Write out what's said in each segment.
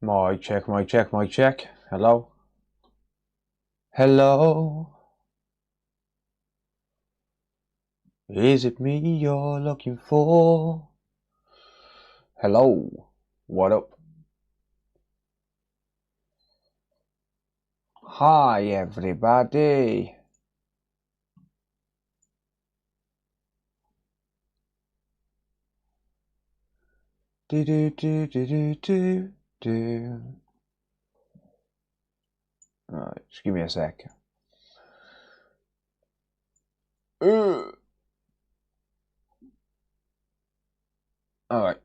Mic check, mic check, mic check. Hello? Hello? Is it me you're looking for? Hello? What up? Hi, everybody. Do do do do do do do. Alright, just give me a sec. Alright.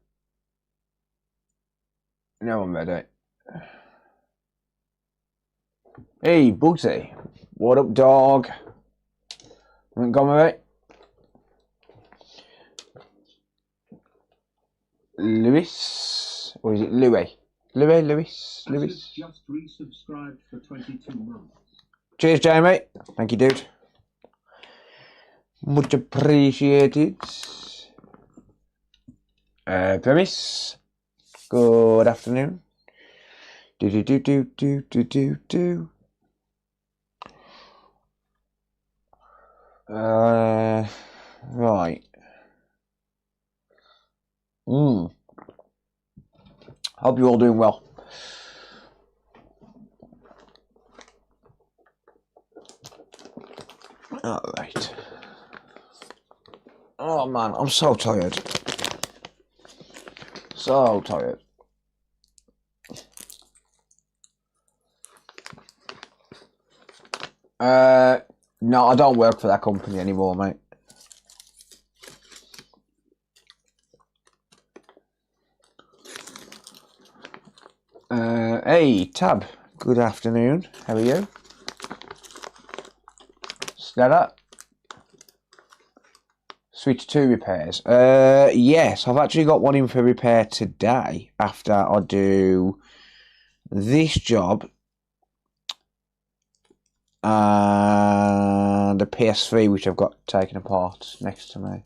Now I'm ready. Hey, Bugsy. What up, dog? Montgomery? Lewis? Or is it Louis? Lewis? Just resubscribed for 22 months. Cheers, Jamie. Thank you, dude. Much appreciated. Premise. Good afternoon. Do. Right. Hope you're all doing well. Alright. Oh man, I'm so tired. So tired. No, I don't work for that company anymore, mate. Hey, Tab. Good afternoon. How are you? Stella? Switch 2 repairs. Yes, I've actually got one in for repair today after I do this job and the PS3 which I've got taken apart next to me.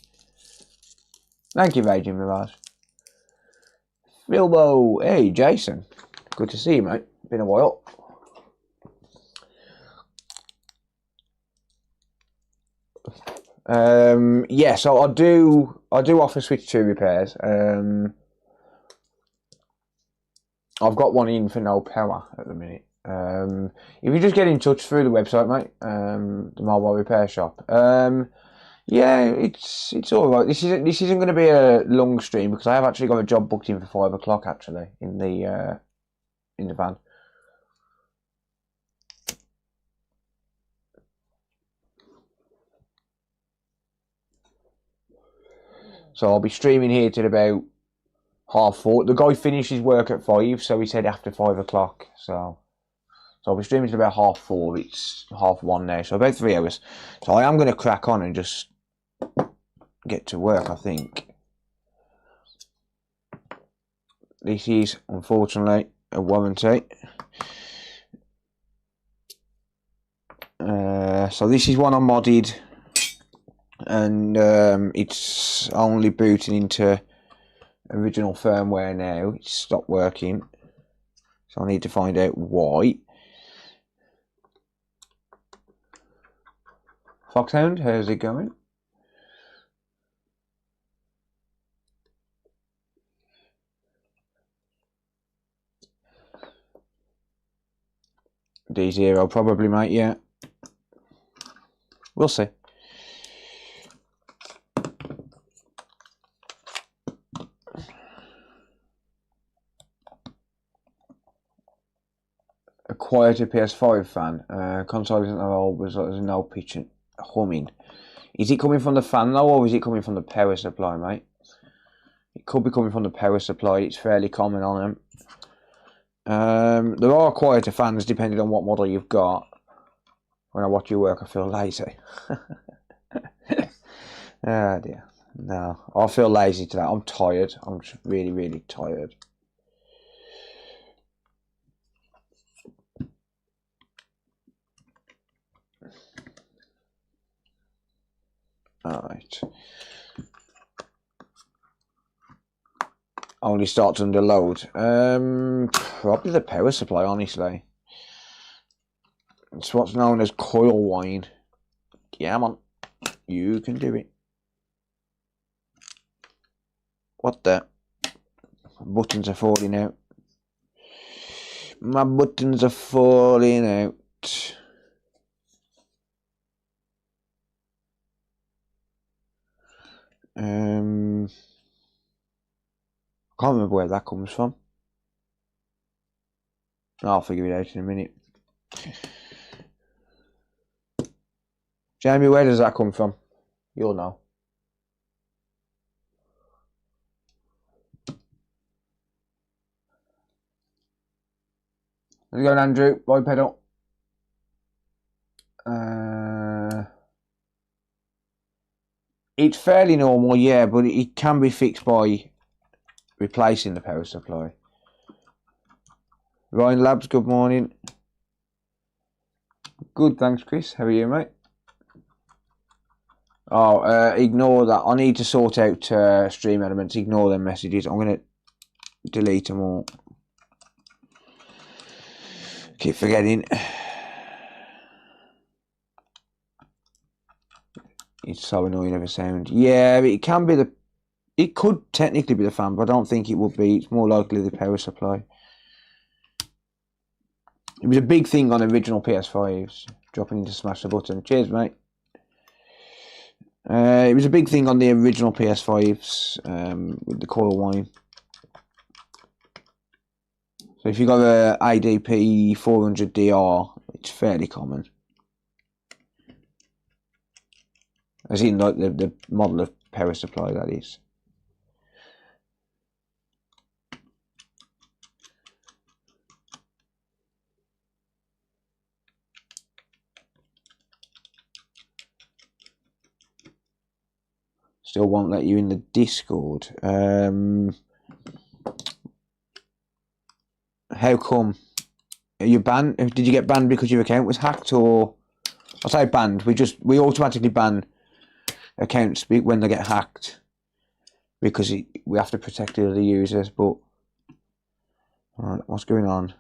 Thank you, Raging Mirage. Bilbo, hey Jason. Good to see you, mate. Been a while. Yeah, so I do offer Switch 2 repairs. I've got one in for no power at the minute. If you just get in touch through the website, mate, the mobile repair shop. Yeah, it's all right. This isn't going to be a long stream because I have actually got a job booked in for 5 o'clock actually in the van. So I'll be streaming here till about 4:30. The guy finishes work at 5, so he said after 5 o'clock. So I'll be streaming till about 4:30. It's 1:30 now, so about 3 hours. So I am going to crack on and just get to work, I think. This is, unfortunately, a warranty. So this is one I modded, and it's only booting into original firmware now. It's stopped working, so I need to find out why. Foxhound, how's it going? D0 probably, mate, yeah. We'll see. A quieter PS5 fan. Console isn't always there's no pitch and humming. Is it coming from the fan though, or is it coming from the power supply, mate? It could be coming from the power supply. It's fairly common on them. There are quieter fans depending on what model you've got. When I watch you work, I feel lazy. Oh dear. No, I feel lazy today. I'm tired. I'm just really, really tired. Alright. only starts under load. Probably the power supply, honestly. It's what's known as coil wine. Yeah, man. You can do it. What the? Buttons are falling out. My buttons are falling out. I can't remember where that comes from. I'll figure it out in a minute. Jamie, where does that come from? You'll know. How's it going, Andrew? Boy pedal. It's fairly normal, yeah, but it can be fixed by replacing the power supply. Ryan Labs, good morning. Good, thanks, Chris. How are you, mate? Oh, ignore that. I need to sort out stream elements. Ignore them messages. I'm going to delete them all. Keep forgetting. It's so annoying of a sound. Yeah, it can be the... It could technically be the fan, but I don't think it would be. It's more likely the power supply. It was a big thing on original PS5s. Dropping in to smash the button. Cheers, mate. It was a big thing on the original PS5s with the coil wine. So if you've got a ADP 400DR, it's fairly common. As in, like, the model of power supply, that is. Still won't let you in the Discord. How come? Are you banned? Did you get banned because your account was hacked, or... I say banned. We automatically ban accounts when they get hacked because we have to protect the other users. But alright, what's going on?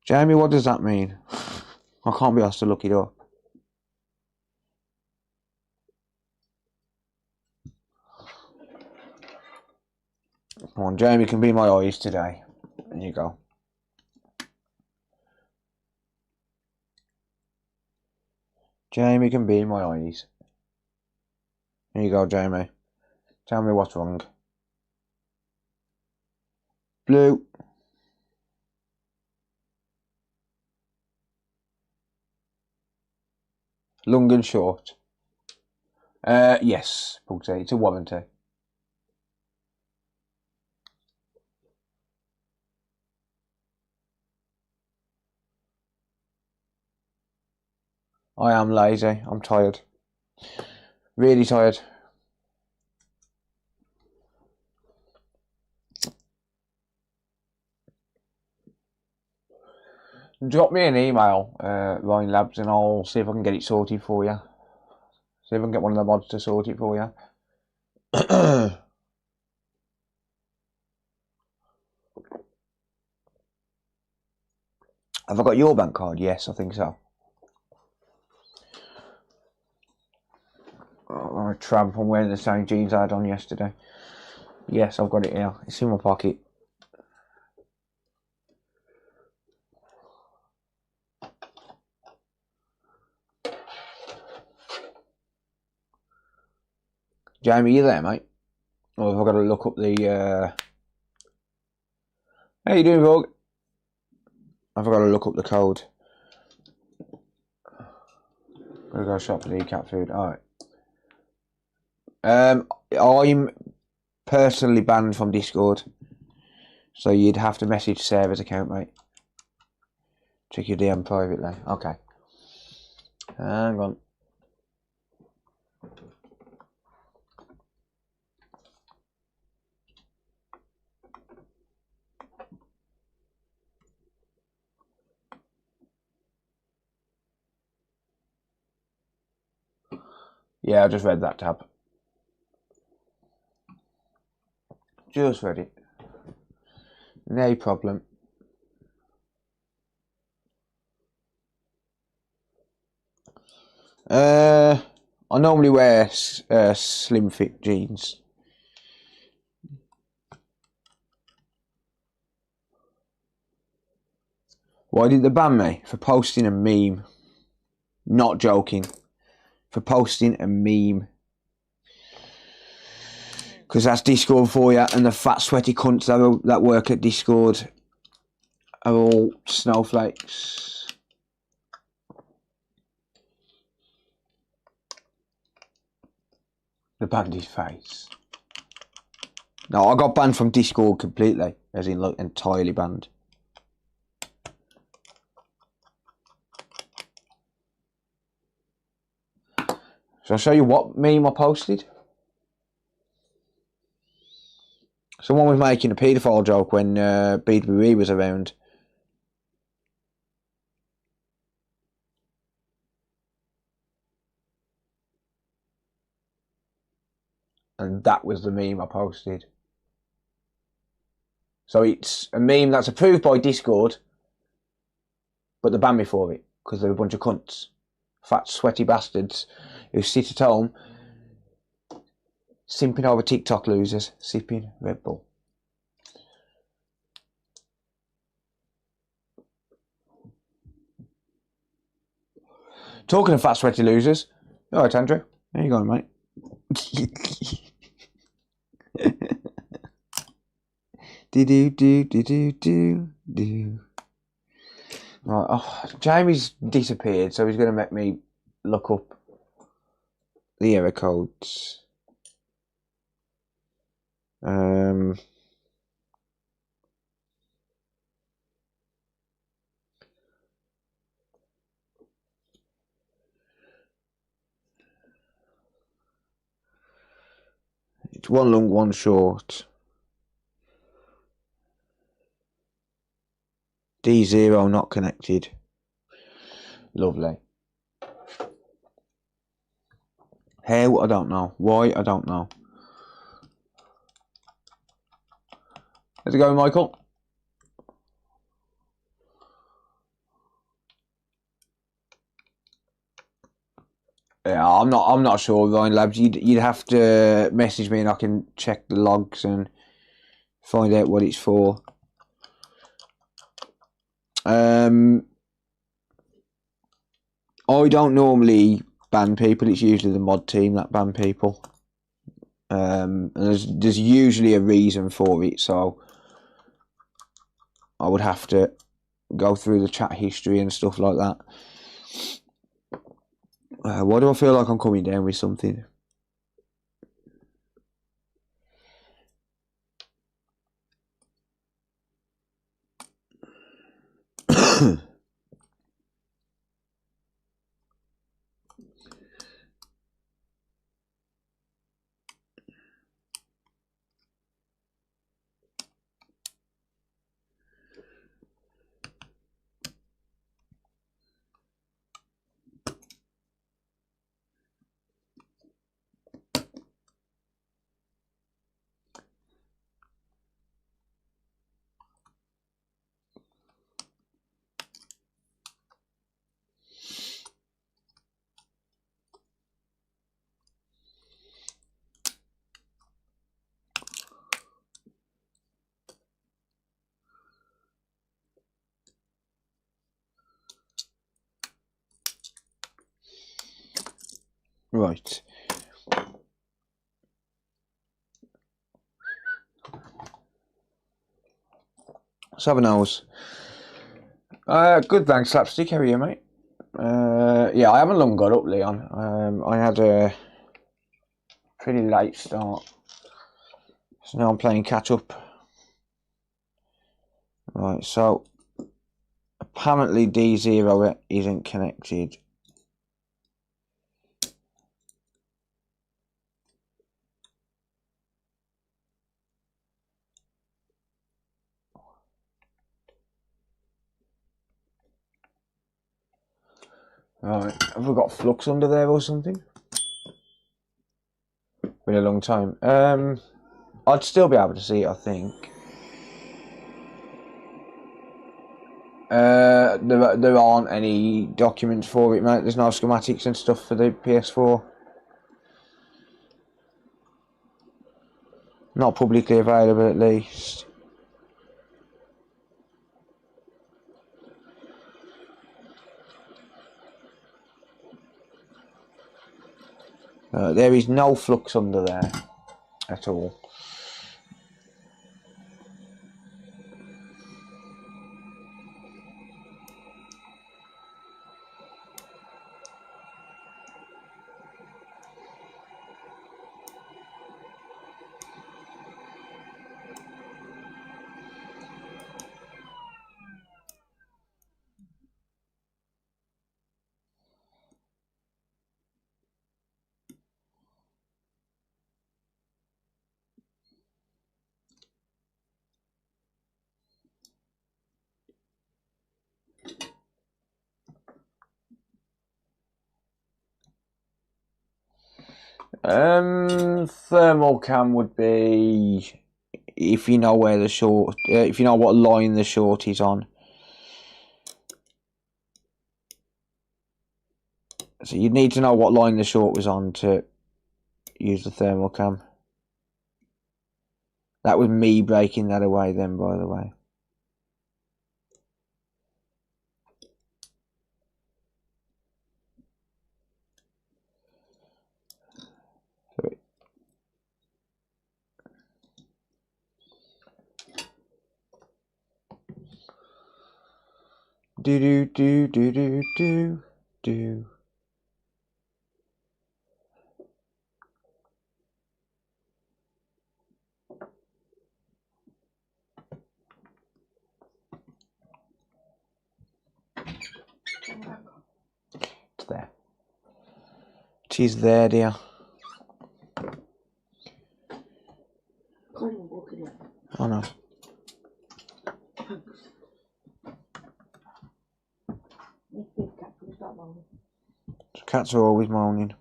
Jamie, what does that mean? I can't be asked to look it up. Come on, Jamie can be my eyes today. There you go. Jamie can be my eyes. There you go, Jamie. Tell me what's wrong. Blue. Long and short. Yes, Pugsy. It's a warranty. I am lazy. I'm tired. Really tired. Drop me an email, Ryan Labs, and I'll see if I can get it sorted for you. See if I can get one of the mods to sort it for you. Have I got your bank card? Yes, I think so. Oh, I'm a tramp. I'm wearing the same jeans I had on yesterday. Yes, I've got it here. It's in my pocket. Jamie, you there, mate? Or have I got to look up the... How you doing, Vogue? I've got to look up the code. Gotta go shop for the cat food. Alright. I'm personally banned from Discord. So you'd have to message Sarah's account, mate. Check your DM privately. Okay. Hang on. Yeah, I just read that tab. Just read it. No problem. I normally wear slim fit jeans. Why did they ban me? For posting a meme. Not joking. For posting a meme. Because that's Discord for you, and the fat sweaty cunts that work at Discord are all snowflakes. They banned his face. No, I got banned from Discord completely, as in like entirely banned. So I'll show you what meme I posted. Someone was making a paedophile joke when PCBWay was around. And that was the meme I posted. So it's a meme that's approved by Discord, but they banned me for it because they're a bunch of cunts. Fat, sweaty bastards who sit at home simping over TikTok losers, sipping Red Bull. Talking of fat, sweaty losers. All right, Andrew. There you go, mate. Do. Right, oh, Jamie's disappeared, so he's going to make me look up the error codes. It's one long, one short. D0 not connected. Lovely. How? I don't know. Why? I don't know. How's it going, Michael? Yeah, I'm not sure, Ryan Labs. You'd have to message me and I can check the logs and find out what it's for. I don't normally ban people. It's usually the mod team that ban people. And there's usually a reason for it, so I would have to go through the chat history and stuff like that. Why do I feel like I'm coming down with something? Right. Seven hours. Good, thanks, Slapstick. How are you, mate? Yeah, I haven't long got up, Leon. I had a pretty late start, so now I'm playing catch up. Right, so apparently D0 isn't connected. Right, have we got flux under there or something? been a long time. I'd still be able to see it, I think. There aren't any documents for it, mate. There's no schematics and stuff for the PS4. Not publicly available, at least. There is no flux under there at all. Thermal cam would be if you know where the short, if you know what line the short is on. So you'd need to know what line the short was on to use the thermal cam. That was me breaking that away then, by the way. Do. It's there. It is there, dear. Oh no. Cats are always moaning.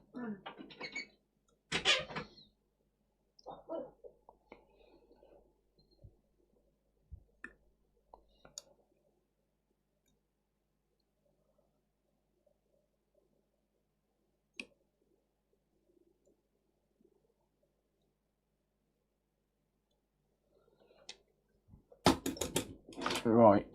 Right.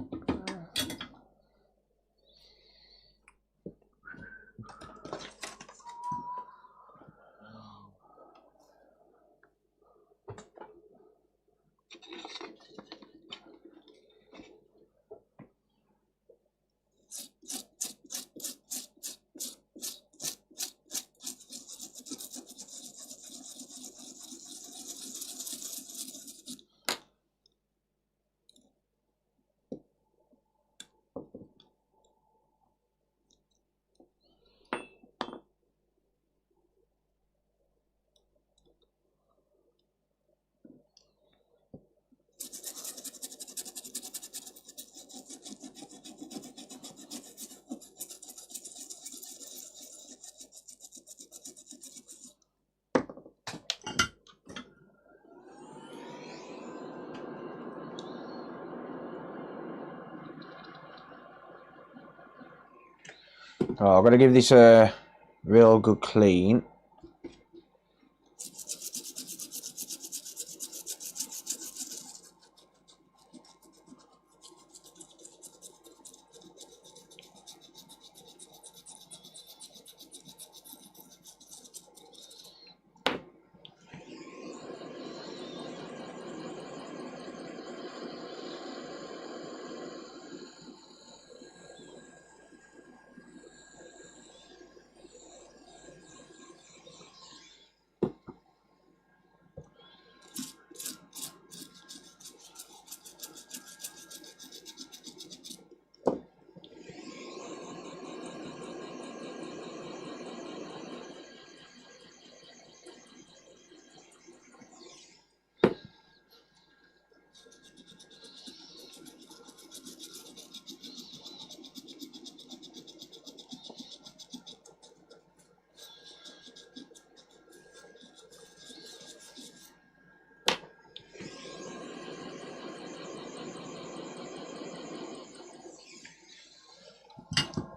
Oh, I've got to give this a real good clean.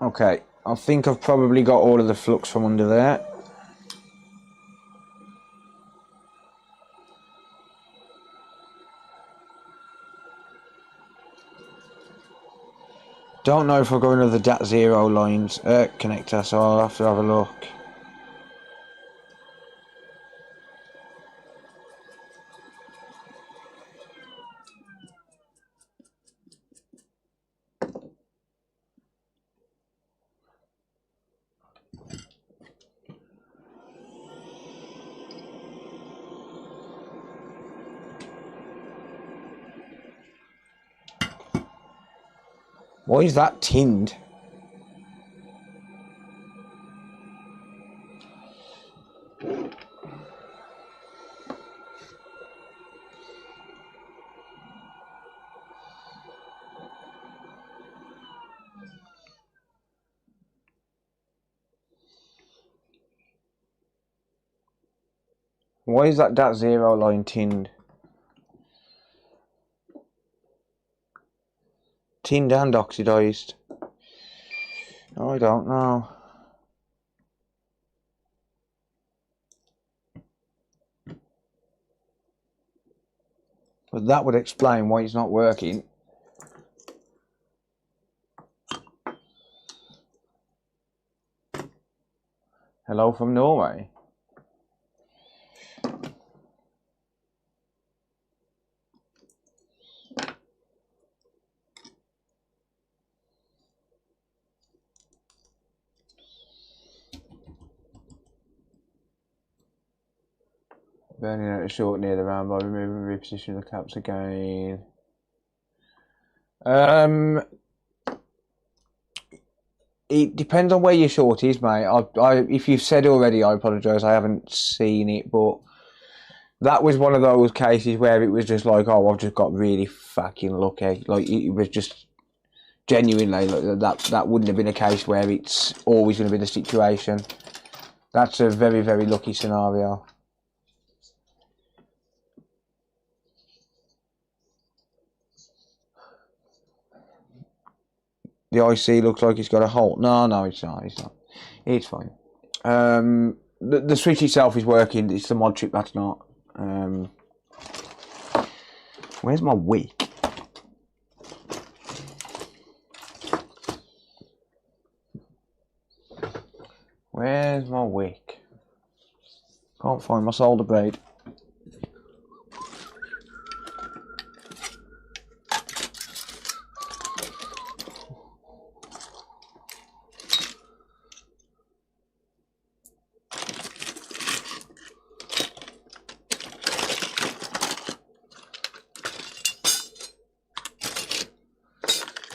Okay, I think I've probably got all of the flux from under there. Don't know if I've got another DAT0 lines connector, so I'll have to have a look. Why is that tinned? Why is that DAT0 line tinned? Tinned and oxidized. I don't know. But that would explain why it's not working. Hello from Norway. Burning out a short near the round by removing and repositioning the caps again. It depends on where your short is, mate. If you've said already, I apologise. I haven't seen it, but that was one of those cases where it was just like, oh, I've just got really fucking lucky. Like, it was just genuinely like, that wouldn't have been a case where it's always going to be the situation. That's a very, very lucky scenario. The IC looks like it's got a hole. No, it's not. It's not. It's fine. The switch itself is working. It's the mod chip that's not. Where's my wick? Where's my wick? Can't find my solder blade.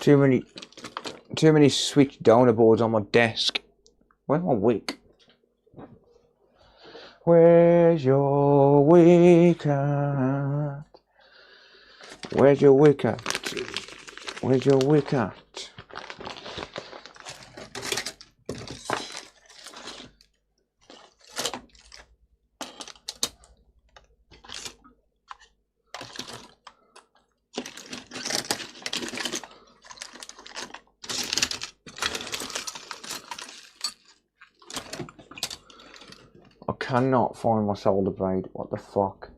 Too many switch donor boards on my desk. Where's my wick? Where's your wick at? Where's your wick at? Where's your wick at? I cannot find my solder blade. What the fuck?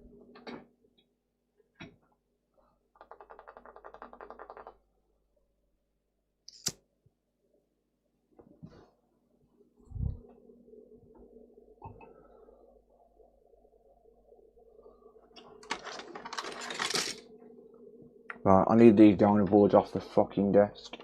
Right, I need these donor boards off the fucking desk.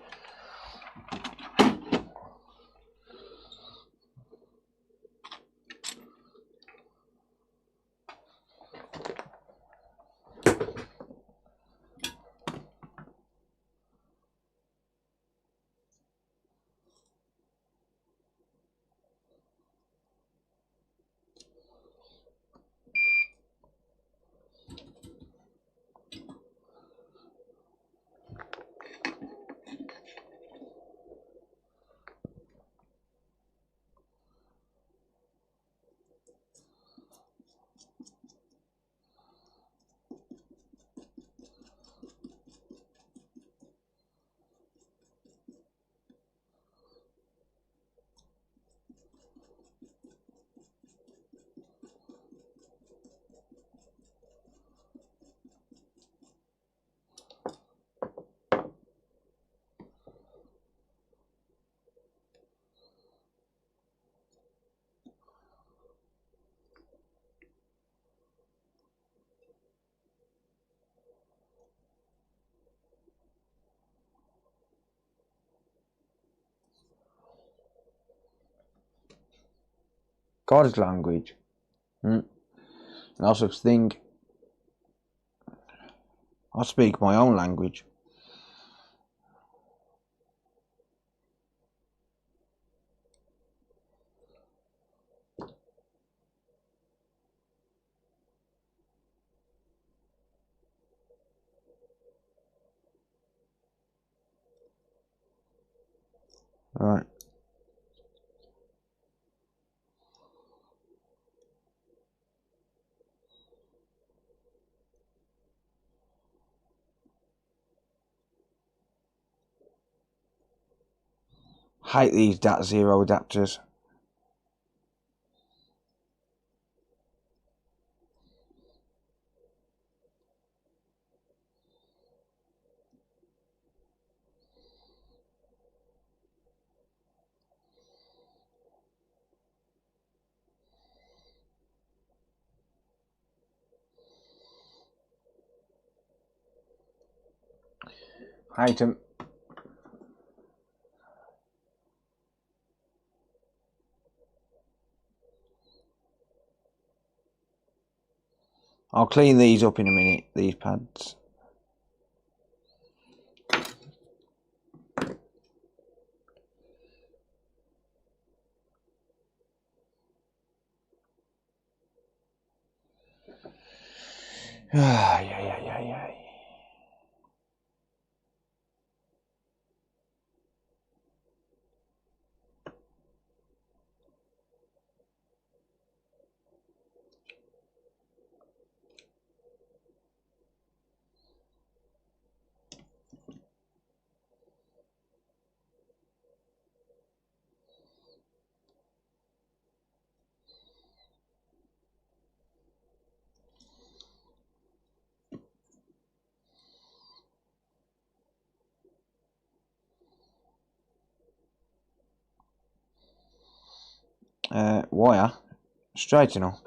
God's language. No such thing. I speak my own language. Right. Hate these .0 adapters. Hate them. I'll clean these up in a minute, these pads. Yeah. Wire, straighten up.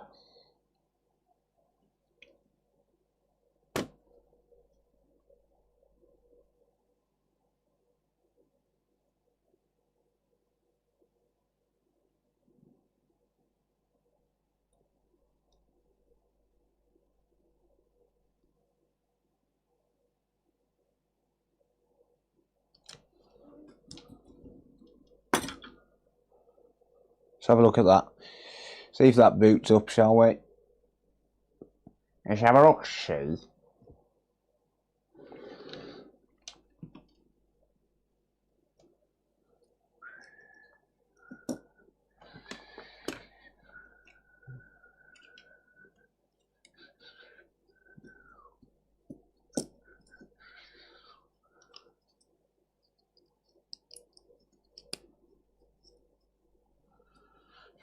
Let's have a look at that. See if that boots up, shall we? Let's have a look, see.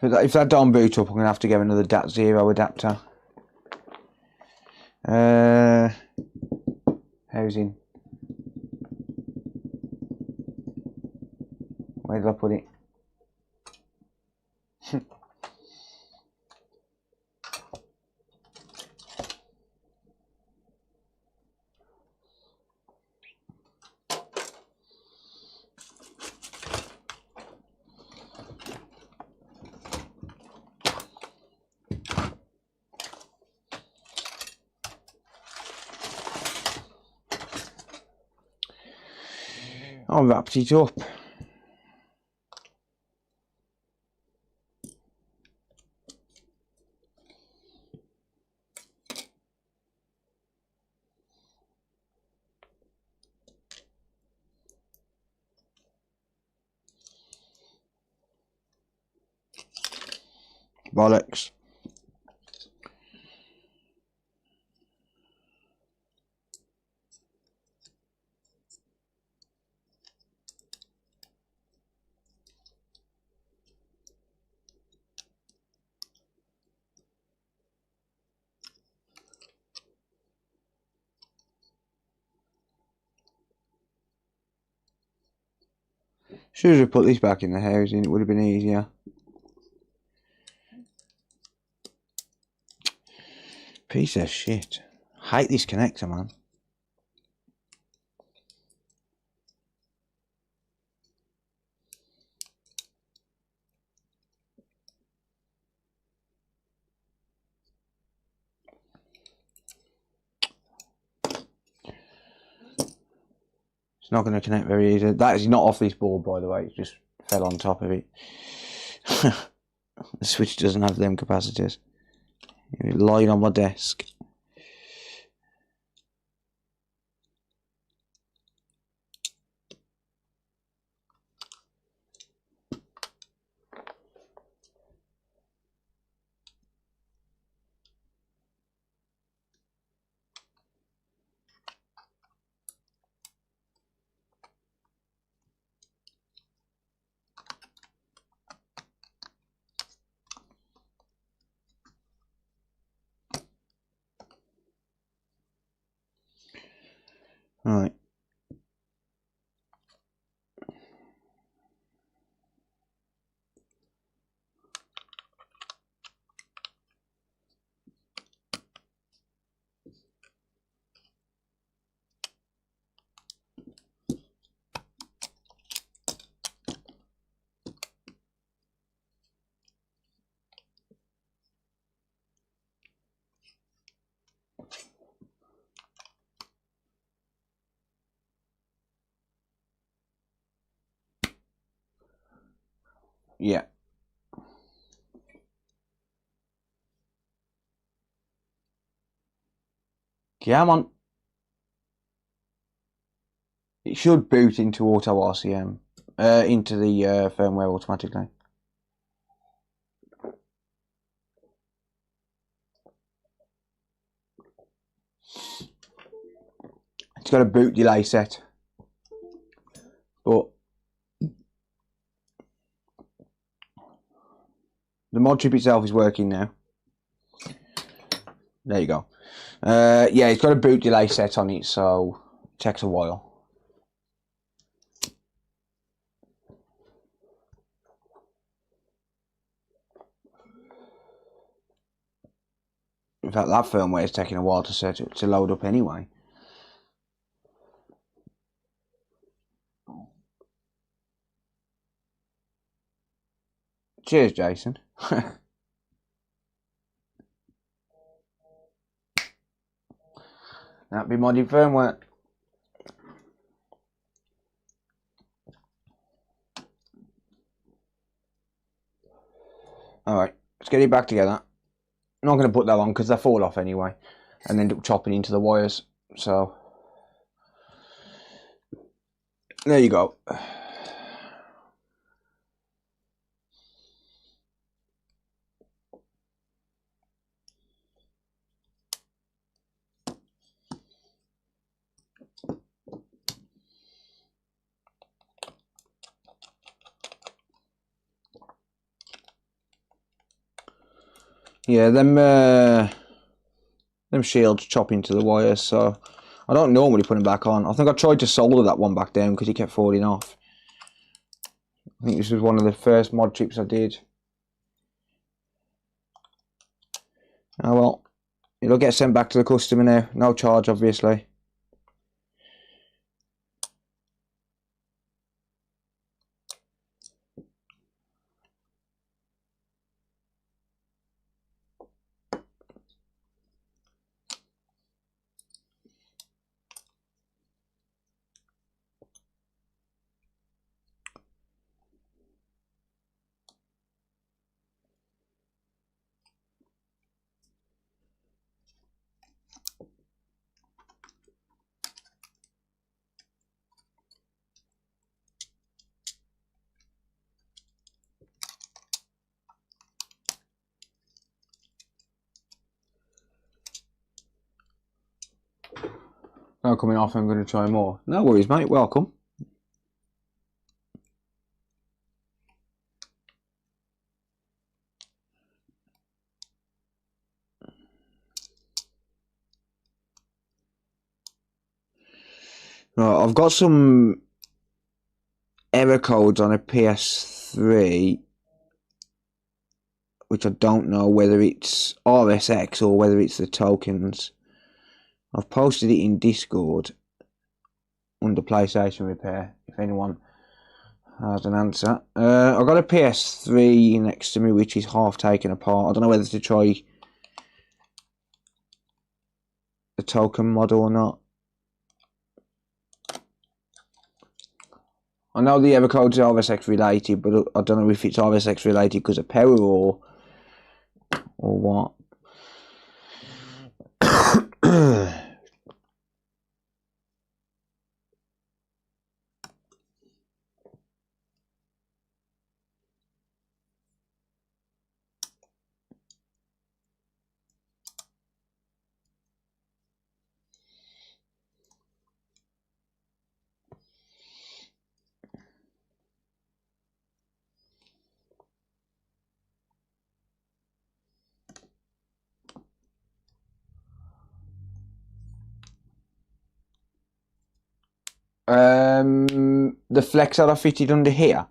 If that don't boot up, I'm going to have to get another .0 adapter. Housing. Where did I put it? I wrapped it up. Bollocks. Should have put this back in the housing, it would have been easier. Piece of shit. Hate this connector, man. It's not going to connect very easily. That is not off this board, by the way. It just fell on top of it. The switch doesn't have them capacitors. It lied on my desk. Right. Yeah. Come on. It should boot into auto RCM, into the firmware automatically. It's got a boot delay set, but the mod chip itself is working now. There you go. Yeah, it's got a boot delay set on it, so it takes a while. In fact, that firmware is taking a while to load up anyway. Cheers, Jason. That'd be modded firmware. Alright, let's get it back together. I'm not going to put that on because they fall off anyway and end up chopping into the wires. So, there you go. Yeah, them shields chop into the wires, so I don't normally put them back on. I think I tried to solder that one back down because it kept falling off. I think this was one of the first mod chips I did. Oh well, it'll get sent back to the customer now. No charge, obviously. Now coming off, I'm going to try more. No worries, mate. Welcome. Right, I've got some error codes on a PS3, which I don't know whether it's RSX or whether it's the tokens. I've posted it in Discord under PlayStation Repair if anyone has an answer. I've got a PS3 next to me which is half taken apart. I don't know whether to try the token model or not. I know the Evercode's RSX related, but I don't know if it's RSX related because of power or what. The flex that I fitted under here,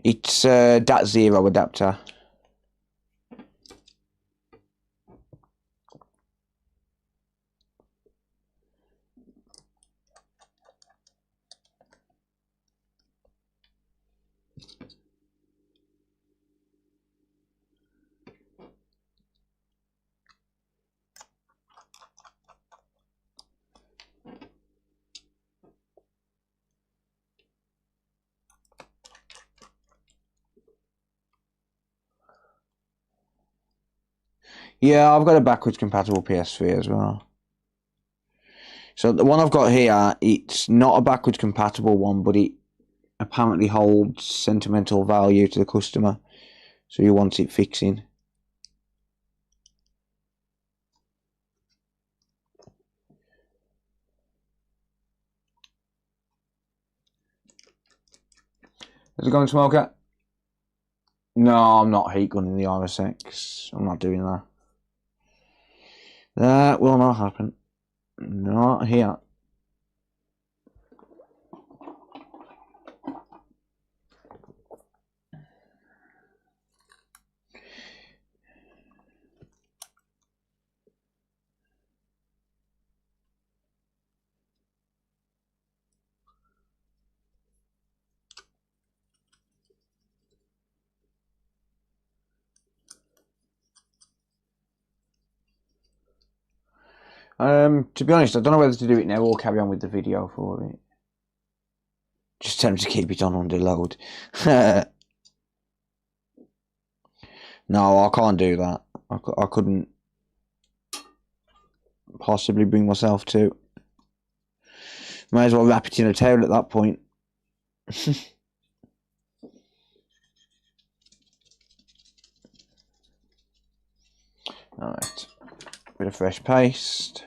it's that 0 adapter. Yeah, I've got a backwards compatible PS3 as well. So the one I've got here, it's not a backwards compatible one, but it apparently holds sentimental value to the customer, so he wants it fixing. Is it going to smoke it? No, I'm not heat gunning the RSX. I'm not doing that. That will not happen. Not here. To be honest, I don't know whether to do it now or carry on with the video for it. Just tell him to keep it on under load. No, I can't do that. I couldn't possibly bring myself to. Might as well wrap it in a towel at that point. Alright. Bit of fresh paste.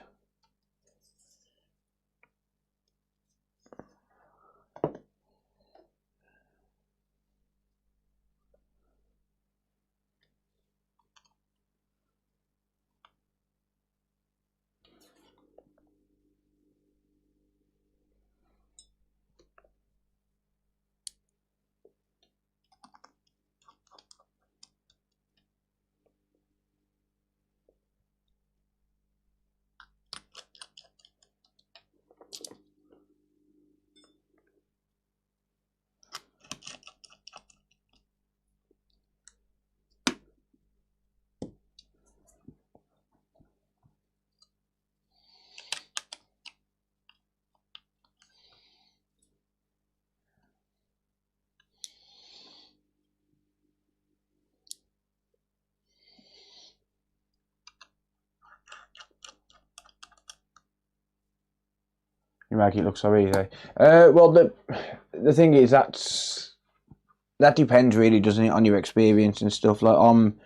You make it look so easy. Well, the thing is that depends really, doesn't it, on your experience and stuff. Like, I'm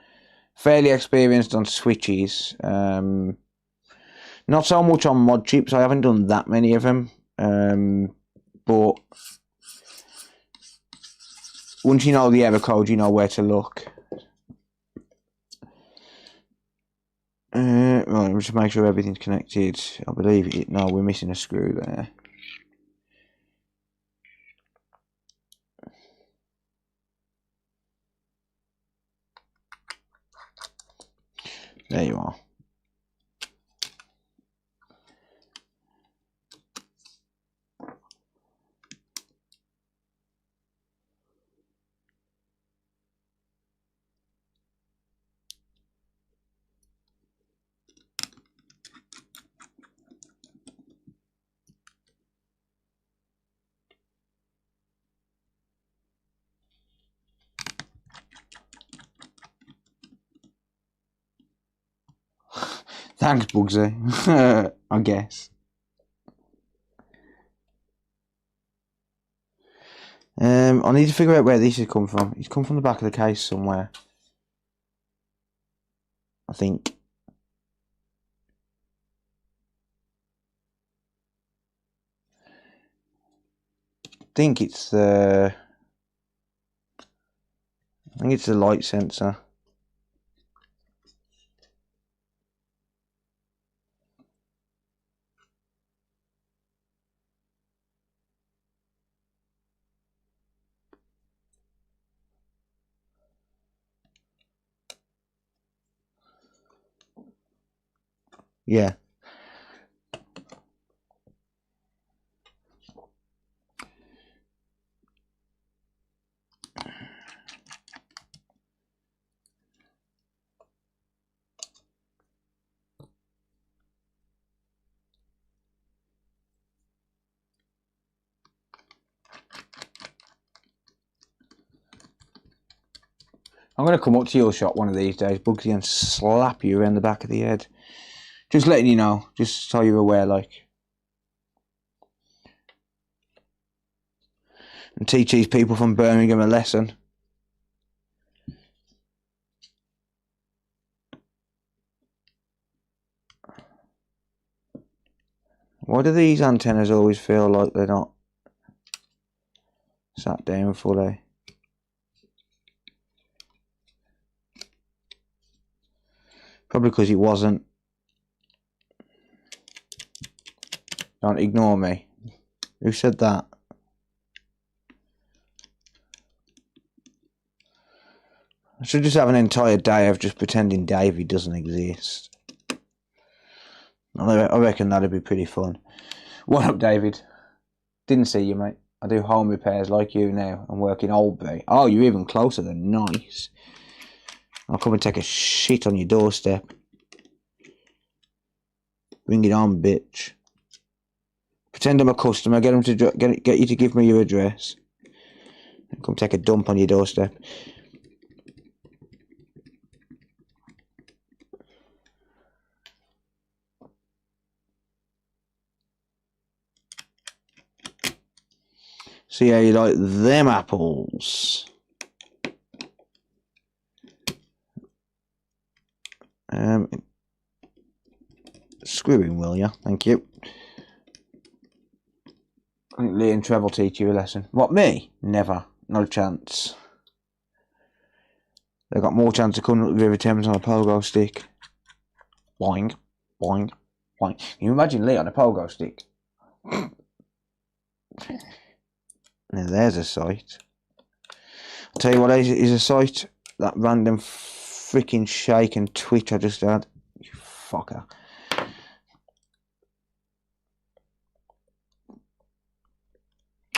fairly experienced on switches. Not so much on mod chips. I haven't done that many of them. But once you know the error code, you know where to look. Right, just make sure everything's connected. I believe it. No, we're missing a screw there. There you are. Thanks, Bugsy. I guess. I need to figure out where this has come from. It's come from the back of the case somewhere. I think. I think it's the light sensor. Yeah. I'm going to come up to your shop one of these days, Bugsy, and slap you around the back of the head. Just letting you know, just so you're aware, like. And teach these people from Birmingham a lesson. Why do these antennas always feel like they're not sat down fully? Probably because it wasn't. Don't ignore me. Who said that? I should just have an entire day of just pretending Davey doesn't exist. I reckon that'd be pretty fun. What up, David? Didn't see you, mate. I do home repairs like you now and work in Oldbury. Oh, you're even closer than nice. I'll come and take a shit on your doorstep. Bring it on, bitch. Pretend I'm a customer. Get you to give me your address. And come take a dump on your doorstep. See how you like them apples. Screw him, will ya? Thank you. I think Lee and Trev will teach you a lesson. What, me? Never. No chance. They've got more chance of coming up the River Thames on a pogo stick. Boing, boing, boing. Can you imagine Lee on a pogo stick? Now there's a sight. I'll tell you what is a sight. That random freaking shake and twitch I just had. You fucker.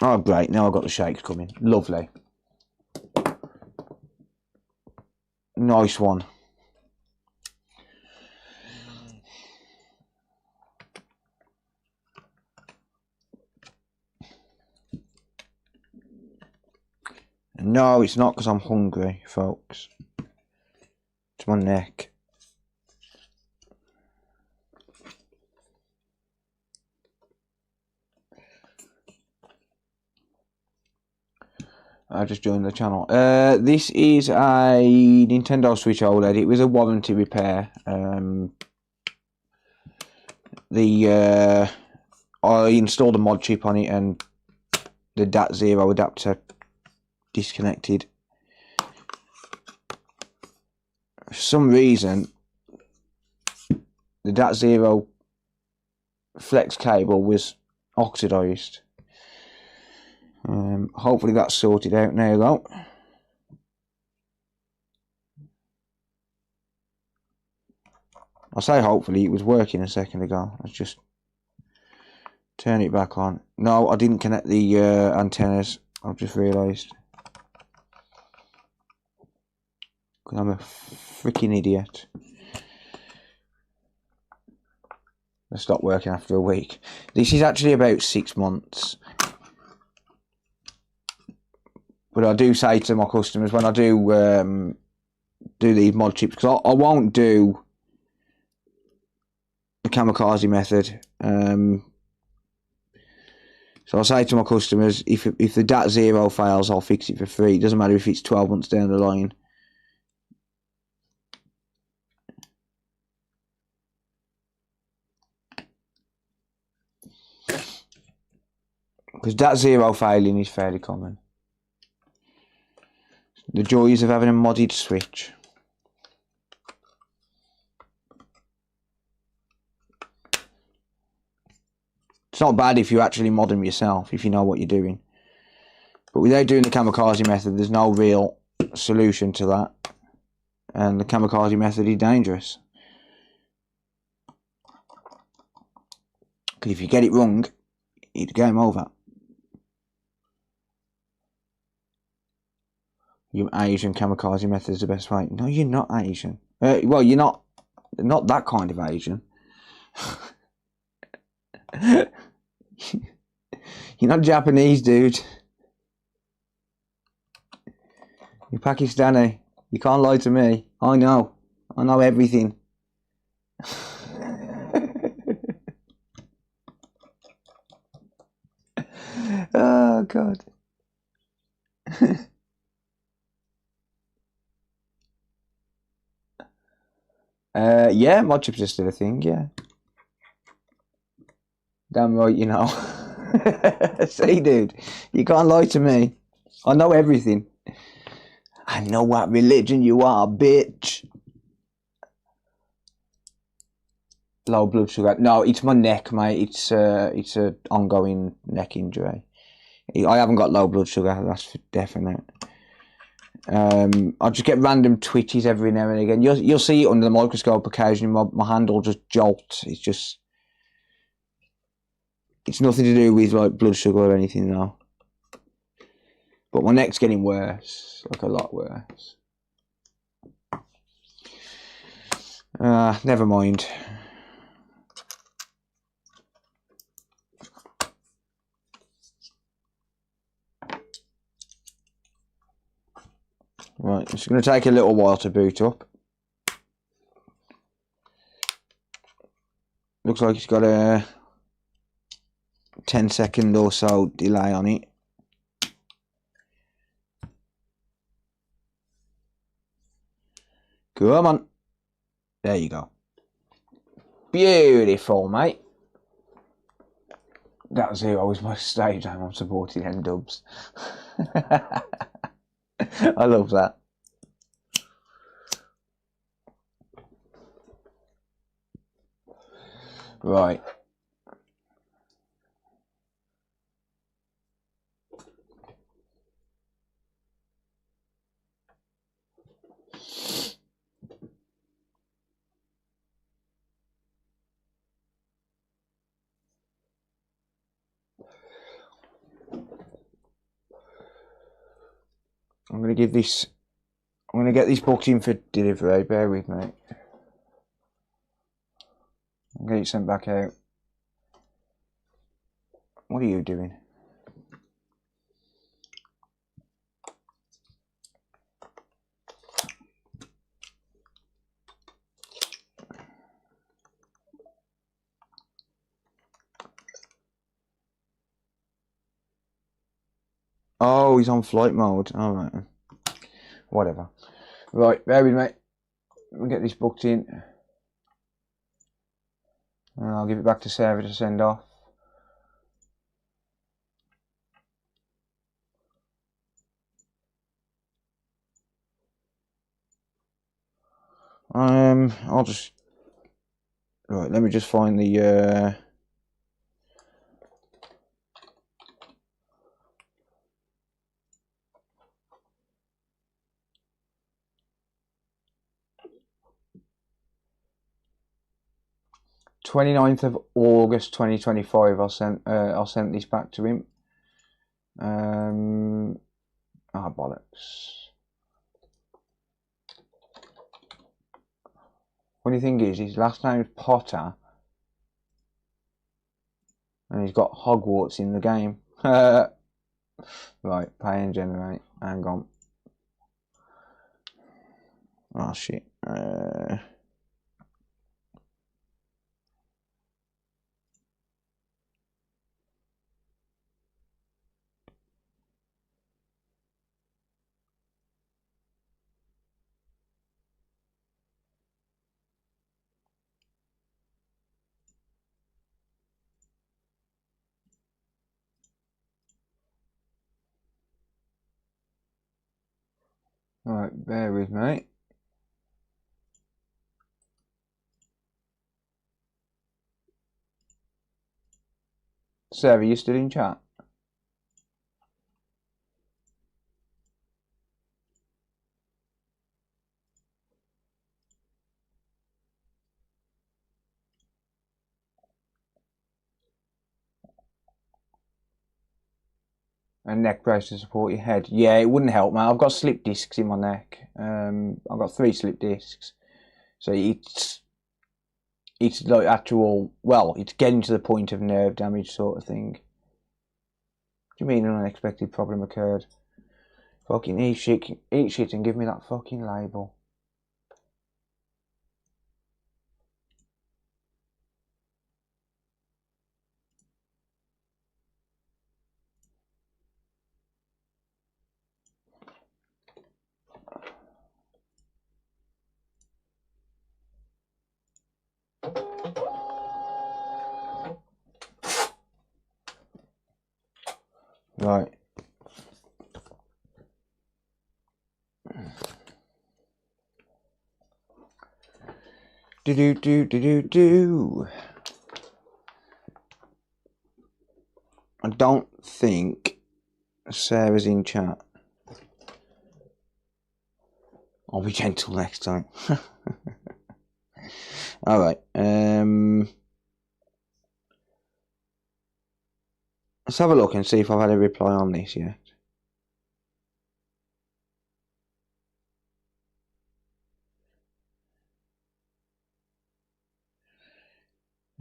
Oh great, now I've got the shakes coming. Lovely. Nice one. No, it's not because I'm hungry, folks. It's my neck. I just joined the channel. This is a Nintendo Switch OLED. It was a warranty repair. I installed a mod chip on it and the DAT0 adapter disconnected. For some reason, the DAT0 flex cable was oxidized. Hopefully that's sorted out now though. I say hopefully, it was working a second ago. Let's just turn it back on. No, I didn't connect the antennas. I've just realised. Because I'm a freaking idiot. They stopped working after a week. This is actually about 6 months. But I do say to my customers when I do these mod chips, because I won't do kamikaze method. So I say to my customers, if the DAT0 fails, I'll fix it for free. It doesn't matter if it's 12 months down the line. Because DAT0 failing is fairly common. The joys of having a modded switch. It's not bad if you actually mod them yourself, if you know what you're doing. But without doing the kamikaze method, there's no real solution to that. And the kamikaze method is dangerous. Because if you get it wrong, it's game over. You Asian kamikaze method is the best way. No, you're not Asian. Well, you're not that kind of Asian. You're not Japanese, dude. You're Pakistani. You can't lie to me. I know everything. Oh God. Yeah, mod chips are still a thing, yeah. Damn right, you know. See, dude, you can't lie to me. I know everything. I know what religion you are, bitch. Low blood sugar. No, it's my neck, mate. It's a ongoing neck injury. I haven't got low blood sugar, that's for definite. I just get random twitches every now and again. You'll see it under the microscope occasionally. My hand will just jolt. It's nothing to do with like blood sugar or anything though. But my neck's getting worse, like a lot worse. Never mind. Right, it's going to take a little while to boot up. Looks like it's got a 10-second or so delay on it. Come on. There you go. Beautiful, mate. That 0 was my stage name. I'm supporting N-dubs. I love that. Right. I'm going to get this booked in for delivery. Bear with me. I'll get it sent back out. What are you doing? Oh, he's on flight mode. Alright. Whatever. Right, bear with me. We'll get this booked in. And I'll give it back to Sarah to send off. I'll just... Right, let me just find the... 29th of August 2025. I'll send this back to him. Bollocks. Funny thing is, his last name is Potter, and he's got Hogwarts in the game. Right, pay and generate. Hang on. Oh shit. Right, bear with me. Sarah, you still in chat? A neck brace to support your head. Yeah, it wouldn't help, mate. I've got slip discs in my neck. I've got 3 slip discs. So it's like actual, well, it's getting to the point of nerve damage sort of thing. What do you mean an unexpected problem occurred? Fucking eat shit and give me that fucking label. Right. Do. I don't think Sarah's in chat. I'll be gentle next time. Alright. Let's have a look and see if I've had a reply on this yet.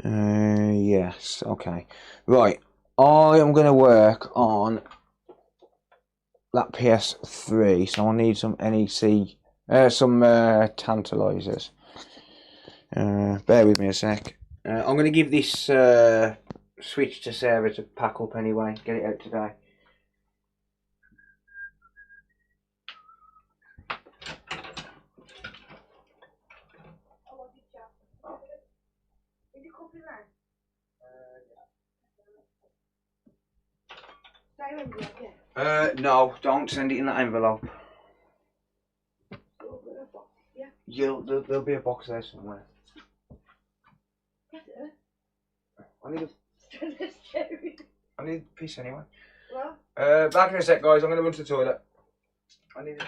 Yes, okay. Right. I am going to work on that PS3, so I need some NEC, some tantalizers. Bear with me a sec. I'm going to give this switch to Sarah to pack up anyway, get it out today. No, don't send it in that envelope. There'll be a box there somewhere. I need a piss anyway. What? Back in a sec, guys. I'm going to run to the toilet. I need a...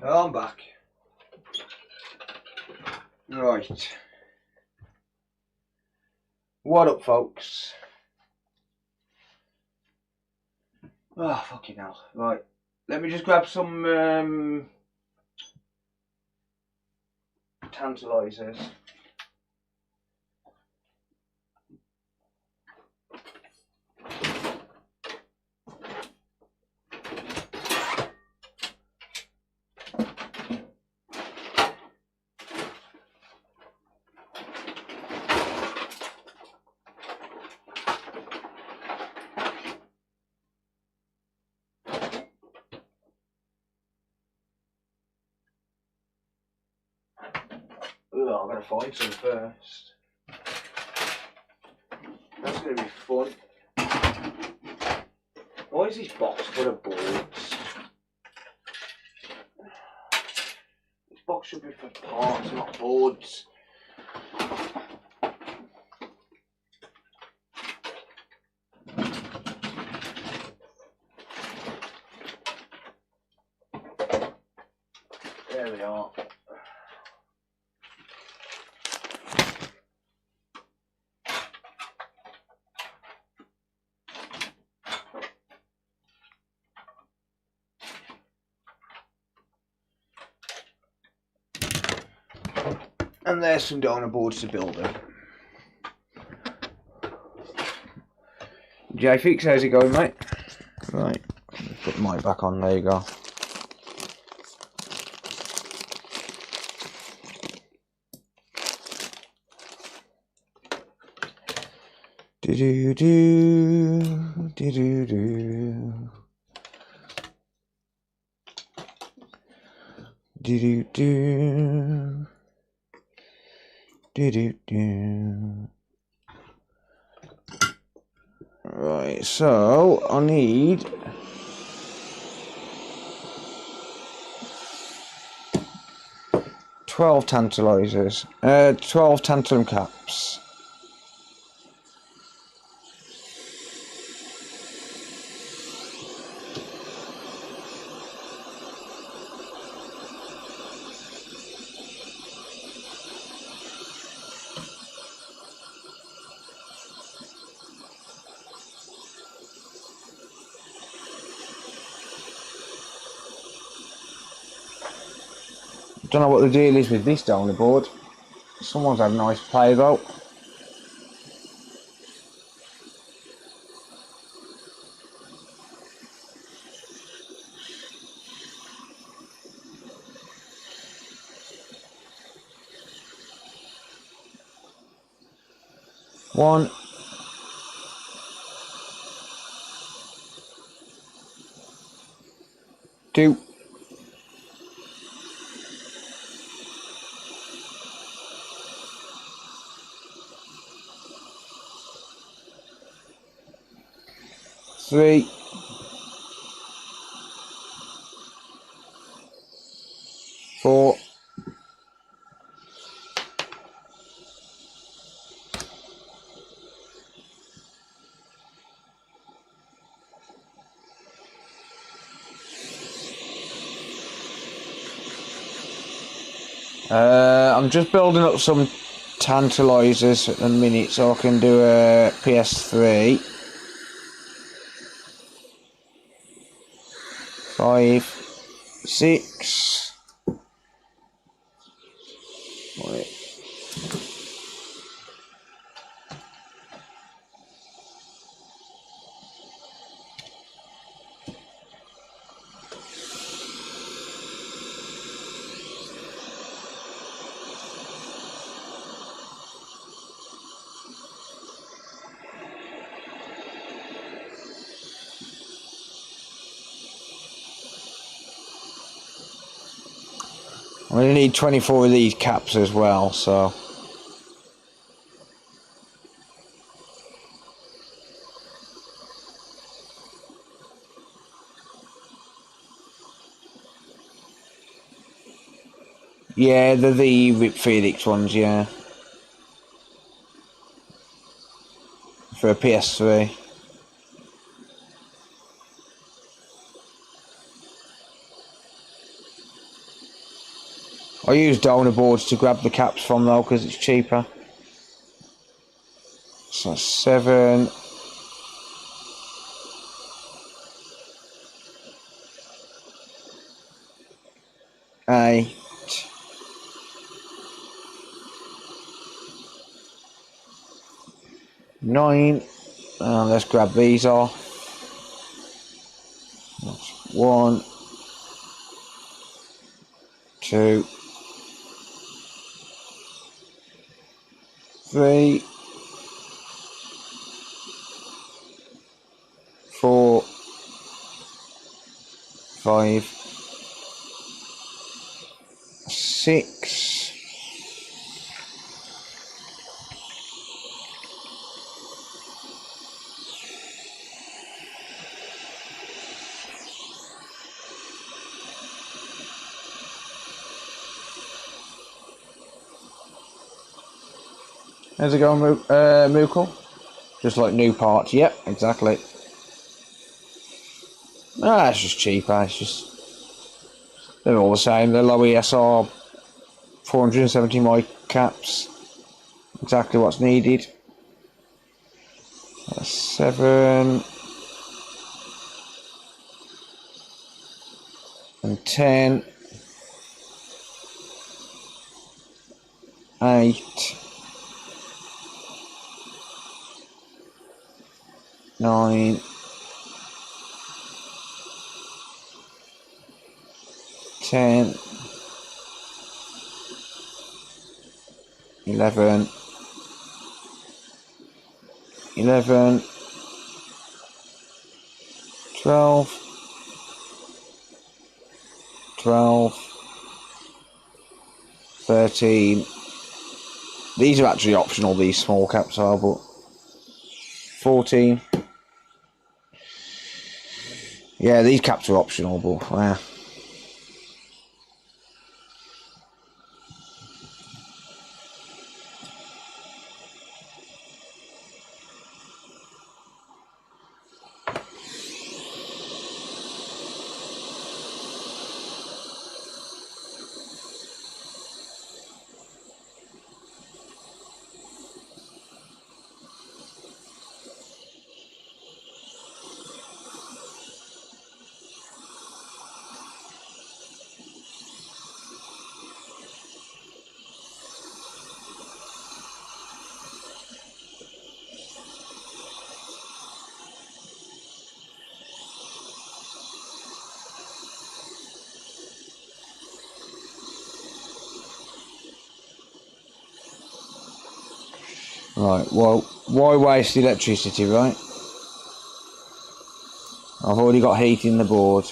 I'm back. Right. What up, folks? Oh, fucking hell. Right. Let me just grab some tantalisers. Oh, I've got to find some first. That's going to be fun. Why is this box full of boards? This box should be for parts, not boards. There we are. And there's some donor boards to build them. J-Fix, how's it going, mate? Right, put the mic back on, there you go. Do-do-do, do-do-do. Do-do-do. Do-do-do. Right, so I need 12 tantalizers, 12 tantalum caps. Don't know what the deal is with this donor board. Someone's had a nice play though. One. Two. Three. Four. I'm just building up some tantalizers at the minute so I can do a PS3. 5, 6. Wait. I'm going to need 24 of these caps as well, so... Yeah, they're the Rip Felix ones, yeah. For a PS3. I use donor boards to grab the caps from though because it's cheaper. So 7, 8, 9. Let's grab these off. That's 1, 2, 3, 4, 5, 6. How's it going, Mookel? Just like new parts. Yep, exactly. It's just cheaper. It's just they're all the same. The low ESR 470 mic caps. Exactly what's needed. That's 7 and 10, 8, 9, 10, 11, 11, 12, 12, 13. These are actually optional, these small caps are, but 14. Yeah, these caps are optional, but yeah. Right, well, why waste electricity, right? I've already got heat in the board.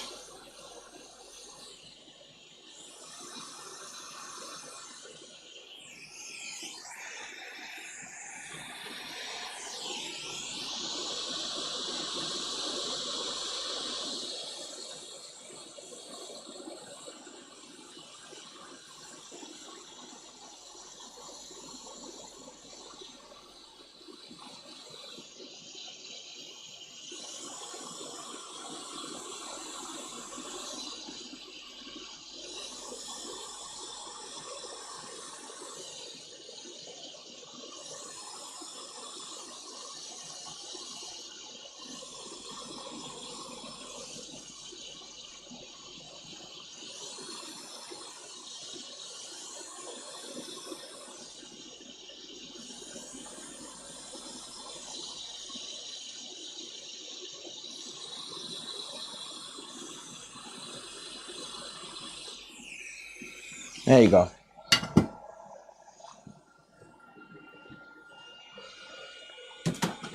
There you go.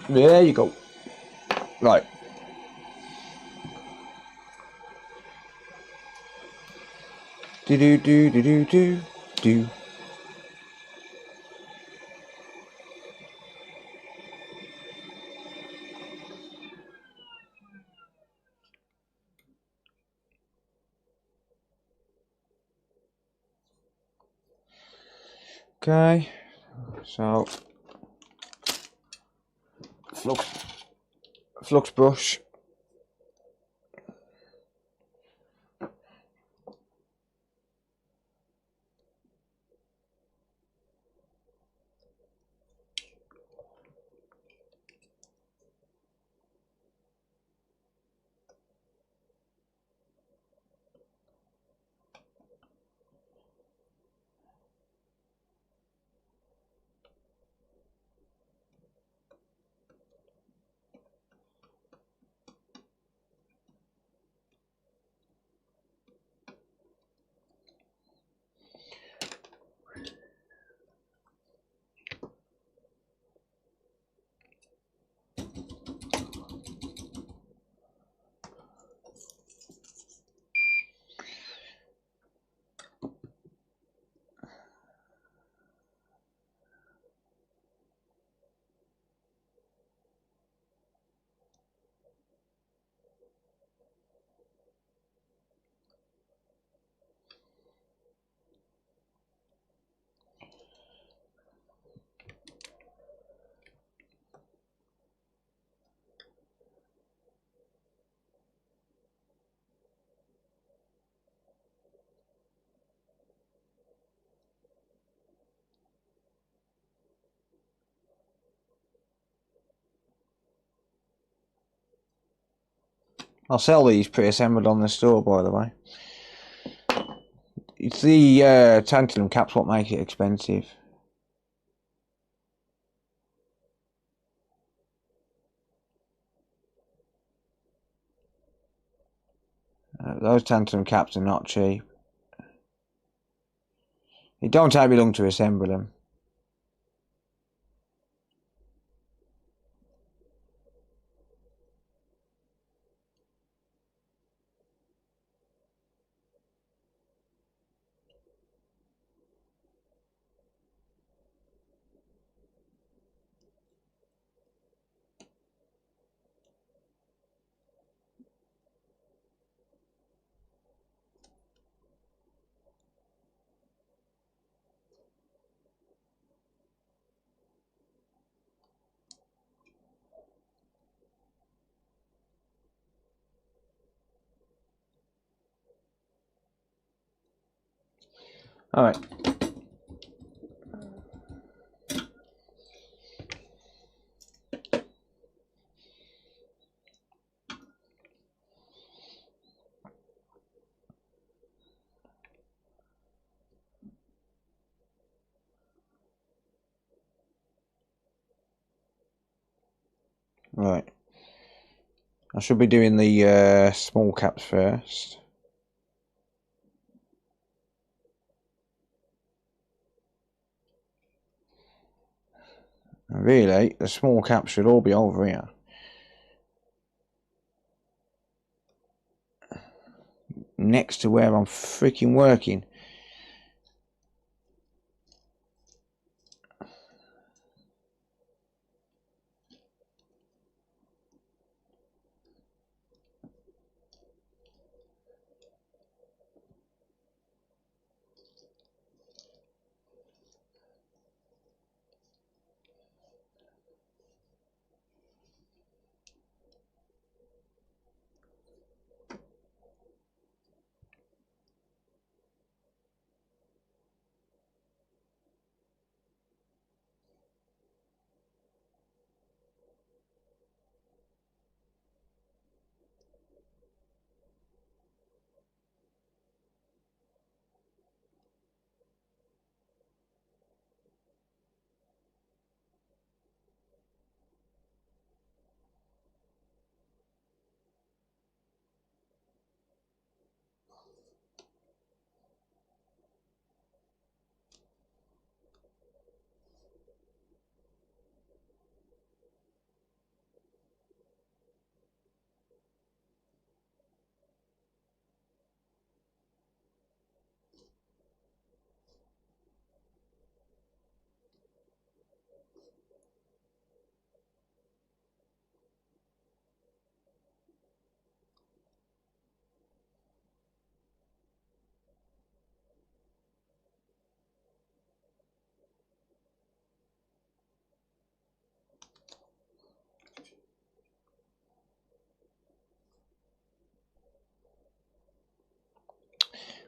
There you go. Right. Do do do do do do do. Okay. So flux brush. I'll sell these pre-assembled on the store, by the way. It's the tantalum caps what make it expensive. Those tantalum caps are not cheap. It don't take me long to assemble them. Alright. Right. I should be doing the small caps first. Really, the small caps should all be over here. Next to where I'm freaking working.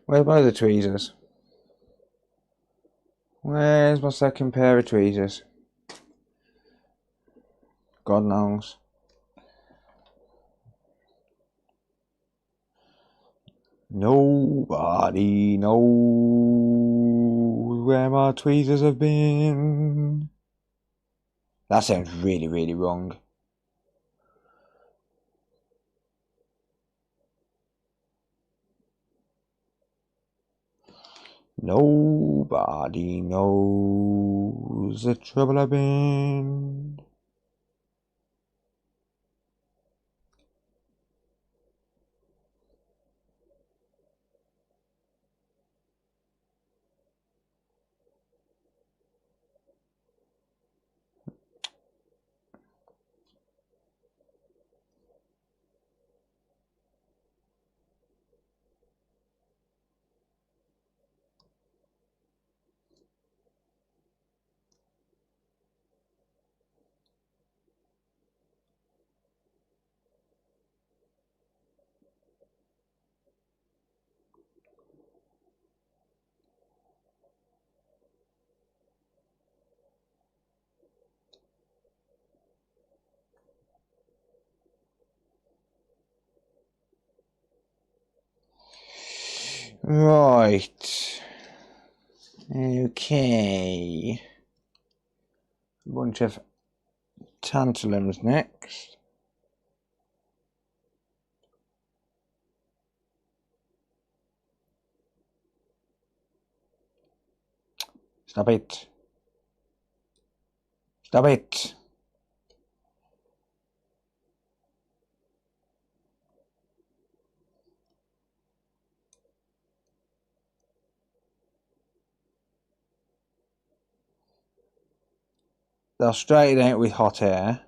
Where's my other tweezers? Where's my second pair of tweezers? God knows. Nobody knows where my tweezers have been. That sounds really, really wrong. Nobody knows the trouble I've been. Right. Okay. A bunch of tantalums next. Stop it. Stop it. They'll straighten out with hot air.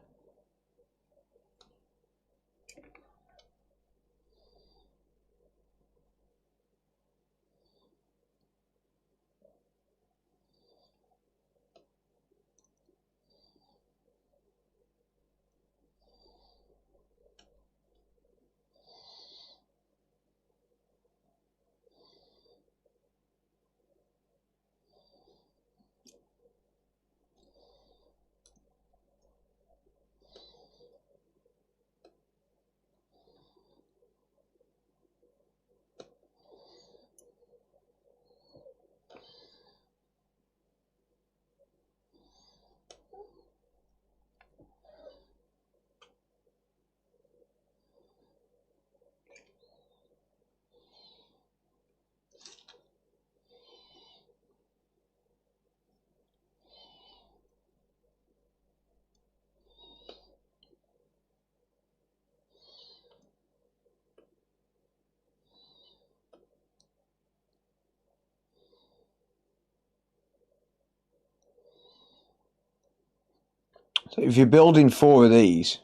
So if you're building 4 of these,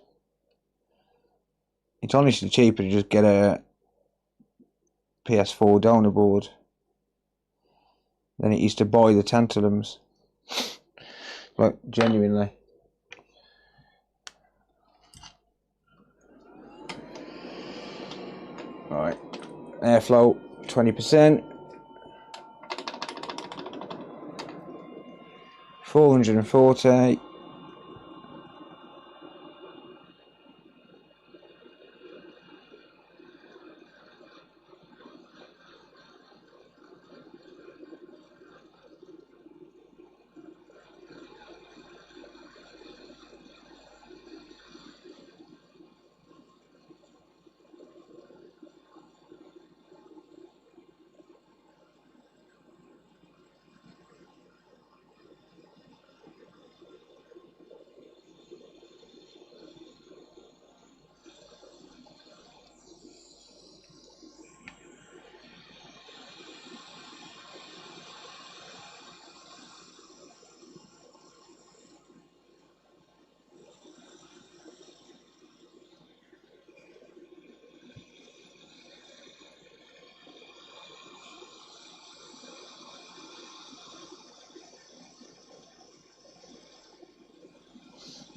it's honestly cheaper to just get a PS4 donor board than it is to buy the tantalums. Like, genuinely. Right. Airflow 20%. 440.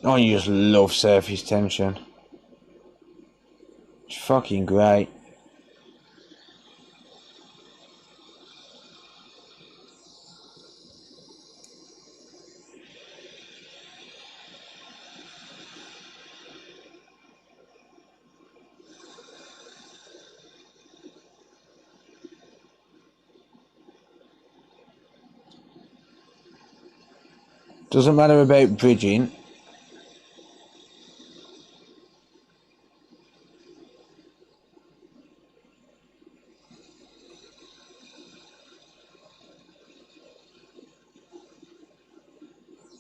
Oh, you just love surface tension. It's fucking great. Doesn't matter about bridging.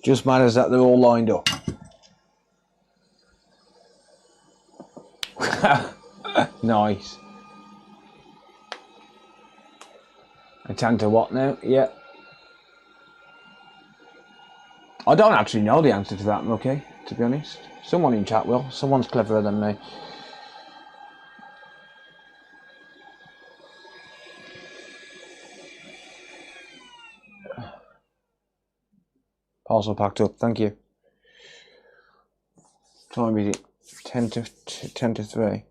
Just matters that they're all lined up. Nice. A tank to what now? Yeah. I don't actually know the answer to that, okay, to be honest. Someone in chat will. Someone's cleverer than me. Parcel packed up, thank you. Time is it? 10 to 3.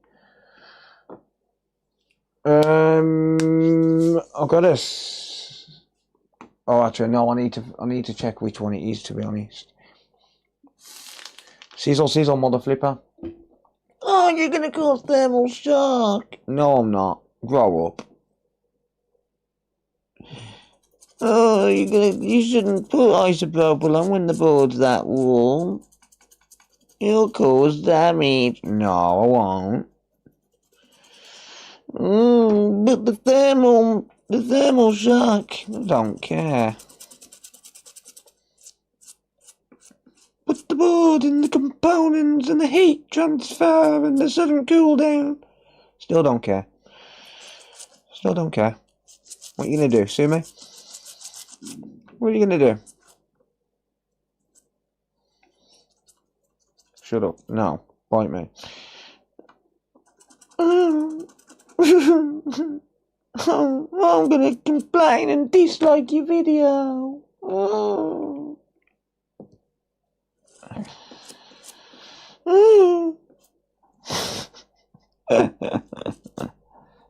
I've got this. Oh, actually, no. I need to check which one it is. To be honest. Sizzle, mother flipper. Oh, you're gonna cause thermal shock. No, I'm not. Grow up. Oh, you shouldn't put isopropyl on when the board's that warm. It'll cause damage. No, I won't. But the thermal shock, I don't care. Put the board in the components and the heat transfer and the sudden cool down. Still don't care. Still don't care. What are you gonna do? Sue me? What are you gonna do? Shut up. No. Bite me. Oh, I'm gonna complain and dislike your video. Oh.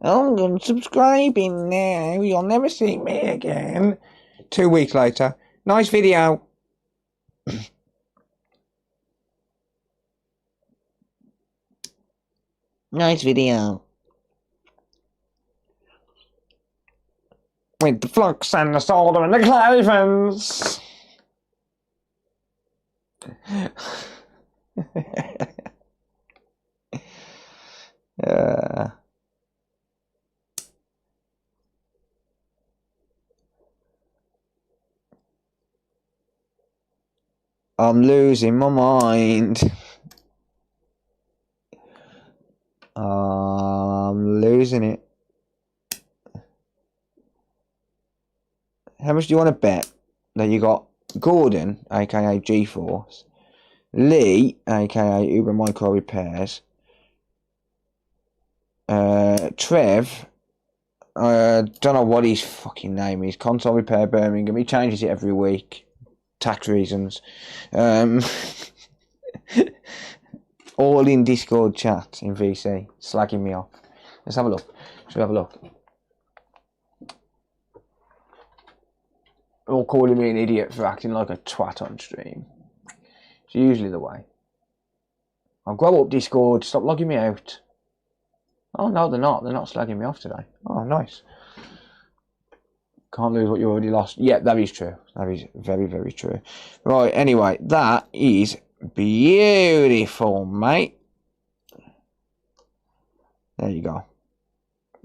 I'm unsubscribing now. You'll never see me again. 2 weeks later. Nice video. Nice video. With the flux and the solder and the clavens. I'm losing my mind. I'm losing it. How much do you want to bet that you got Gordon, aka G-Force, Lee, aka Uber Micro Repairs, Trev, don't know what his fucking name is, Console Repair Birmingham, he changes it every week, tax reasons, all in Discord chat in VC, slagging me off. Let's have a look. Should we have a look? All calling me an idiot for acting like a twat on stream. It's usually the way. I'll grow up, Discord. Stop logging me out. Oh, no, they're not. They're not slagging me off today. Oh, nice. Can't lose what you already lost. Yeah, that is true. That is very, very true. Right, anyway, that is beautiful, mate. There you go.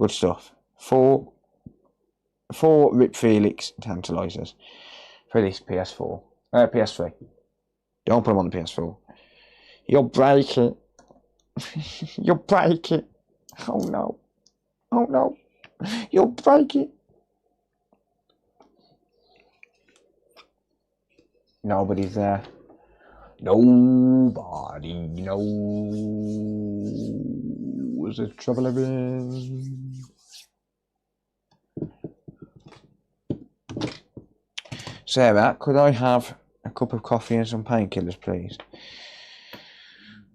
Good stuff. Four Rip Felix tantalizers for this PS4. PS3. Don't put them on the PS4. You'll break it. You'll break it. Oh no. Oh no. You'll break it. Nobody's there. Nobody knows the trouble I'm in. Sarah, could I have a cup of coffee and some painkillers, please?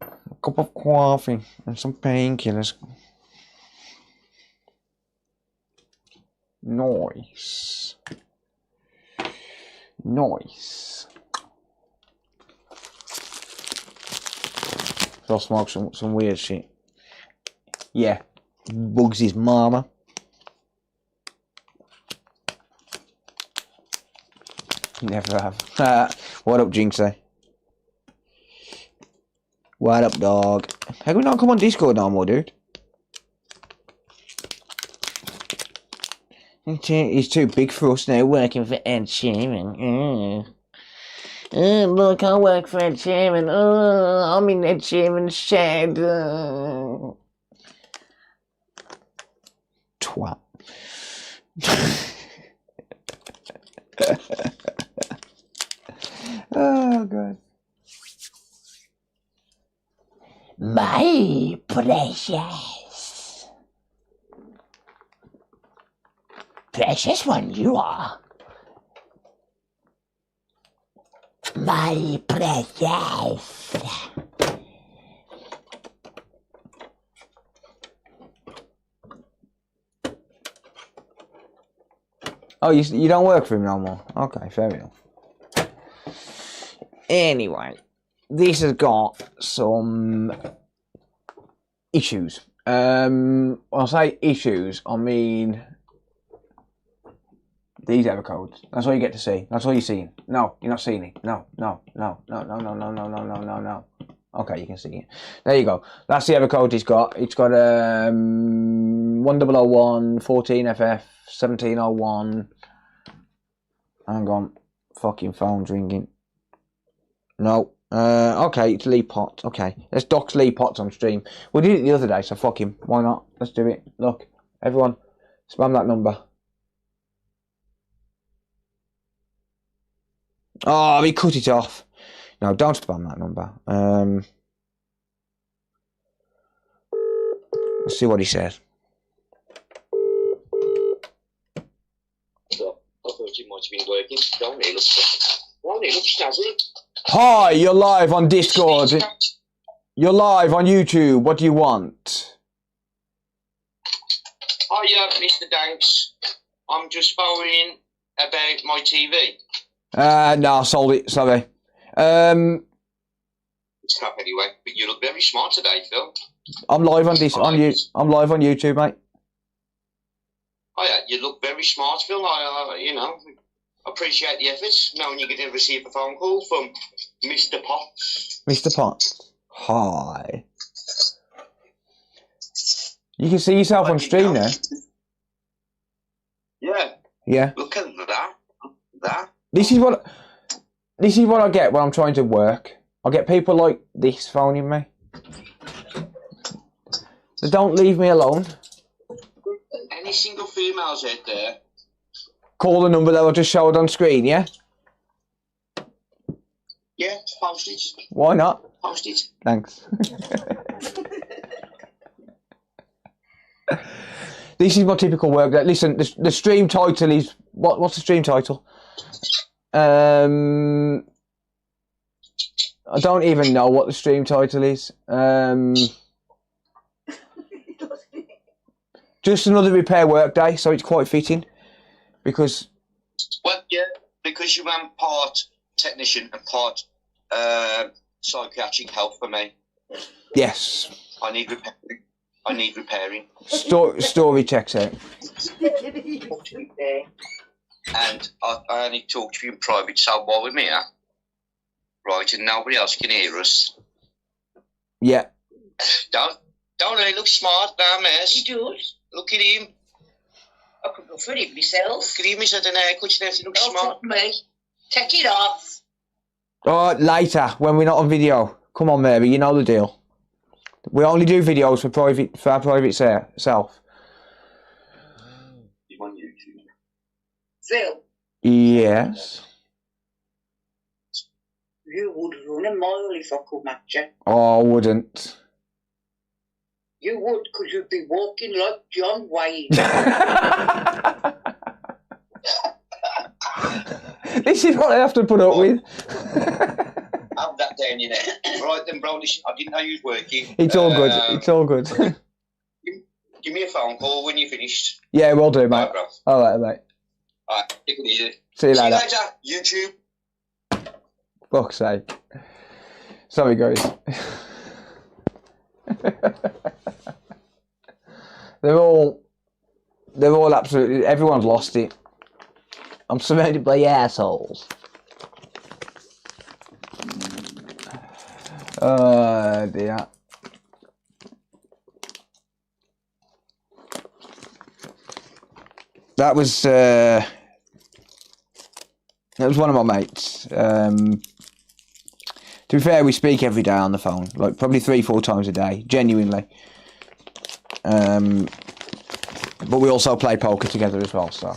A cup of coffee and some painkillers. Nice. Nice. So I'll smoke some weird shit. Yeah. Bugsy's mama. Never have. What up, Jinxie? What up, dog? How can we not come on Discord no more, dude? He's too big for us now, working for Ed Sheeran. Look, I work for Ed Sheeran. I'm in Ed Sheeran's shed. Twat. Oh, God. My precious. Precious one you are. My precious. Oh, you don't work for him no more? Okay, fair enough. Anyway, this has got some issues. When I say issues, I mean These error codes. That's all you get to see. That's all you're seeing. No, you're not seeing it. No. Okay, you can see it. There you go. That's the error code he's got. It's got 1001, 14FF, 1701. Hang on. Fucking phone's ringing. No. Okay, it's Lee Potts. Okay, let's dox Lee Potts on stream. We did it the other day, so fuck him. Why not? Let's do it. Look, everyone, spam that number. Oh, he cut it off. No, don't spam that number. Let's see what he says. So, I thought you might have been working. Don't it look snazzy? Hi, you're live on Discord. You're live on YouTube. What do you want? Hiya, Mr. Danks. I'm just phoning about my TV. No, I sold it. Sorry. It's crap anyway, but you look very smart today, Phil. I'm live on this. I'm live on YouTube, mate. Oh yeah, you look very smart, Phil. I appreciate the efforts. Knowing you're going to receive a phone call from Mr. Potts. Mr. Potts. Hi. You can see yourself on stream now. Yeah. Yeah. Look at that. This is what I get when I'm trying to work. I get people like this phoning me. They don't leave me alone. Any single females out there? Call the number that I just showed on screen, yeah? Yeah, post it. Why not? Post it. Thanks. This is my typical work. Listen, the stream title is... What's the stream title? I don't even know what the stream title is. Just another repair work day, so it's quite fitting. Because... Well, yeah, because you ran part technician and part psychiatric help for me. Yes. I need repairing. Story checks out. And I only talk to you in private, so while we're here, right, and nobody else can hear us. Yeah. Don't he look smart now, miss? He does. Look at him. I could go for it myself. Look at him, he's had an haircut and everything, looks Don't smart. fuck me. Take it off. Oh, later, when we're not on video. Come on, Mary, you know the deal. We only do videos for our private self. You on YouTube? Phil, Yes. you would run a mile if I could match you. Oh, I wouldn't. You would, because you'd be walking like John Wayne. This is what I have to put up with. Have that down your neck. Right then, bro, listen, I didn't know you was working. It's all good. It's all good. Give me a phone call when you're finished. Yeah, we'll do, mate. Right, bro. All right, mate. Alright, take it easy. See you See you later. later, YouTube. Fuck's sake. Sorry, guys. They're all absolutely... Everyone's lost it. I'm surrounded by assholes. Oh, dear. That was one of my mates. To be fair, we speak every day on the phone, like probably 3-4 times a day, genuinely. But we also play poker together as well, so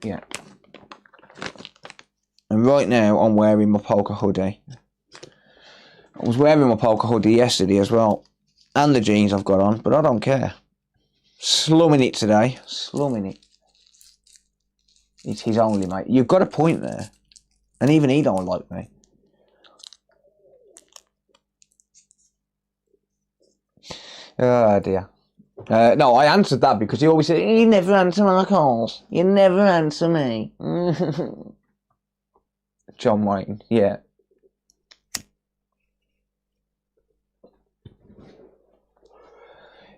yeah. And right now, I'm wearing my poker hoodie. I was wearing my poker hoodie yesterday as well, and the jeans I've got on, but I don't care. Slumming it today, slumming it. It's his only, mate. You've got a point there. And even he don't like me. Oh, dear. No, I answered that because he always said, you never answer my calls. You never answer me. John Wayne, yeah.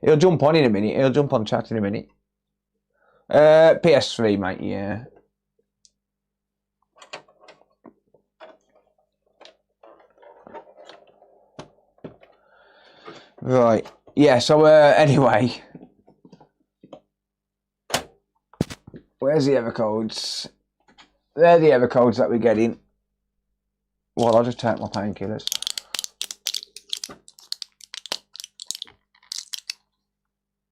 He'll jump on in a minute. He'll jump on chat in a minute. PS3, mate, yeah. Right. Yeah, so anyway. Where's the error codes? They're the error codes that we're getting. Well, I'll just take my painkillers.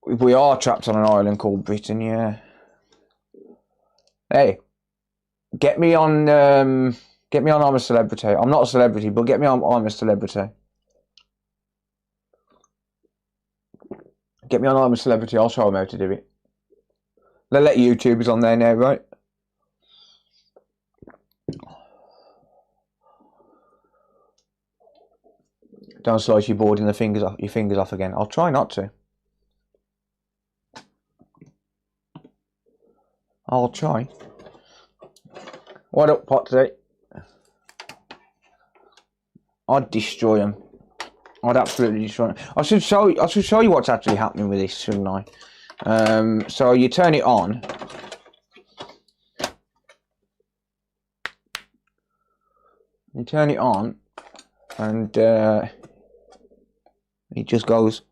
We are trapped on an island called Britain, yeah. Hey, get me on I'm a Celebrity. I'm not a celebrity, but get me on I'm a Celebrity. Get me on I'm a Celebrity, I'll show them how to do it. They let YouTubers on there now, right? Don't slice your board in the fingers off, your fingers off again. I'll try not to. I'll try. What up, Potsy? I'd destroy them. I'd absolutely destroy them. I should show you what's actually happening with this, shouldn't I? So you turn it on. You turn it on, and it just goes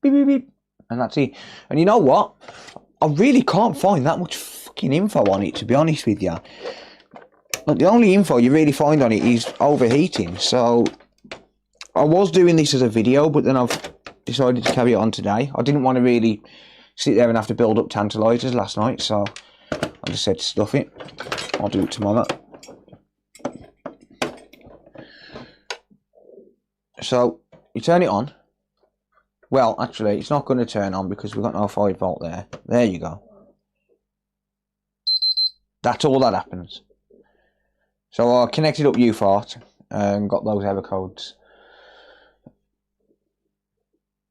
beep beep beep, and that's it. And you know what? I really can't find that much fucking info on it, to be honest with you. Like, the only info you really find on it is overheating. So I was doing this as a video, but then I've decided to carry it on today. I didn't want to really sit there and have to build up tantalizers last night, so I just said stuff it. I'll do it tomorrow. So you turn it on. Well, actually, it's not going to turn on because we've got no 5 volt there. There you go. That's all that happens. So I connected up UFART and got those error codes.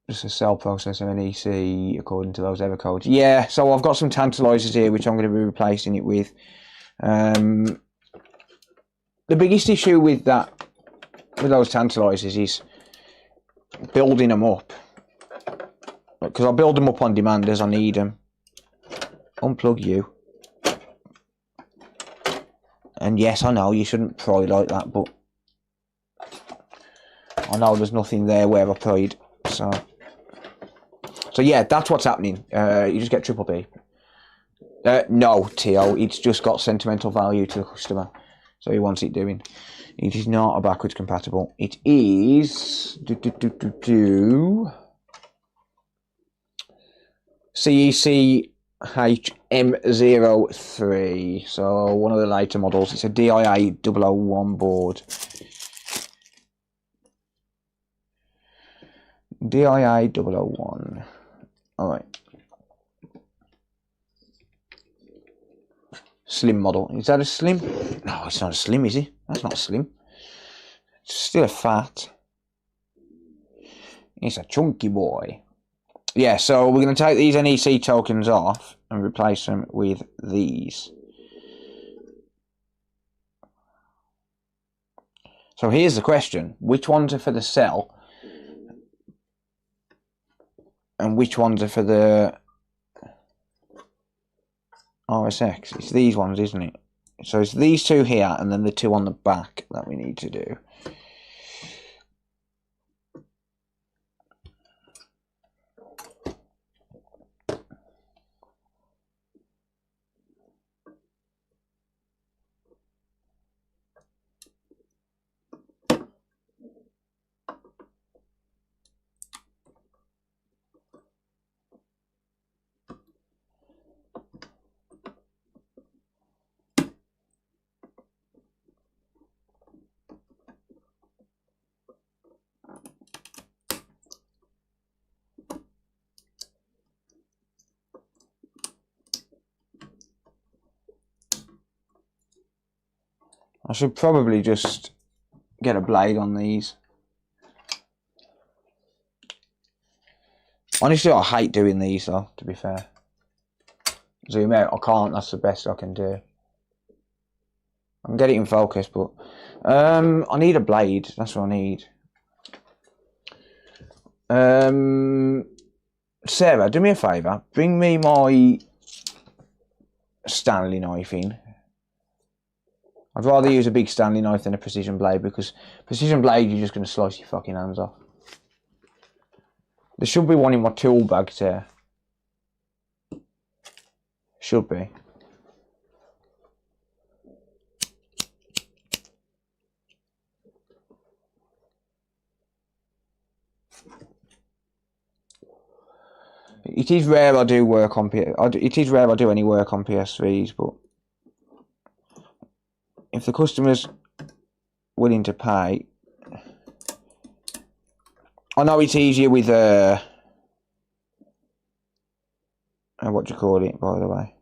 Just a cell processor and EC according to those error codes. Yeah, so I've got some tantalizers here which I'm going to be replacing it with. The biggest issue with those tantalizers is building them up. Because I build them up on demand as I need them. Unplug you. And yes, I know you shouldn't pry like that, but I know there's nothing there where I pried. So yeah, that's what's happening. You just get triple B. No, Tio, it's just got sentimental value to the customer. So he wants it doing. It is not a backwards compatible. It is CEC HM03, so one of the later models. It's a DIA 001 board. DIA 001. Alright. Slim model. Is that a slim? No, it's not a slim, is it? That's not a slim. It's still a fat. It's a chunky boy. Yeah, so we're going to take these NEC tokens off and replace them with these. So here's the question. Which ones are for the cell? And which ones are for the RSX? It's these ones, isn't it? So it's these two here and then the two on the back that we need to do. I should probably just get a blade on these. Honestly, I hate doing these though, to be fair. Zoom out, I can't, that's the best I can do. I can get it in focus, but I need a blade, that's what I need. Sarah, do me a favour, bring me my Stanley knife in. I'd rather use a big Stanley knife than a precision blade, because precision blade, you're just going to slice your fucking hands off. There should be one in my tool bags there. Should be. It is rare I do work on it is rare I do any work on PS3s, but if the customer's willing to pay, I know it's easier with what do you call it, by the way?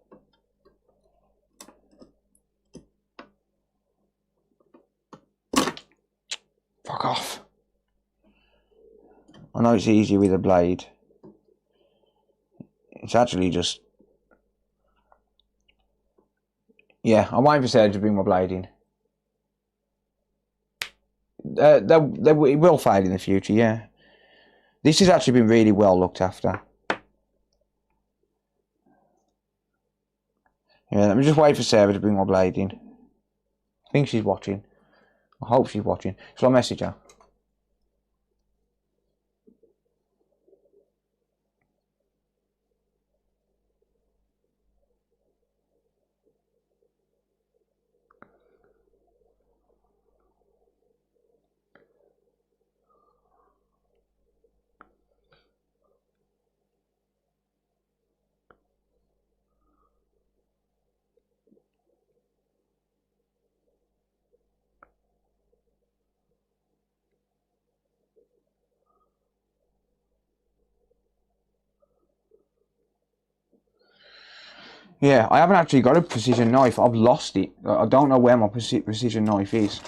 Fuck off. I know it's easier with a blade. It's actually just... Yeah, I'm waiting for Sarah to bring my blade in. It will fade in the future, yeah. This has actually been really well looked after. Yeah, let me just wait for Sarah to bring my blade in. I think she's watching. I hope she's watching. Shall I message her? Yeah, I haven't actually got a precision knife. I've lost it. I don't know where my precision knife is.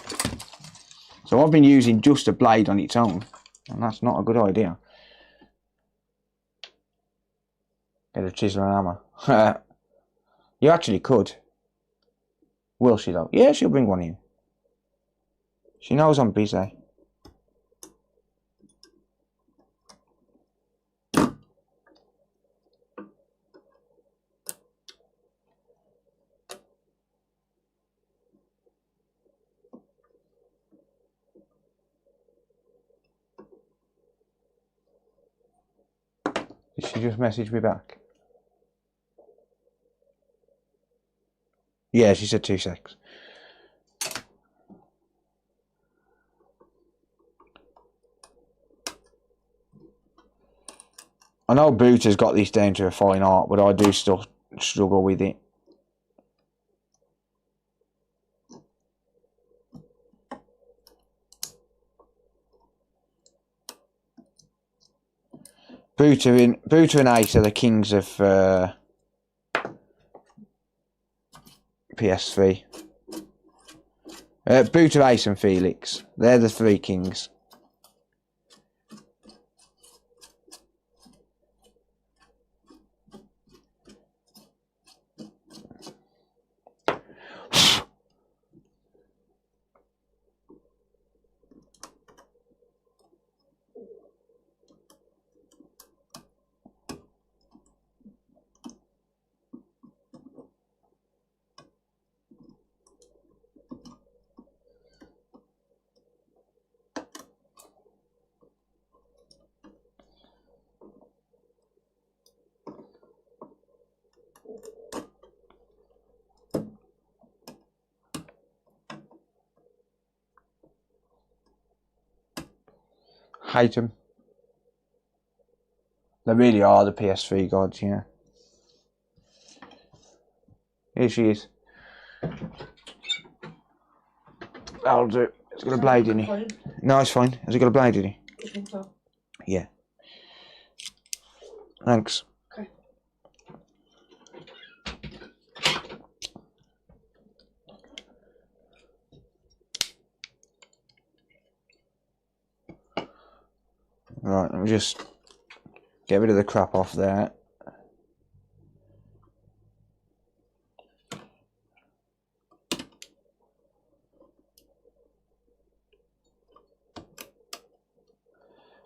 So I've been using just a blade on its own. And that's not a good idea. Get a chisel and hammer. You actually could. Will she though? Yeah, she'll bring one in. She knows I'm busy. Did she just message me back? Yeah, she said 2 secs. I know Boot has got this down to a fine art, but I do still struggle with it. Buta and Ace are the kings of PS3. Buta, Ace and Felix. They're the 3 kings. Hate them. They really are the PS3 gods, yeah. Here she is. That'll do. It's got a blade in it. No, it's fine. Has it got a blade in it? I think so. Yeah. Thanks. Okay. Right, let me just get rid of the crap off there.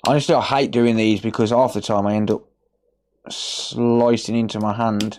Honestly, I hate doing these because half the time I end up slicing into my hand.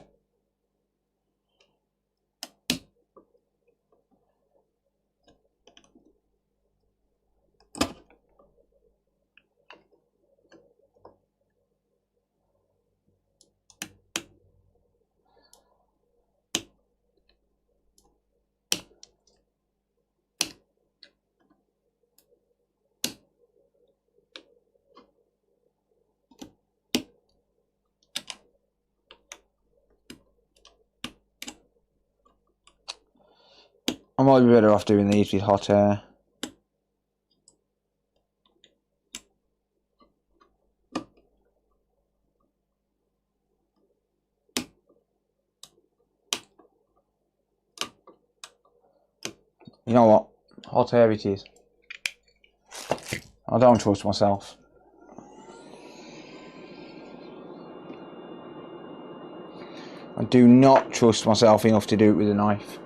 I might be better off doing these with hot air. You know what? Hot air it is. I don't trust myself. I do not trust myself enough to do it with a knife.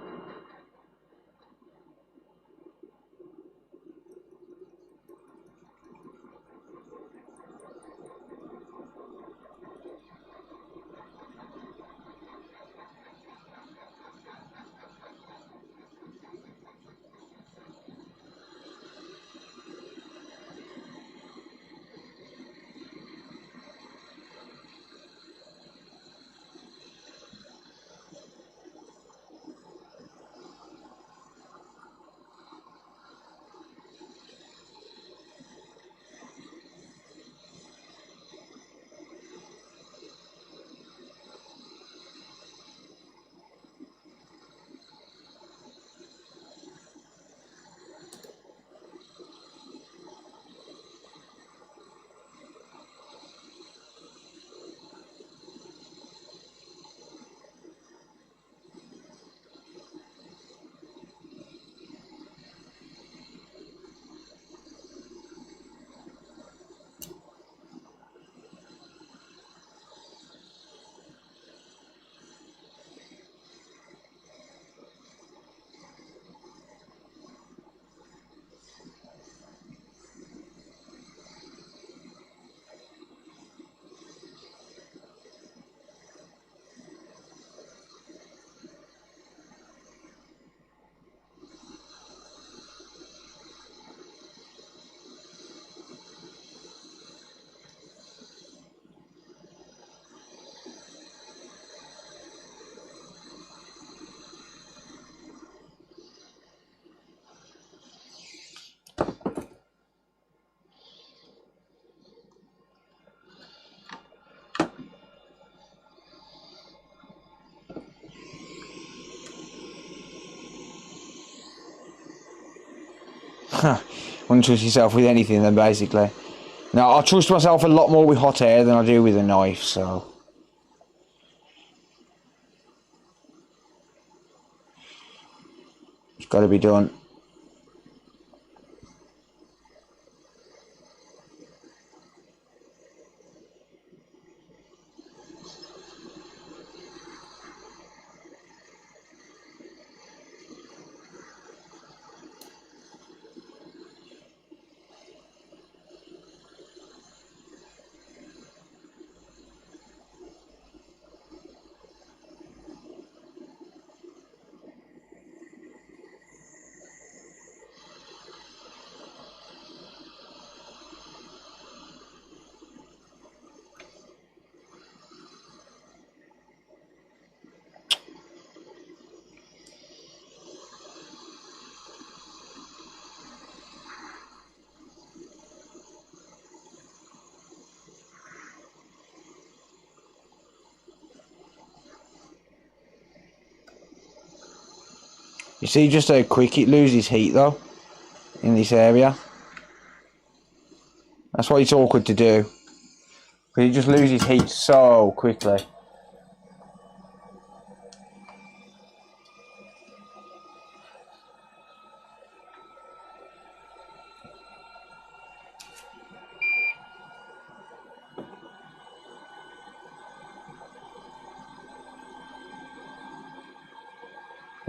Wouldn't trust yourself with anything then, basically. Now, I trust myself a lot more with hot air than I do with a knife, so... It's got to be done. You see just how quick it loses heat though, in this area. That's why it's awkward to do. Because it just loses heat so quickly.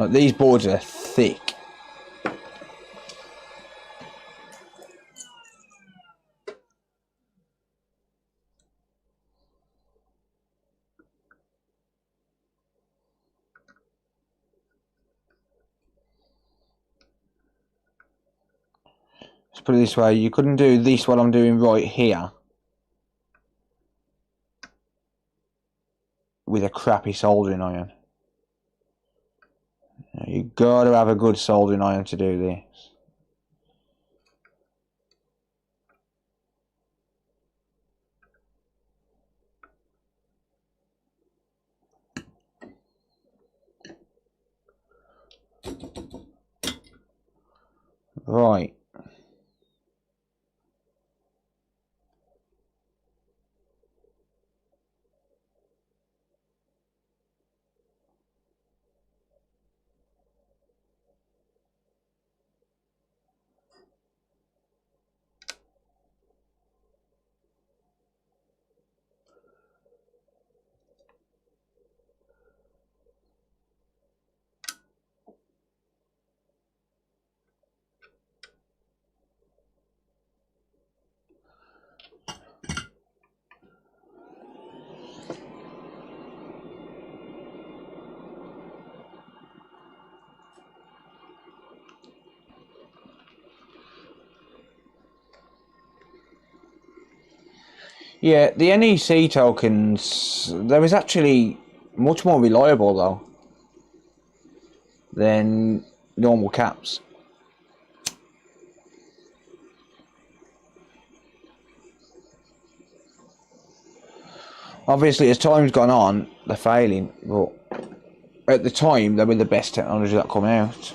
Like, these boards are thick. Let's put it this way, you couldn't do this what I'm doing right here with a crappy soldering iron. You've got to have a good soldering iron to do this. Right. Yeah, the NEC tokens, there is actually much more reliable though than normal caps. Obviously, as time's gone on, they're failing, but at the time, they were the best technology that come out.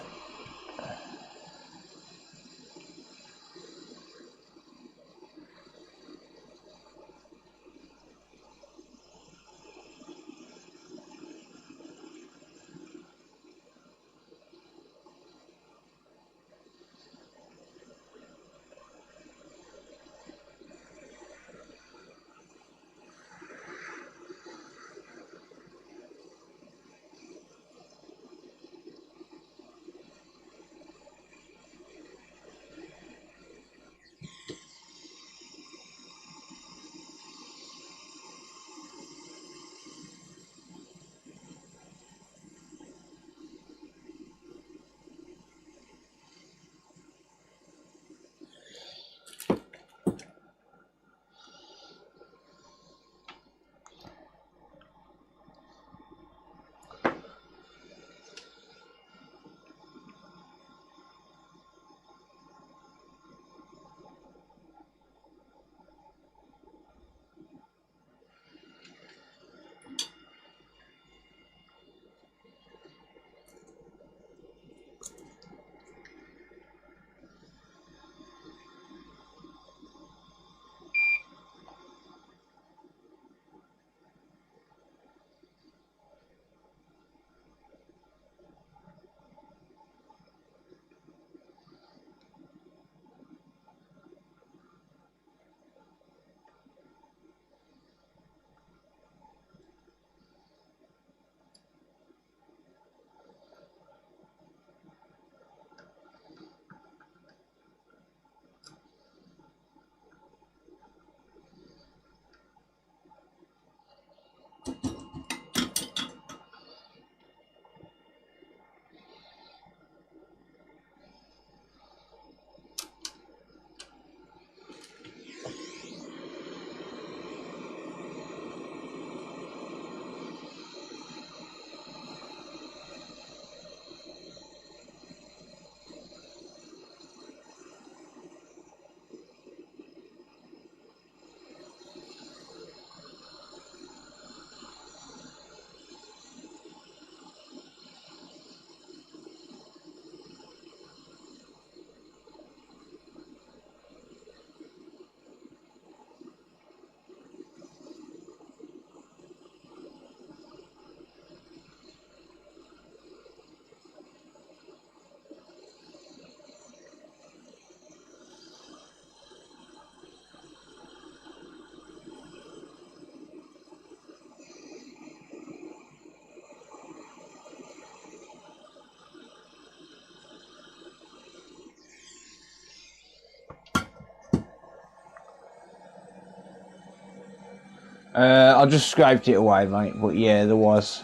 I just scraped it away, mate, but yeah, there was.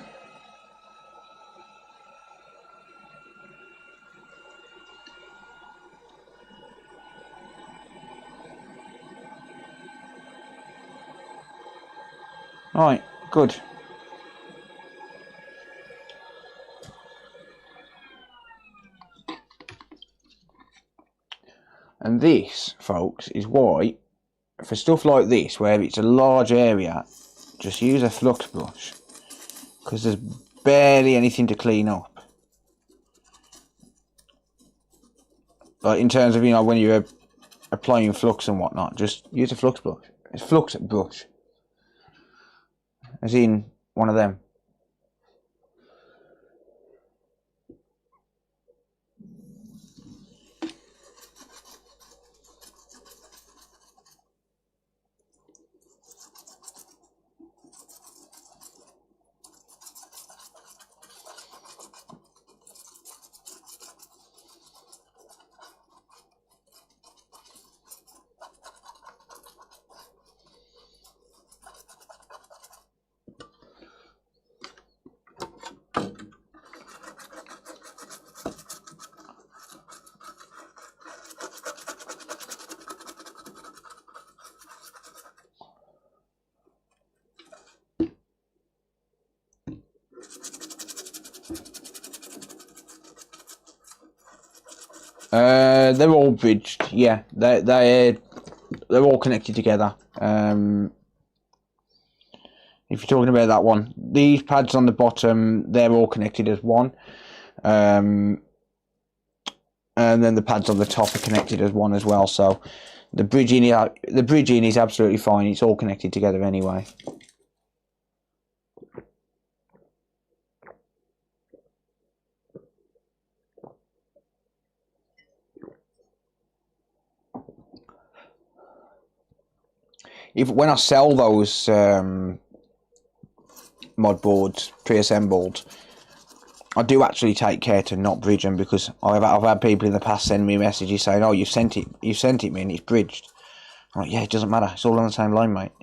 Right, good. And this, folks, is why, for stuff like this, where it's a large area, just use a flux brush, because there's barely anything to clean up. Like in terms of, you know, when you're applying flux and whatnot, just use a flux brush. It's flux brush. As in one of them. They're all bridged. Yeah, they're all connected together. If you're talking about that one, these pads on the bottom, they're all connected as one. And then the pads on the top are connected as one as well. So the bridging is absolutely fine. It's all connected together anyway. When I sell those mod boards pre-assembled, I do actually take care to not bridge them, because I've had people in the past send me messages saying, "Oh, you've sent it me and it's bridged." I'm like, yeah, it doesn't matter. It's all on the same line, mate.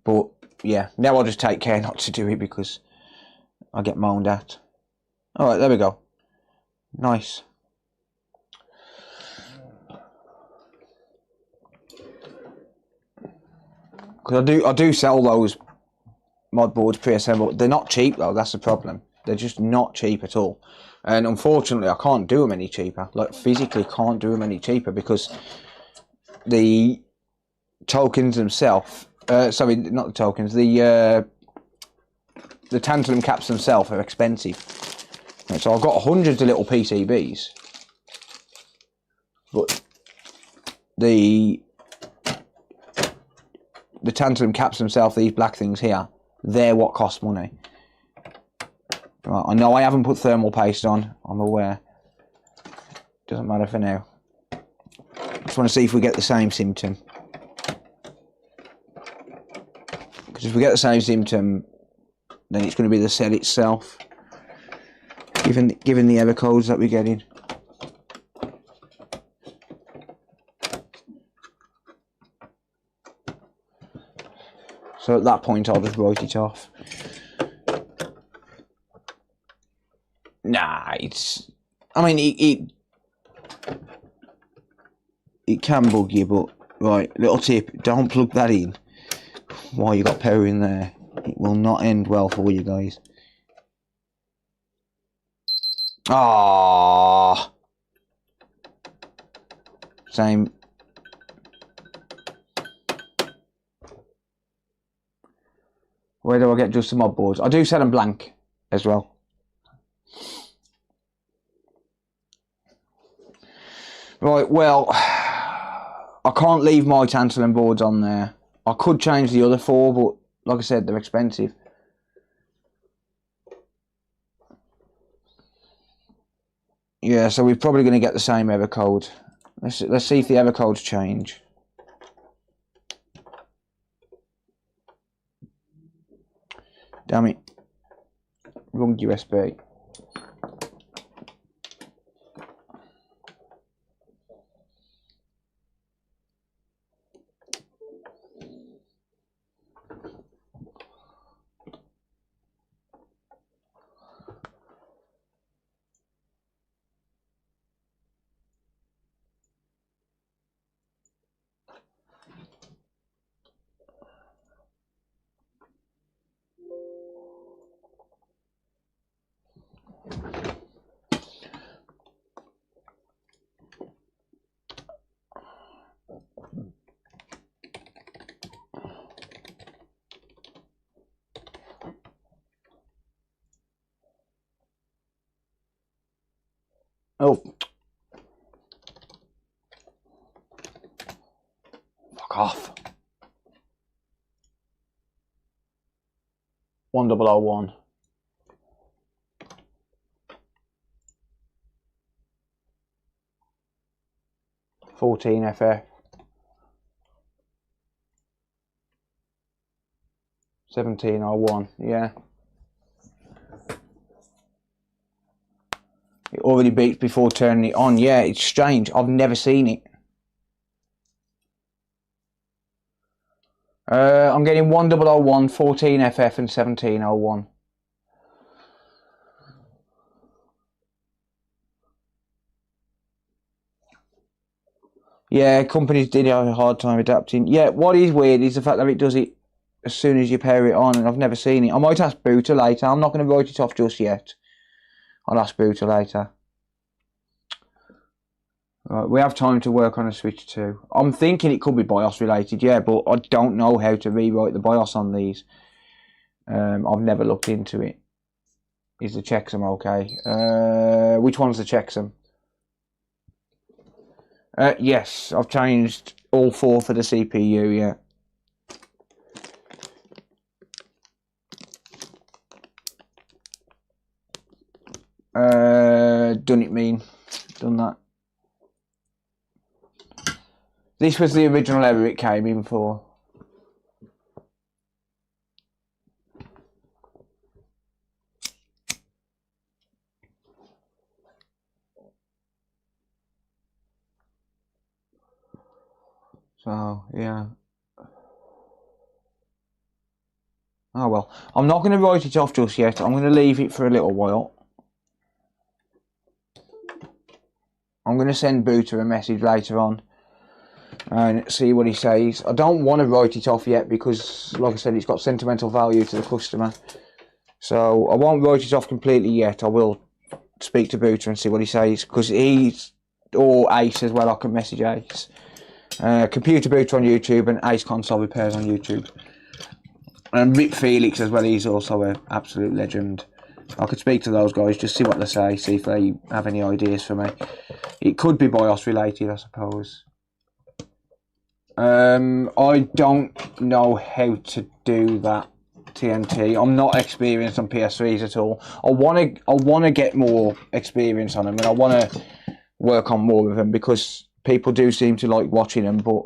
But yeah, now I'll just take care not to do it because I get moaned at. All right, there we go. Nice. Because I do sell those mod boards pre-assembled. They're not cheap though. That's the problem. They're just not cheap at all. And unfortunately, I can't do them any cheaper. Like physically, can't do them any cheaper because the tokens themselves. Sorry, not the tokens. The tantalum caps themselves are expensive. And so I've got hundreds of little PCBs, but the tantalum caps themselves, these black things here, they're what cost money. Right, I know I haven't put thermal paste on, I'm aware. Doesn't matter for now. Just want to see if we get the same symptom. Because if we get the same symptom, then it's going to be the cell itself. Given the error codes that we're getting. So at that point, I'll just write it off. Nah, I mean, it can bug you, but right, little tip: don't plug that in while you got power in there. It will not end well for you guys. Ah, same. Where do I get just the mod boards? I do sell them blank as well. Right, well, I can't leave my tantalum boards on there. I could change the other four, but like I said, they're expensive. Yeah, so we're probably going to get the same error code. Let's see if the error codes change. Damn it. Wrong USB. Oh, Fuck off. 1001. $14FF. 1701. Yeah. It already beeps before turning it on. Yeah, it's strange. I've never seen it. I'm getting 1001, 14FF, and 1701. Yeah, companies did have a hard time adapting. Yeah, what is weird is the fact that it does it as soon as you pair it on, and I've never seen it. I might ask Booter later. I'm not going to write it off just yet. I'll ask Booter later. Right, we have time to work on a Switch 2. I'm thinking it could be BIOS related, yeah, but I don't know how to rewrite the BIOS on these. I've never looked into it. Is the checksum okay? Which one's the checksum? Yes, I've changed all 4 for the CPU, yeah. Done it mean. Done that. This was the original error it came in for. So, yeah. Oh well. I'm not going to write it off just yet. I'm going to leave it for a little while. I'm going to send Booter a message later on and see what he says. I don't want to write it off yet because, like I said, it's got sentimental value to the customer. So I won't write it off completely yet. I will speak to Booter and see what he says, because he's, or Ace as well. I can message Ace. Computer Booter on YouTube and Ace Console Repairs on YouTube. And Rip Felix as well. He's also an absolute legend. I could speak to those guys, just see what they say, see if they have any ideas for me. It could be BIOS related, I suppose. I don't know how to do that, TNT. I'm not experienced on PS3s at all. I want to get more experience on them, and I want to work on more of them because people do seem to like watching them. But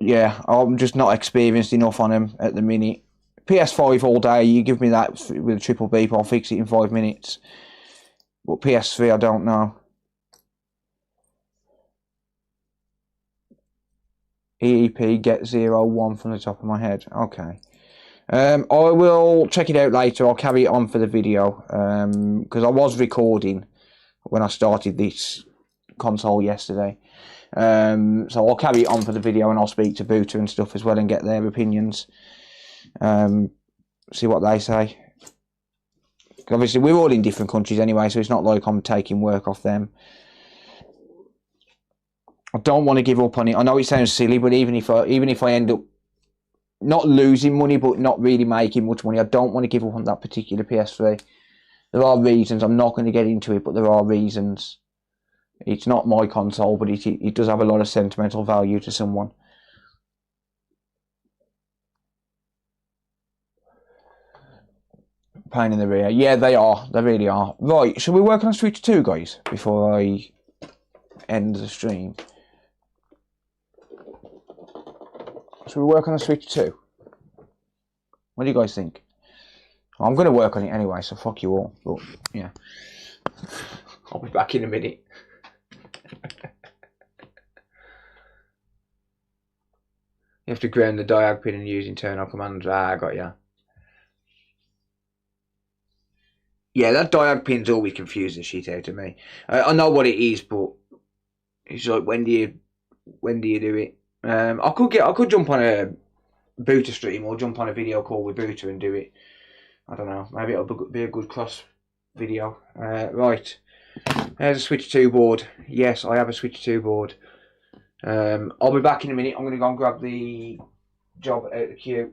yeah, I'm just not experienced enough on them at the minute. PS5 all day. You give me that with a triple beep, I'll fix it in 5 minutes. But PS3, I don't know. EEP get 01 from the top of my head. Okay. I will check it out later. I'll carry it on for the video because I was recording when I started this console yesterday. So I'll carry it on for the video and I'll speak to Booter and stuff as well and get their opinions. See what they say. Obviously, we're all in different countries anyway, so it's not like I'm taking work off them. I don't want to give up on it. I know it sounds silly, but even if I end up not losing money, but not really making much money, I don't want to give up on that particular PS3. There are reasons. I'm not going to get into it, but there are reasons. It's not my console, but it does have a lot of sentimental value to someone. Pain in the rear. Yeah, they are. They really are. Right, shall we work on Switch 2, guys, before I end the stream? Shall we work on a Switch 2? What do you guys think? I'm going to work on it anyway, so fuck you all. But, yeah. I'll be back in a minute. You have to ground the diag pin and use internal commands. Ah, I got ya. Yeah, that diag pin's always confusing shit out of me. I know what it is, but it's like, when do you do it? I could jump on a Booter stream or jump on a video call with Booter and do it. I don't know. Maybe it'll be a good cross video. Right. There's a Switch 2 board. Yes, I have a Switch 2 board. I'll be back in a minute. I'm going to go and grab the job out of the queue.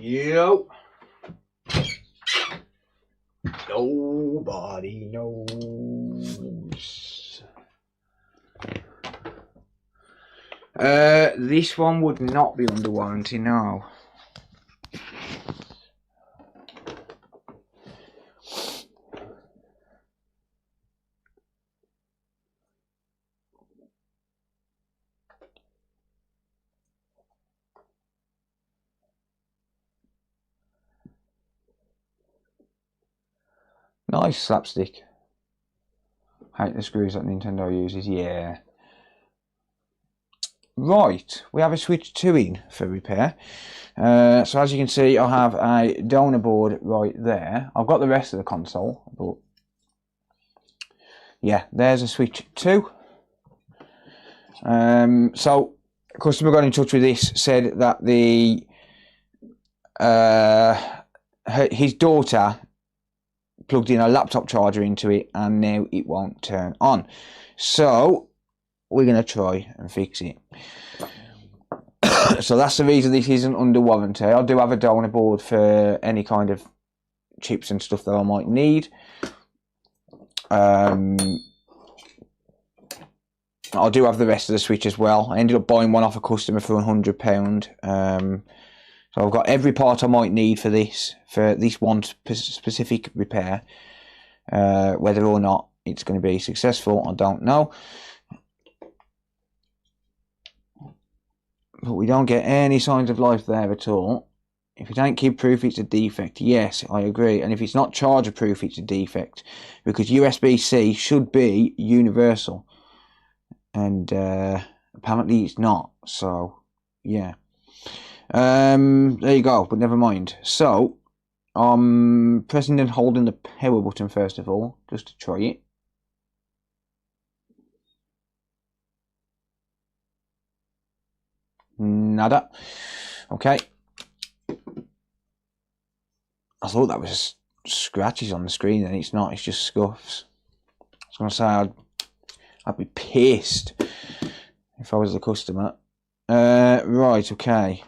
Yo. Nobody knows. This one would not be under warranty now. Nice slapstick. Hate the screws that Nintendo uses, yeah. Right, we have a Switch 2 in for repair. So as you can see, I have a donor board right there. I've got the rest of the console, but yeah, there's a Switch 2. So, customer got in touch with this, said that his daughter plugged in a laptop charger into it and now it won't turn on. So we're going to try and fix it. So that's the reason this isn't under warranty. I do have a donor board for any kind of chips and stuff that I might need. I do have the rest of the Switch as well. I ended up buying one off a customer for £100. So I've got every part I might need for this one specific repair. Whether or not it's going to be successful, I don't know. But we don't get any signs of life there at all. If it ain't kid proof, it's a defect. Yes, I agree. And if it's not charger proof, it's a defect. Because USB-C should be universal. And apparently it's not. So, yeah. There you go, but never mind. So, I'm pressing and holding the power button first of all, just to try it. Nada. Okay. I thought that was scratches on the screen, and it's not. It's just scuffs. I was going to say I'd be pissed if I was the customer. Right. Okay.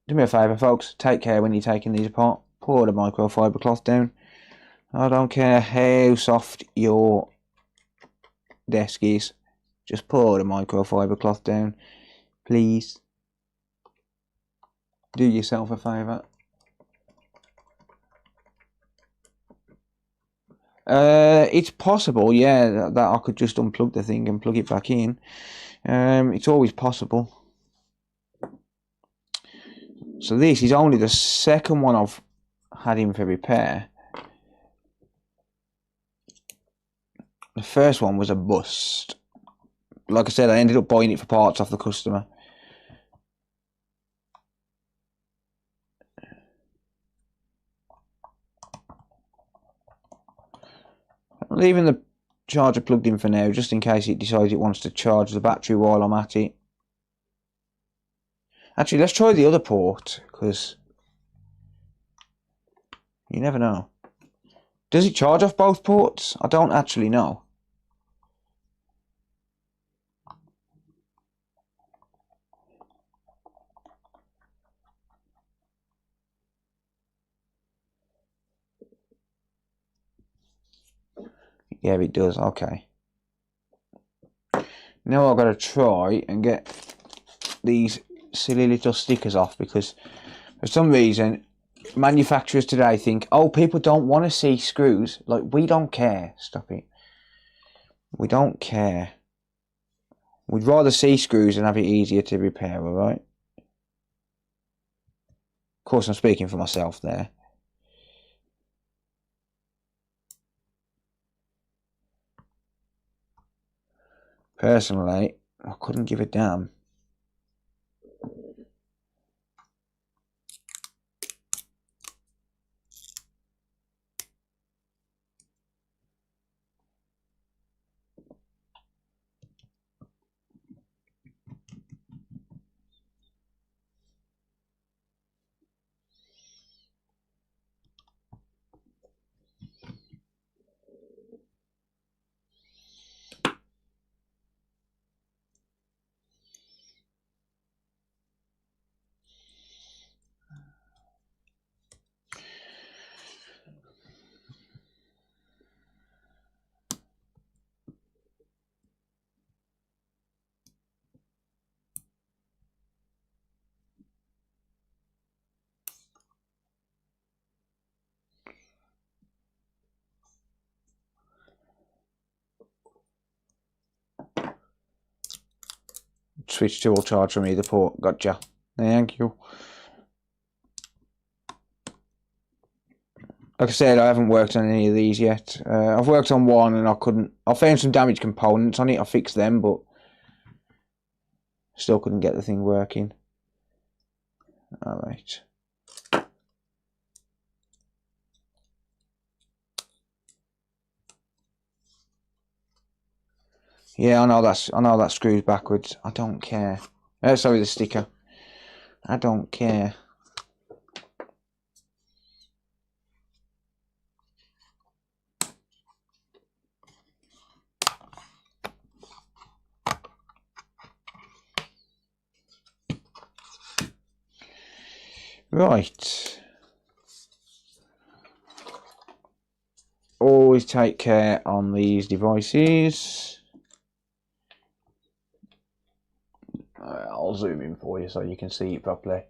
Do me a favour, folks. Take care when you're taking these apart. Pour the microfiber cloth down. I don't care how soft your desk is. Just pour the microfiber cloth down, please. Do yourself a favour. It's possible, yeah, that I could just unplug the thing and plug it back in. It's always possible. So this is only the second one I've had in for repair. The first one was a bust. Like I said, I ended up buying it for parts off the customer. I'm leaving the charger plugged in for now, just in case it decides it wants to charge the battery while I'm at it. Actually, let's try the other port, because you never know. Does it charge off both ports? I don't actually know. Yeah, it does. Okay. Now I've got to try and get these silly little stickers off, because for some reason manufacturers today think, oh, people don't want to see screws. Like, we don't care. Stop it. We don't care. We'd rather see screws and have it easier to repair, alright? Of course, I'm speaking for myself there. Personally, I couldn't give a damn. switch to or charge from either port. Gotcha. Thank you. Like I said, I haven't worked on any of these yet. I've worked on one and I found some damaged components on it. I fixed them, but still couldn't get the thing working. Alright. Yeah, I know that screws backwards. I don't care. Sorry, the sticker. I don't care. Right. Always take care on these devices. I'll zoom in for you so you can see it properly.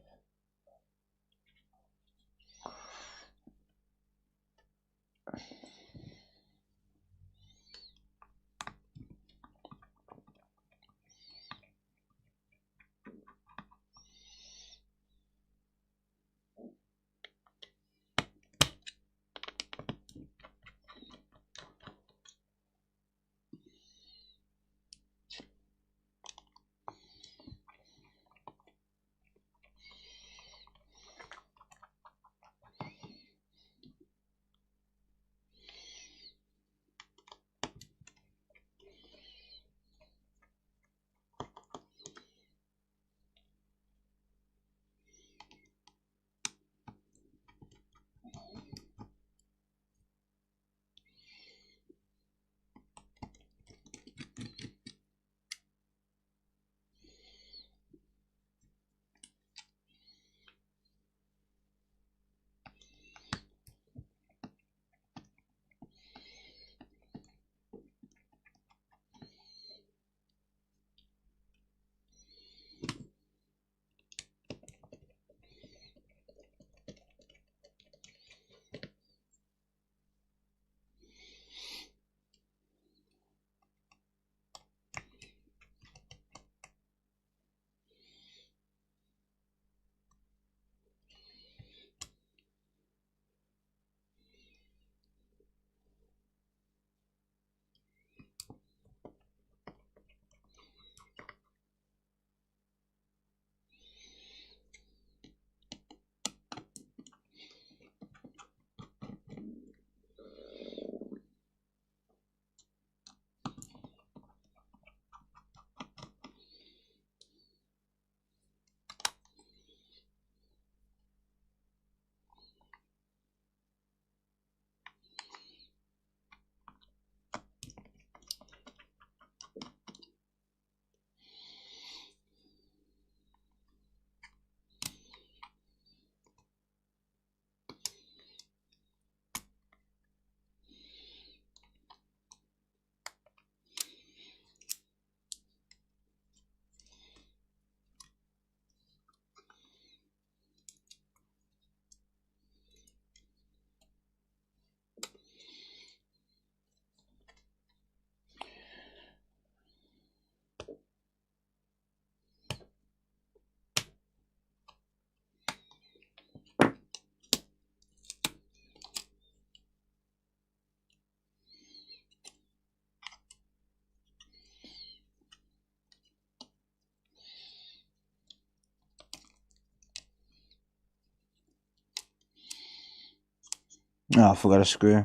Oh, I forgot a screw.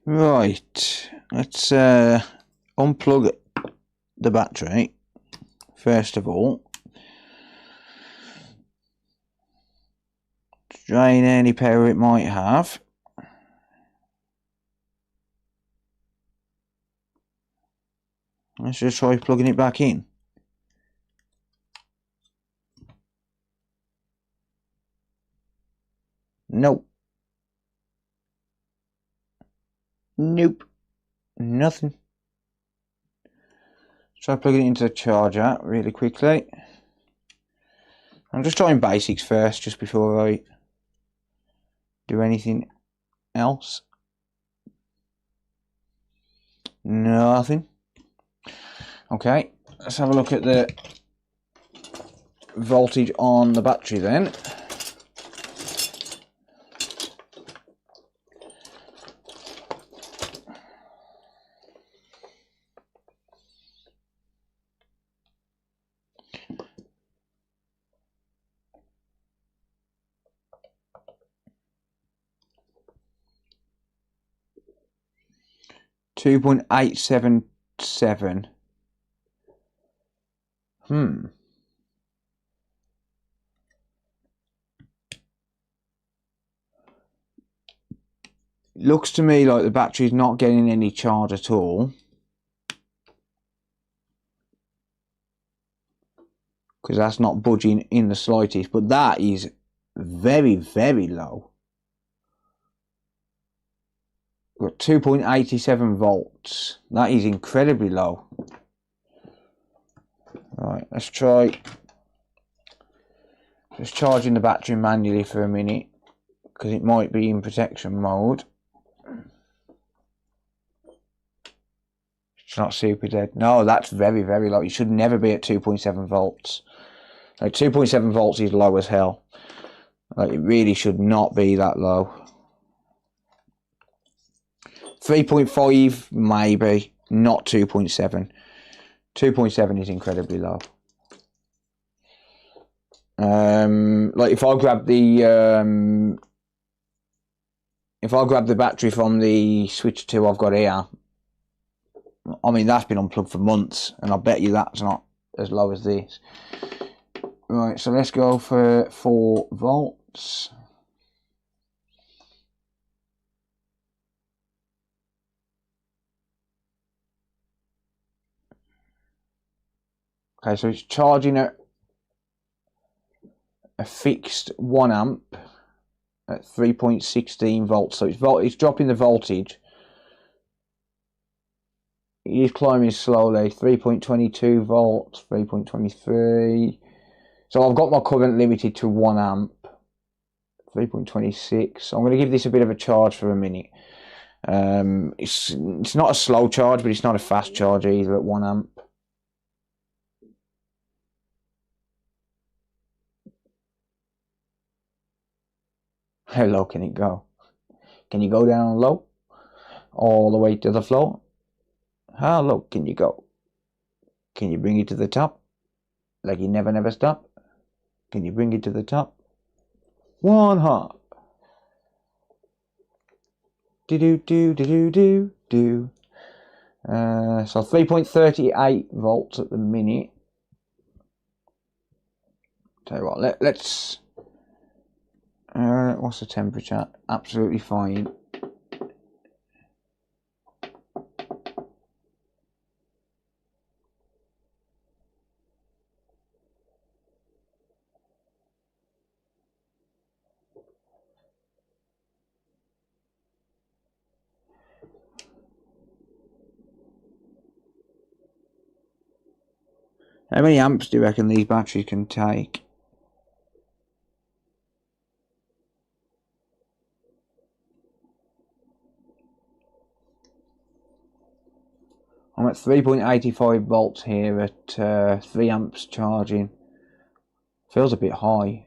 Right, let's unplug the battery first of all. Drain any power it might have. Let's just try plugging it back in. Nope. Nope. Nothing. Try plugging it into the charger really quickly. I'm just trying basics first, just before I do anything else. Nothing. Okay, let's have a look at the voltage on the battery then. .877. Looks to me like the battery's not getting any charge at all. Because that's not budging in the slightest. But that is very, very low. We've got 2.87 volts. That is incredibly low. Right, let's try just charging the battery manually for a minute, because it might be in protection mode. It's not super dead. No, that's very, very low. You should never be at 2.7 volts. Like 2.7 volts is low as hell. Like, it really should not be that low. 3.5 maybe, not 2.7. 2.7 is incredibly low. Like if I grab the battery from the switch 2 I've got here, I mean that's been unplugged for months, and I bet you that's not as low as this. Right, so let's go for 4 volts. Okay, so it's charging at a fixed 1 amp at 3.16 volts. So it's dropping the voltage. It is climbing slowly. 3.22 volts, 3.23. So I've got my current limited to 1 amp. 3.26. So I'm going to give this a bit of a charge for a minute. It's not a slow charge, but it's not a fast charge either at 1 amp. How low can it go? Can you go down low? All the way to the floor? How low can you go? Can you bring it to the top? Like you never stop? Can you bring it to the top? 1 hop. Do. So 3.38 volts at the minute. Tell you what, let's what's the temperature? Absolutely fine. How many amps do you reckon these batteries can take? I'm at 3.85 volts here at 3 amps charging. Feels a bit high.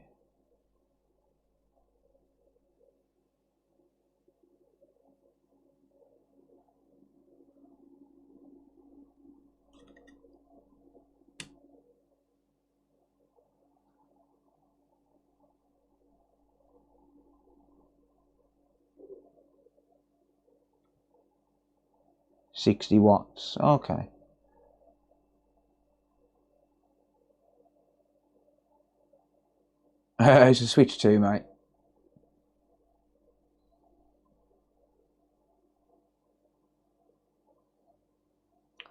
$60 watts. Okay. It's a switch 2, mate.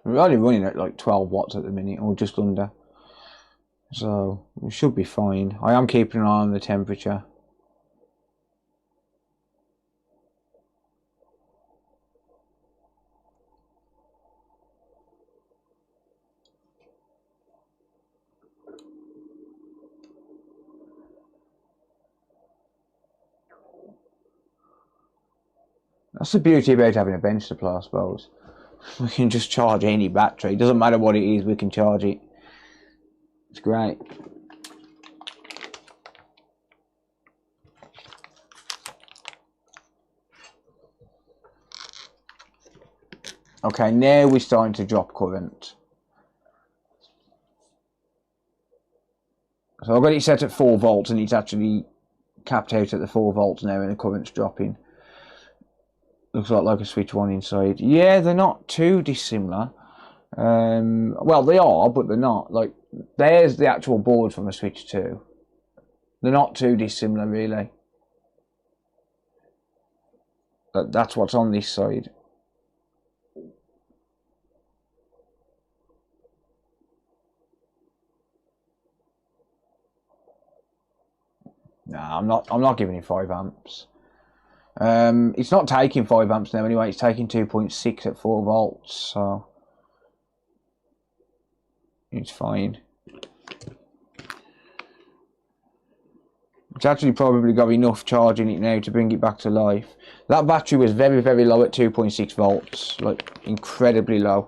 We're only running at like 12 watts at the minute, or just under. So we should be fine. I am keeping an eye on the temperature. That's the beauty about having a bench supply, I suppose. We can just charge any battery. It doesn't matter what it is, we can charge it. It's great. Okay, now we're starting to drop current. So I've got it set at 4 volts and it's actually capped out at the 4 volts now and the current's dropping. Looks like a switch 1 inside. Yeah, they're not too dissimilar. Well, they are, but they're not. Like, there's the actual board from a switch 2. They're not too dissimilar, really. But that's what's on this side. Nah, I'm not giving it 5 amps. It's not taking 5 amps now anyway. It's taking 2.6 at 4 volts, so it's fine. It's actually probably got enough charge in it now to bring it back to life. That battery was very, very low at 2.6 volts, like incredibly low.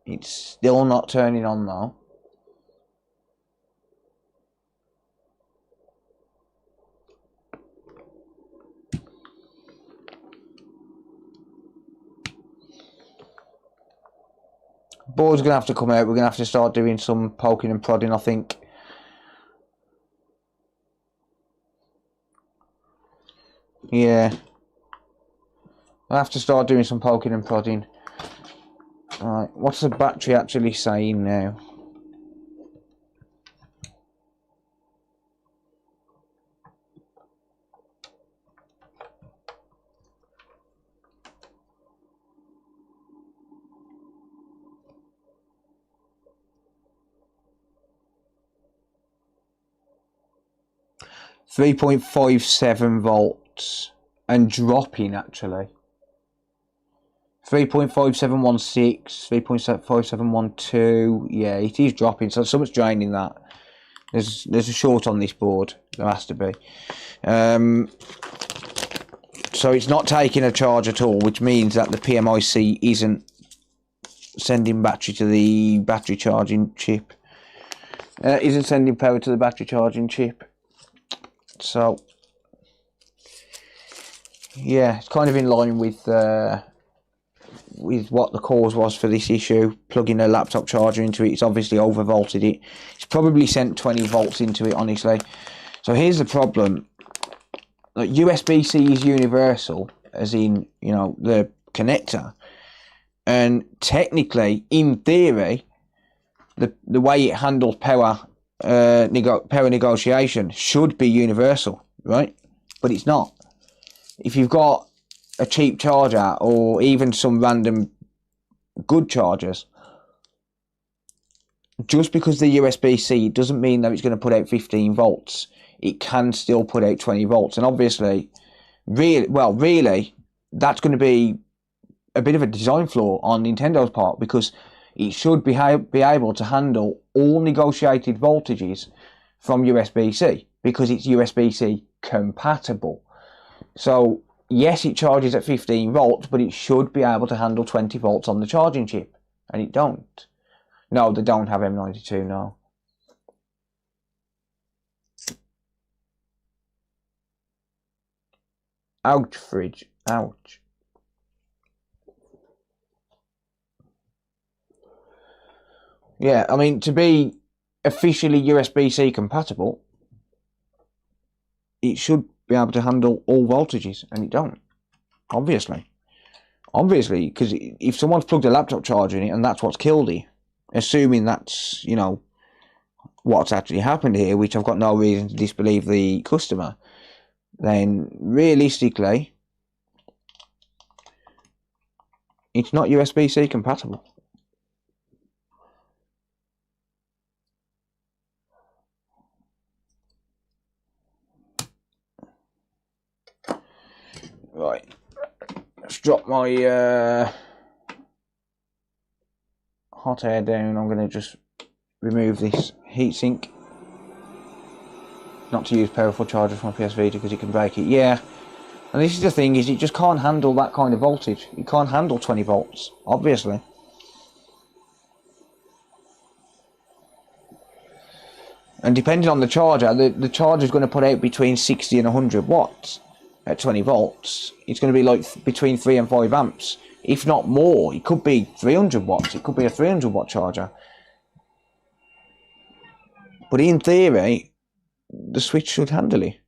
It's still not turning on though. Board's gonna have to come out. We're gonna have to start doing some poking and prodding, I think. Yeah. I'll have to start doing some poking and prodding. Alright, what's the battery actually saying now? .57 volts and dropping actually. 3.5716, 3.5712. Yeah, it is dropping. So something's draining that. There's a short on this board. There has to be. So it's not taking a charge at all, which means that the PMIC isn't sending battery to the battery charging chip. Isn't sending power to the battery charging chip. So yeah, it's kind of in line with what the cause was for this issue. Plugging a laptop charger into it, it's obviously overvolted it. It's probably sent 20 volts into it, honestly. So here's the problem. Like, USB-C is universal, as in, you know, the connector. And technically, in theory, the way it handles power negotiation should be universal, right? But it's not. If you've got a cheap charger or even some random good chargers, just because the USB-C doesn't mean that it's going to put out 15 volts. It can still put out 20 volts. And obviously, really, that's going to be a bit of a design flaw on Nintendo's part, because it should be able to handle all negotiated voltages from USB-C, because it's USB-C compatible. So yes, it charges at 15 volts, but it should be able to handle 20 volts on the charging chip, and it don't. No, they don't have M92, no. Ouch, fridge. Ouch. Yeah, I mean, to be officially USB-C compatible, it should be able to handle all voltages, and it don't. Obviously, because if someone's plugged a laptop charger in it and that's what's killed it, assuming that's, you know, what's actually happened here, which I've got no reason to disbelieve the customer, then realistically, it's not USB-C compatible. Right, let's drop my hot air down, I'm going to just remove this heatsink. Not to use powerful chargers from a PS Vita because it can break it. Yeah, and this is the thing, is it just can't handle that kind of voltage. It can't handle 20 volts, obviously. And depending on the charger, the charger is going to put out between 60 and 100 watts at 20 volts. It's going to be like between 3 and 5 amps, if not more. It could be 300 watts. It could be a 300 watt charger. But in theory, the Switch should handle it.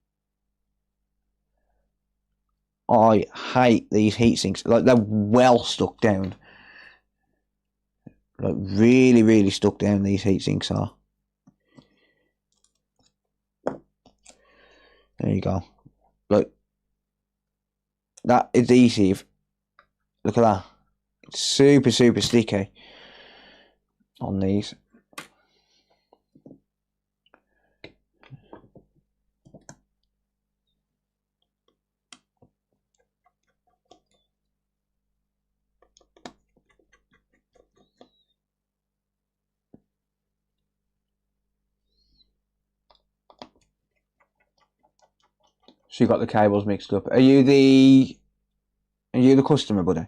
I hate these heatsinks. Like, they're well stuck down. Like, really, really stuck down, these heatsinks are. There you go. Look, that adhesive, look at that. It's super, super sticky on these. So you got the cables mixed up. Are you the customer, buddy?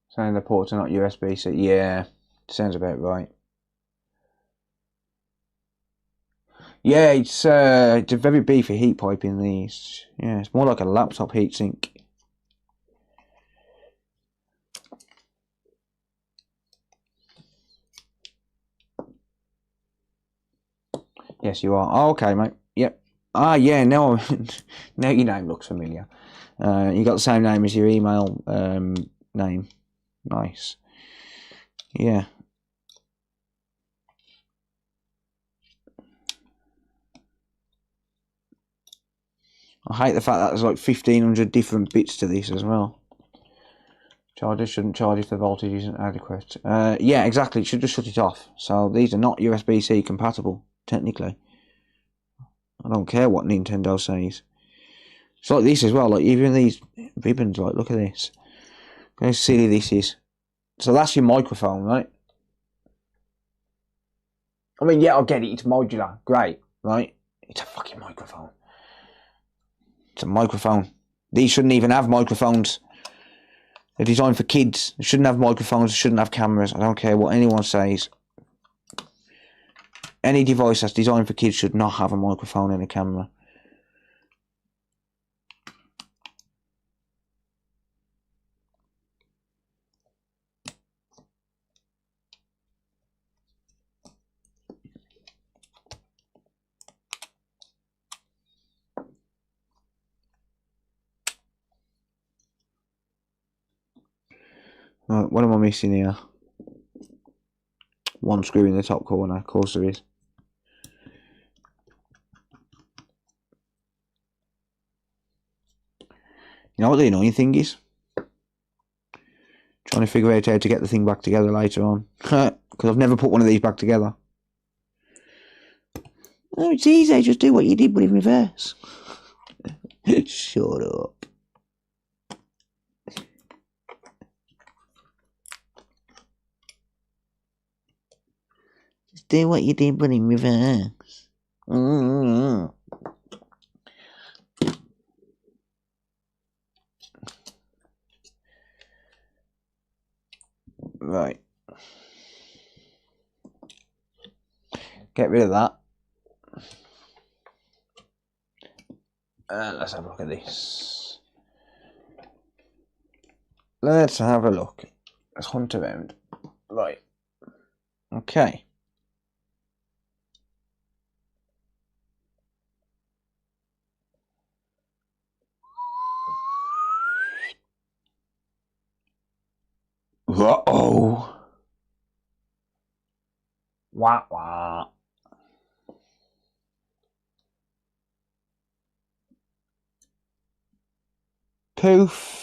Saying the ports are not USB-C. Yeah, sounds about right. Yeah, it's a very beefy heat pipe in these. Yeah, it's more like a laptop heatsink. Yes, you are. Oh, okay, mate. Yep. Ah, yeah. Now, now your name looks familiar. You got the same name as your email name. Nice. Yeah. I hate the fact that there's like 1,500 different bits to this as well. Chargers shouldn't charge if the voltage isn't adequate. Yeah, exactly. It should just shut it off. So these are not USB-C compatible, technically. I don't care what Nintendo says. It's like this as well. Like, even these ribbons, like, look at this. Look how silly this is. So that's your microphone, right? I mean, yeah, I get it. It's modular. Great, right? It's a fucking microphone. It's a microphone. These shouldn't even have microphones. They're designed for kids. They shouldn't have microphones. They shouldn't have cameras. I don't care what anyone says. Any device that's designed for kids should not have a microphone and a camera. Right, what am I missing here? One screw in the top corner. Of course there is. You know what the annoying thing is? Trying to figure out how to get the thing back together later on. Because I've never put one of these back together. Oh, it's easy. Just do what you did but in reverse. Shut up. Just do what you did but in reverse. Right. Get rid of that. Let's have a look at this. Let's have a look. Let's hunt around. Right. Okay. Uh-oh. Wah wah. Poof.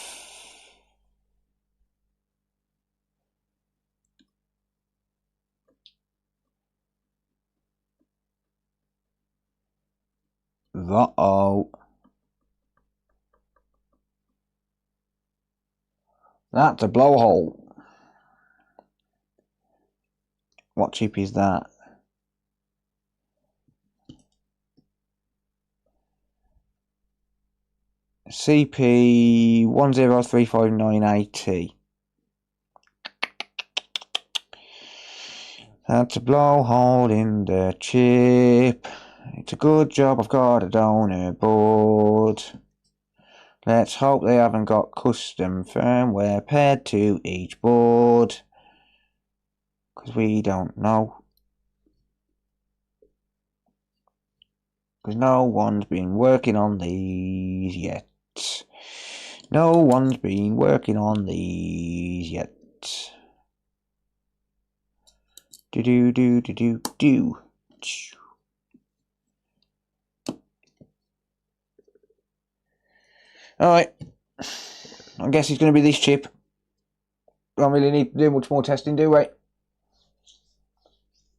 Uh-oh. That's a blowhole. What chip is that? CP10359AT. That's a blowhole in the chip. It's a good job I've got a donor board. Let's hope they haven't got custom firmware paired to each board. Because we don't know. Because no one's been working on these yet. No one's been working on these yet. Do. Alright. I guess it's going to be this chip. Don't really need to do much more testing, do we?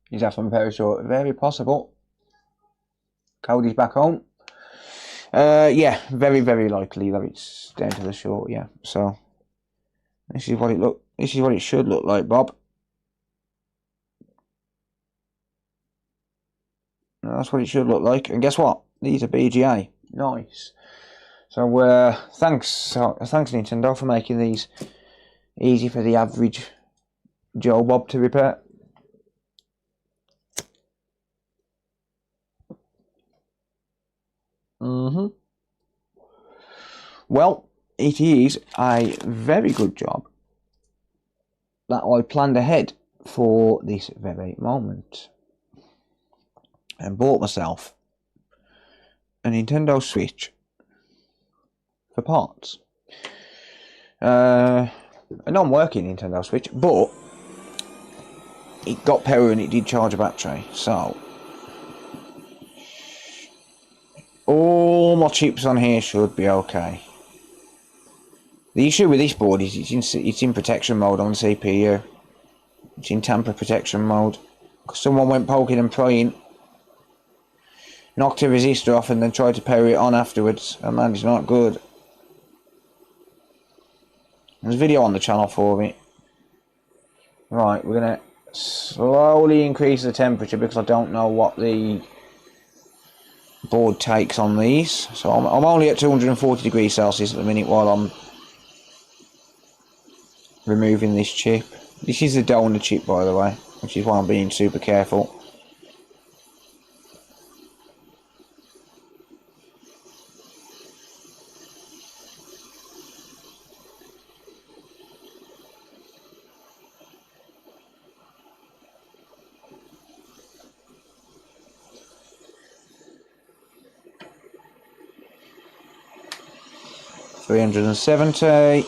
He's after my pair of short. Very possible. Cody's back home. Yeah, very, very likely that it's down to the short, yeah. So this is what it should look like, Bob. That's what it should look like. And guess what? These are BGA. Nice. So thanks Nintendo for making these easy for the average Joe Bob to repair. Well, it is a very good job that I planned ahead for this very moment and bought myself a Nintendo Switch for parts. A non-working Nintendo Switch, but it got power and it did charge a battery, so all my chips on here should be okay. The issue with this board is it's in protection mode on the CPU. It's in tamper protection mode. Because someone went poking and prying, knocked a resistor off and then tried to power it on afterwards, and that is not good. There's a video on the channel for it. Right, we're going to slowly increase the temperature because I don't know what the board takes on these. So I'm only at 240 degrees Celsius at the minute while I'm removing this chip. This is the donor chip, by the way, which is why I'm being super careful. $370.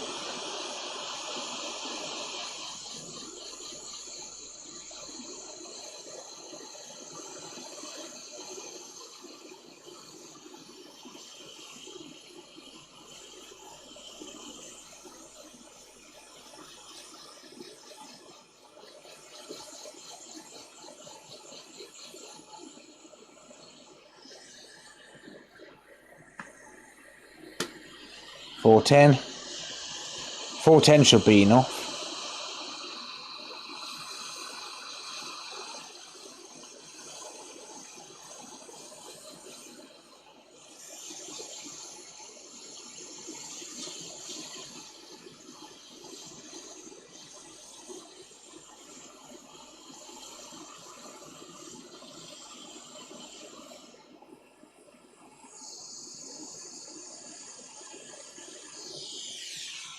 $410 should be enough.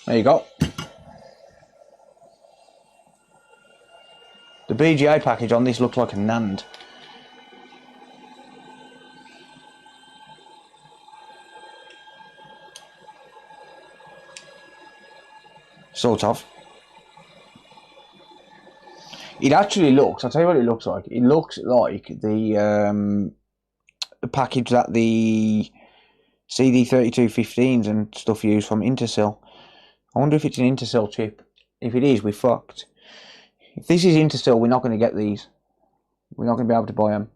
There you go. The BGA package on this looks like a NAND. Sort of. It actually looks, I'll tell you what it looks like. It looks like the package that the CD3215s and stuff used from Intercell. I wonder if it's an Intercell chip. If it is, we're fucked. If this is Intercell, we're not going to get these. We're not going to be able to buy them.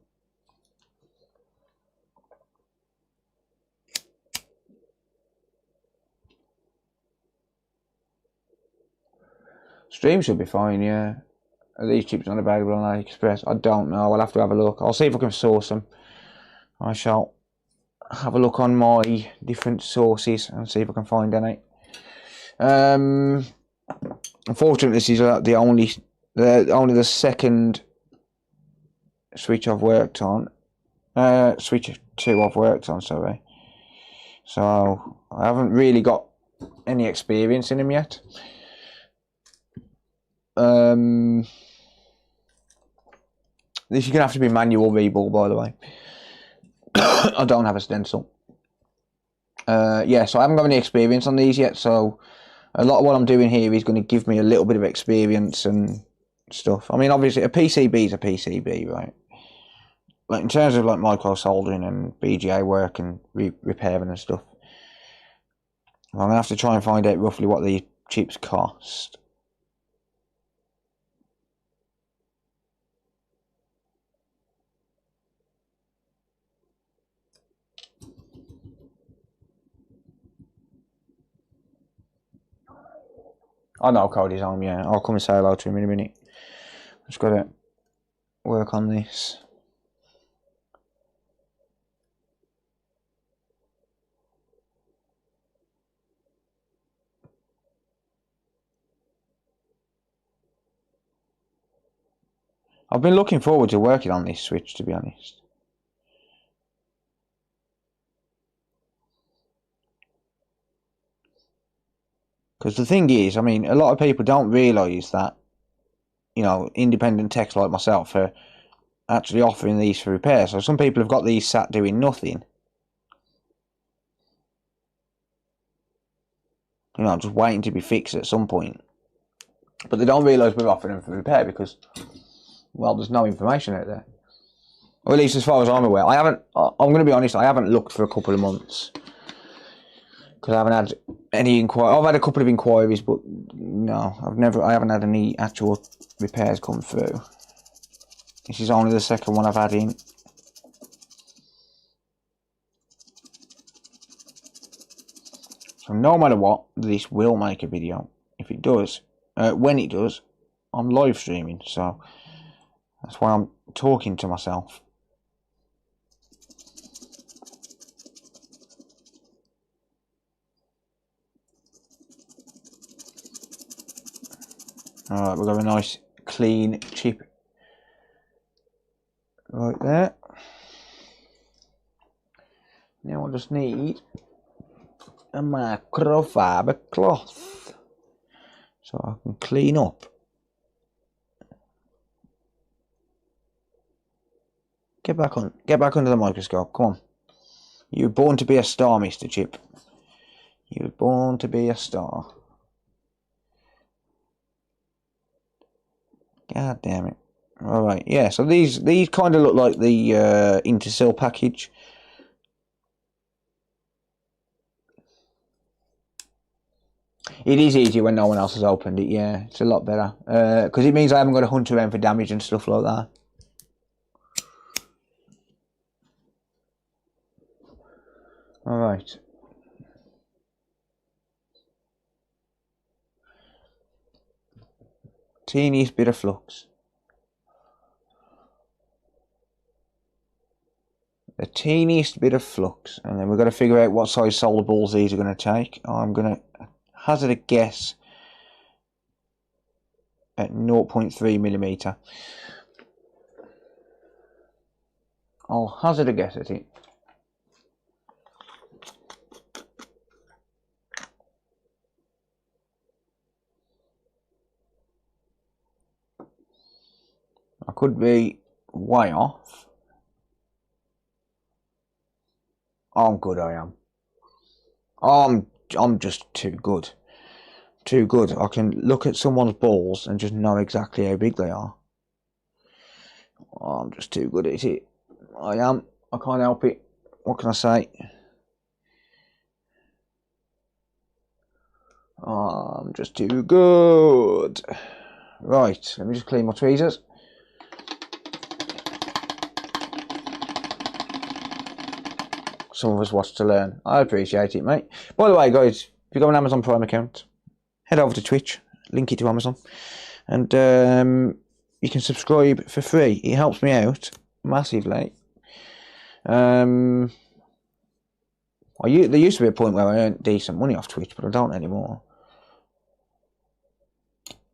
Stream should be fine, yeah. Are these chips not available on AliExpress? I don't know. I'll have to have a look. I'll see if I can source them. I shall have a look on my different sources and see if I can find any. Unfortunately, this is only the second switch I've worked on. Switch 2 I've worked on, sorry. So I haven't really got any experience in them yet. This is gonna have to be manual reball, by the way. I don't have a stencil. Yeah, so I haven't got any experience on these yet, so a lot of what I'm doing here is going to give me a little bit of experience and stuff. I mean, obviously, a PCB is a PCB, right? Like in terms of like micro soldering and BGA work and repairing and stuff, I'm gonna have to try and find out roughly what these chips cost. I know Cody's home, yeah. I'll come and say hello to him in a minute. Just gotta work on this. I've been looking forward to working on this switch, to be honest. Because the thing is, I mean, a lot of people don't realise that, you know, independent techs like myself are actually offering these for repair. So some people have got these sat doing nothing. You know, just waiting to be fixed at some point. But they don't realise we're offering them for repair because, well, there's no information out there. Or at least as far as I'm aware. I'm going to be honest, I haven't looked for a couple of months. Because I haven't had any inquiry. I've had a couple of inquiries, but no, I haven't had any actual repairs come through. This is only the second one I've had in. So no matter what, this will make a video. If it does, when it does, I'm live streaming, so that's why I'm talking to myself. Alright, we've got a nice clean chip right there. Now I just need a microfiber cloth so I can clean up. Get back under the microscope, come on. You were born to be a star, Mr. Chip. You were born to be a star. God damn it. Alright, yeah, so these kind of look like the Intercell package. It is easier when no one else has opened it, yeah. It's a lot better. Because it means I haven't got to hunt around for damage and stuff like that. Alright. Teeniest bit of flux. The teeniest bit of flux. And then we've got to figure out what size solder balls these are going to take. I'm going to hazard a guess at 0.3mm. I'll hazard a guess at it. I could be way off. I'm good, I am. I'm just too good. Too good. I can look at someone's balls and just know exactly how big they are. I'm just too good at it. I am. I can't help it. What can I say? Oh, I'm just too good. Right, let me just clean my tweezers. Some of us watch to learn. I appreciate it, mate. By the way, guys, if you've got an Amazon Prime account, head over to Twitch, link it to Amazon, and you can subscribe for free. It helps me out massively. There used to be a point where I earned decent money off Twitch, but I don't anymore.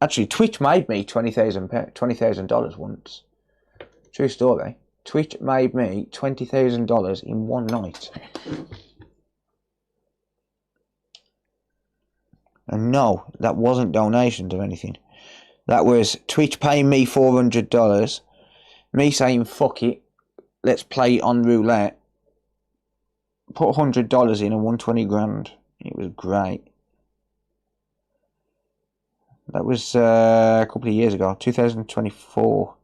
Actually, Twitch made me $20,000 once. True story. Twitch made me $20,000 in one night. And no, that wasn't donations or anything. That was Twitch paying me $400, me saying fuck it, let's play on roulette, put $100 in and won 20 grand. It was great. That was a couple of years ago, 2024.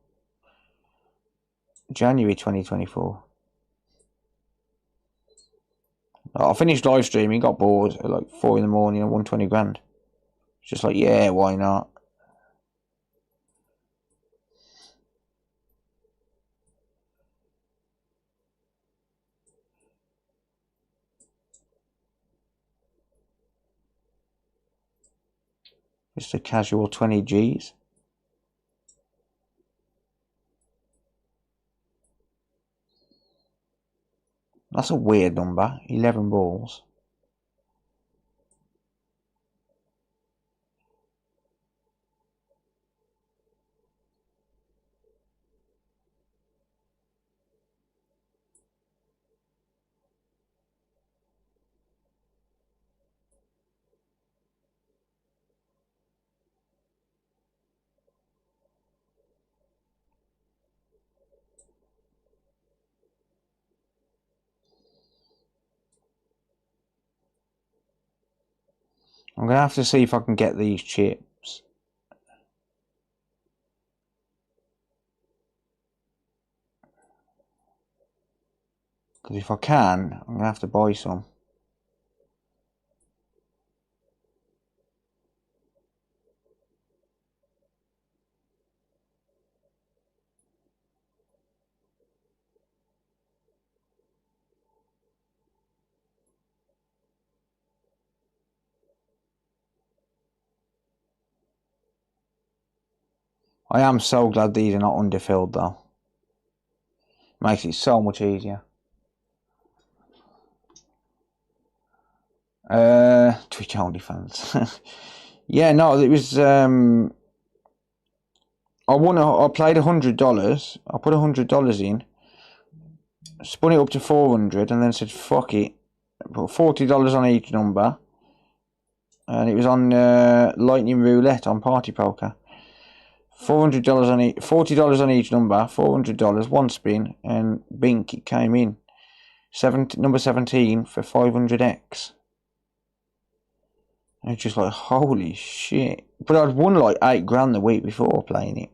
January 2024. I finished live streaming, got bored at like 4 in the morning and won 20 grand. Just like, yeah, why not? Just a casual 20 G's. That's a weird number, 11 balls. I'm going to have to see if I can get these chips. Because if I can, I'm going to have to buy some. I am so glad these are not underfilled though. Makes it so much easier. Twitch only fans. Yeah, no, it was I played $100. I put $100 in, spun it up to 400, and then said fuck it. Put $40 on each number, and it was on Lightning Roulette on Party Poker. $400 on each, $40 on each number, $400, one spin, and bink, it came in. Number 17 for 500x. And it's just like, holy shit. But I'd won like 8 grand the week before playing it.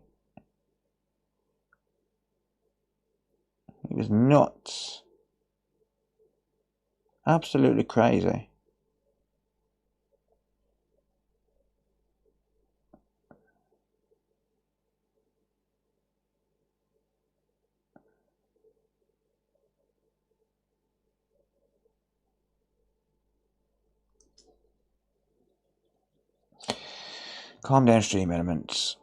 It was nuts. Absolutely crazy. Calm down, stream elements.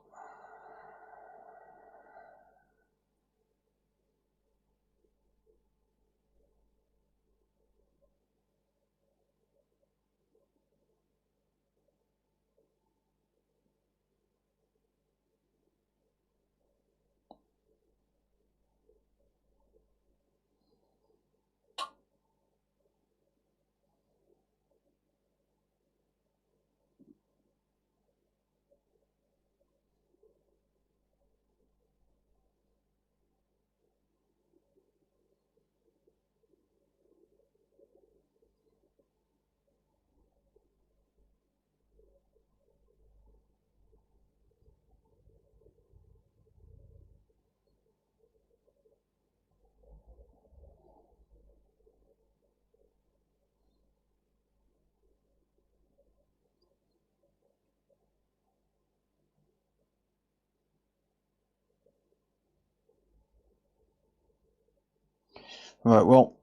Right, well,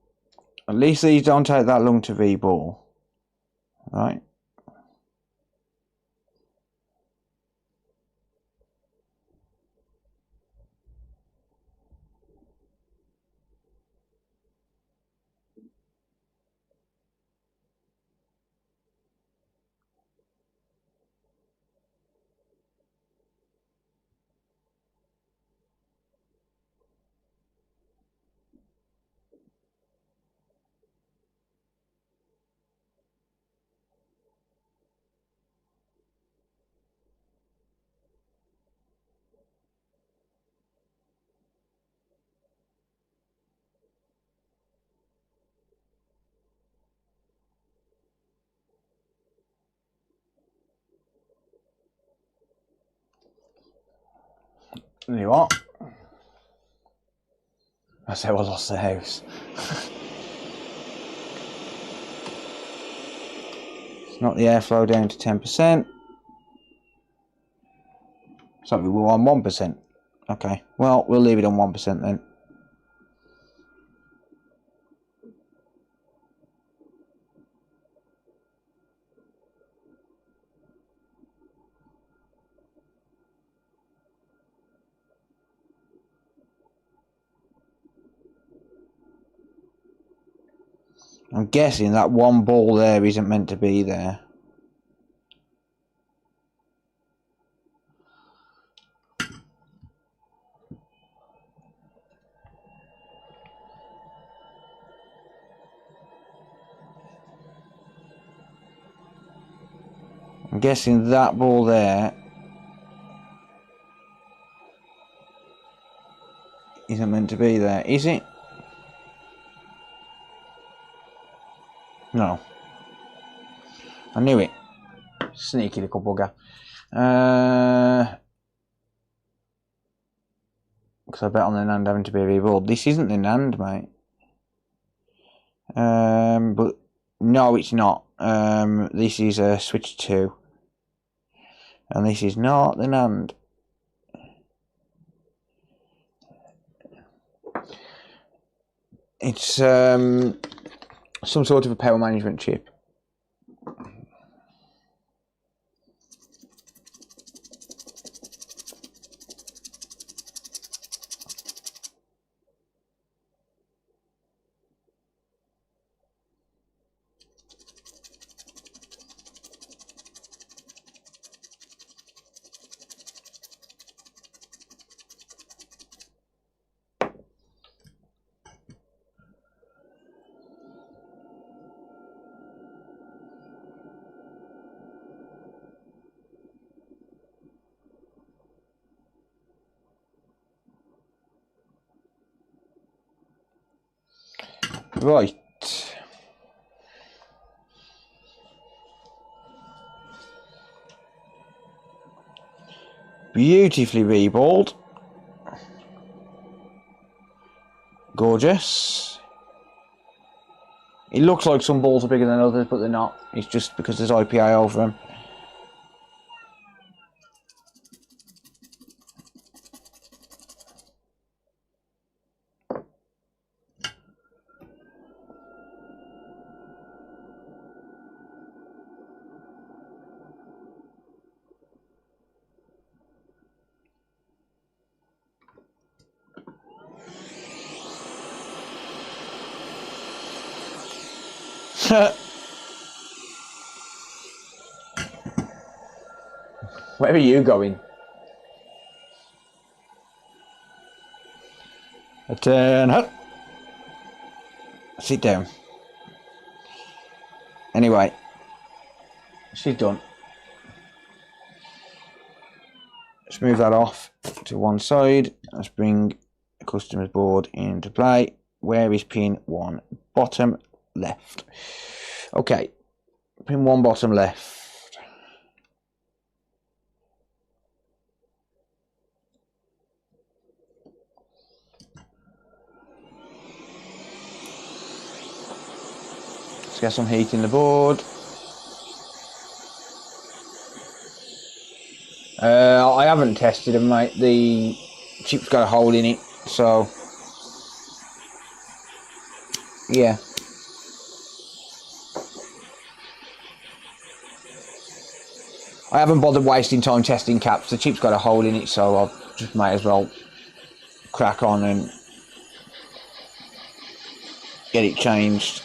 at least these don't take that long to V-ball. Right. You what? I say I lost the house. It's not the airflow down to 10%. So we were on 1%. Okay, well, we'll leave it on 1% then. I'm guessing that one ball there isn't meant to be there. I'm guessing that ball there isn't meant to be there, is it? No. I knew it. Sneaky little bugger. Because I bet on the NAND having to be rebuilt. This isn't the NAND, mate. But no, it's not. This is a switch 2. And this is not the NAND. It's some sort of a power management chip. Right. Beautifully reballed. Gorgeous. It looks like some balls are bigger than others, but they're not. It's just because there's IPA over them. Where are you going? Turn up. Sit down. Anyway, she's done. Let's move that off to one side. Let's bring the customer's board into play. Where is pin 1? Bottom left. Okay, pin 1 bottom left. Let's get some heat in the board. I haven't tested them, mate. The chip's got a hole in it, so Yeah. I haven't bothered wasting time testing caps. The chip's got a hole in it, so I just might as well crack on and get it changed.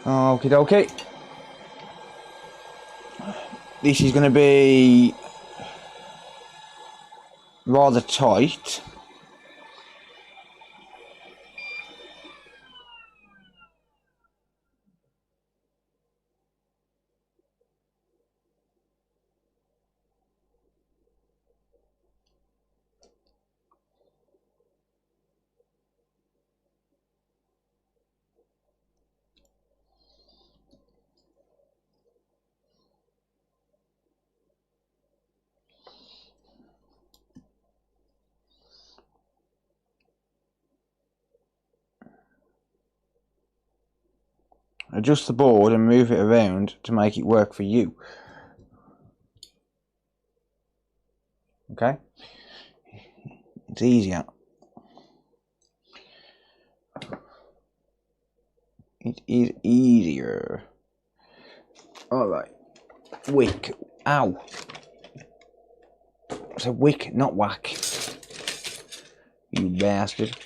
Okie dokie. This is going to be rather tight. Adjust the board and move it around to make it work for you. Okay? It's easier. It is easier. Alright. Wick. Ow. It's a wick, not whack. You bastard.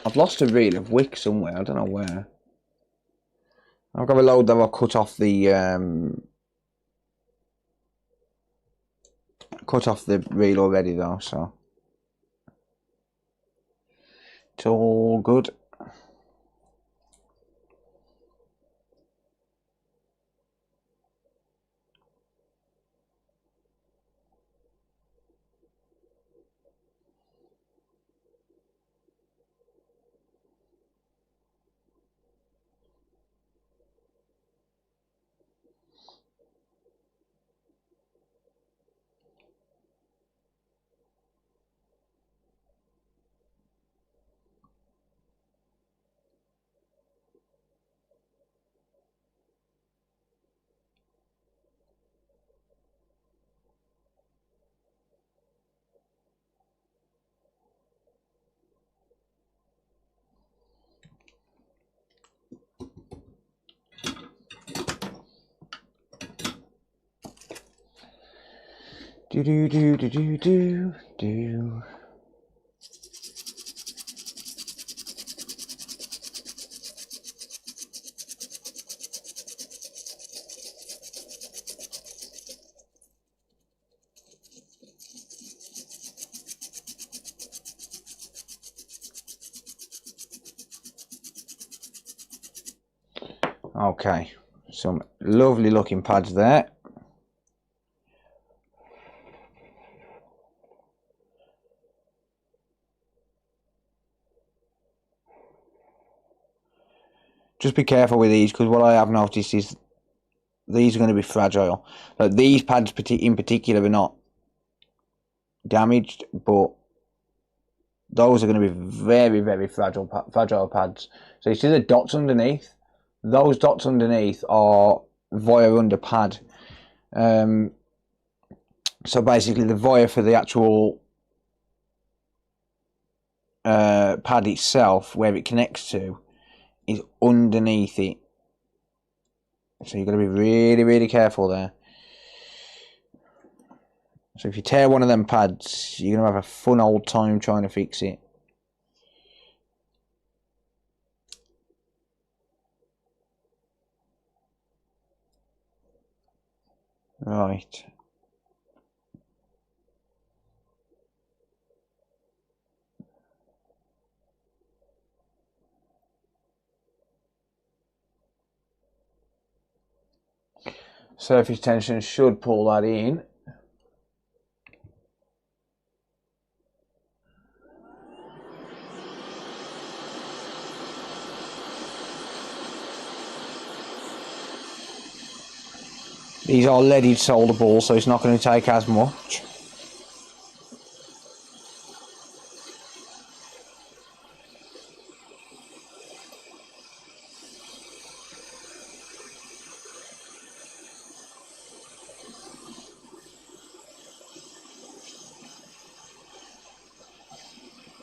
I've lost a reel of wick somewhere, I don't know where. I've got a load that I'll cut off the reel already though, so it's all good. Do do do do do do do. Okay, some lovely looking pads there. Just be careful with these, because what I have noticed is these are going to be fragile. Like these pads in particular are not damaged, but those are going to be very, very fragile pads. So you see the dots underneath? Those dots underneath are wire under pad. So basically the wire for the actual pad itself, where it connects to, is underneath it. So you've got to be really, really careful there. So if you tear one of them pads, you're going to have a fun old time trying to fix it. Right. Surface tension should pull that in. These are leaded solder balls, so it's not going to take as much.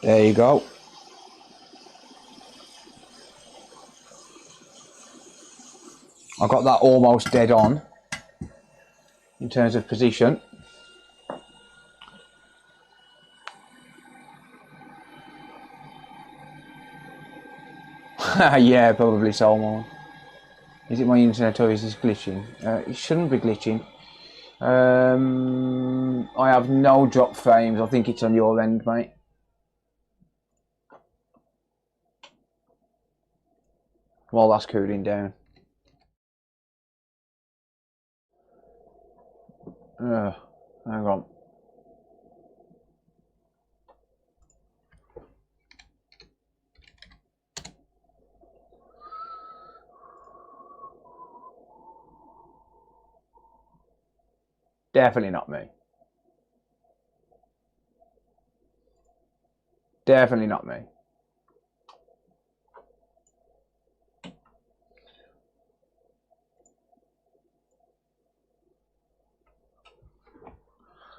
There you go. I got that almost dead on in terms of position. Yeah, probably so, more. Is it my internet or is this glitching? It shouldn't be glitching. I have no drop frames. I think it's on your end, mate. While that's cooling down. Hang on. Definitely not me. Definitely not me.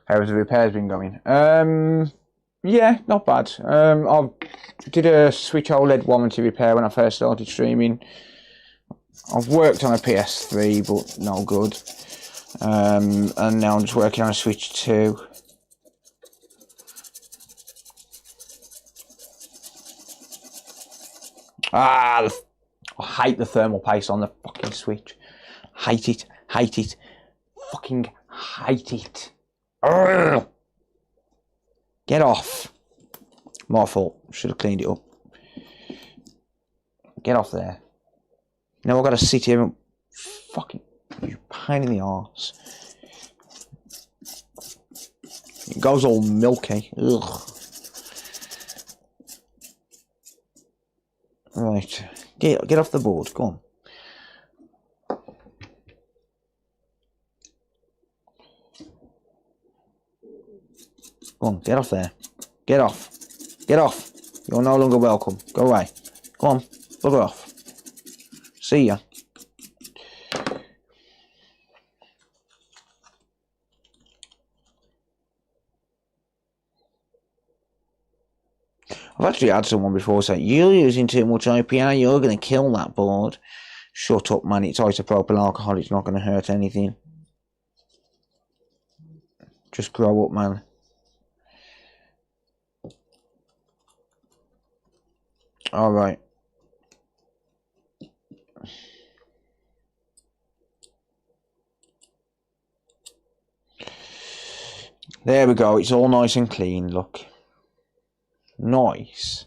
How's the repairs been going? Yeah, not bad. I did a switch OLED warranty repair when I first started streaming. I've worked on a PS3, but no good. And now I'm just working on a Switch 2. I hate the thermal paste on the fucking Switch. Hate it. Hate it. Fucking hate it. Urgh. Get off. My fault. Should have cleaned it up. Get off there. Now I've got to sit here and fucking you pain in the arse. It goes all milky. Ugh. Right. Get off the board. Go on. Go on, get off there. Get off. Get off. You're no longer welcome. Go away. Go on, bugger off. See ya. I've actually had someone before say, you're using too much IPA, you're going to kill that board. Shut up, man. It's isopropyl alcohol. It's not going to hurt anything. Just grow up, man. Alright. There we go. It's all nice and clean, look. Nice.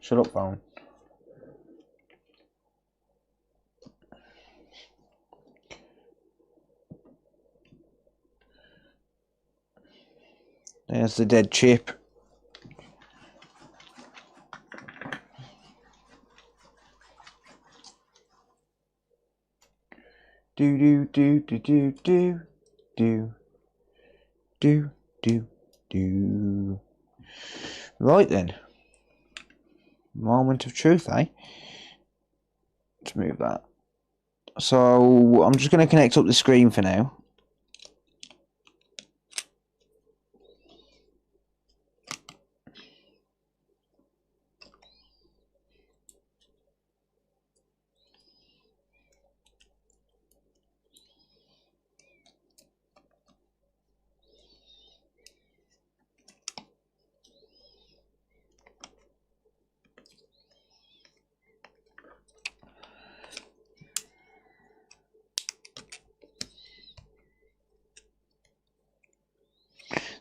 Shut up, phone. There's the dead chip. Do do do do do do do do do. Right then. Moment of truth, eh? Let's move that. So I'm just going to connect up the screen for now.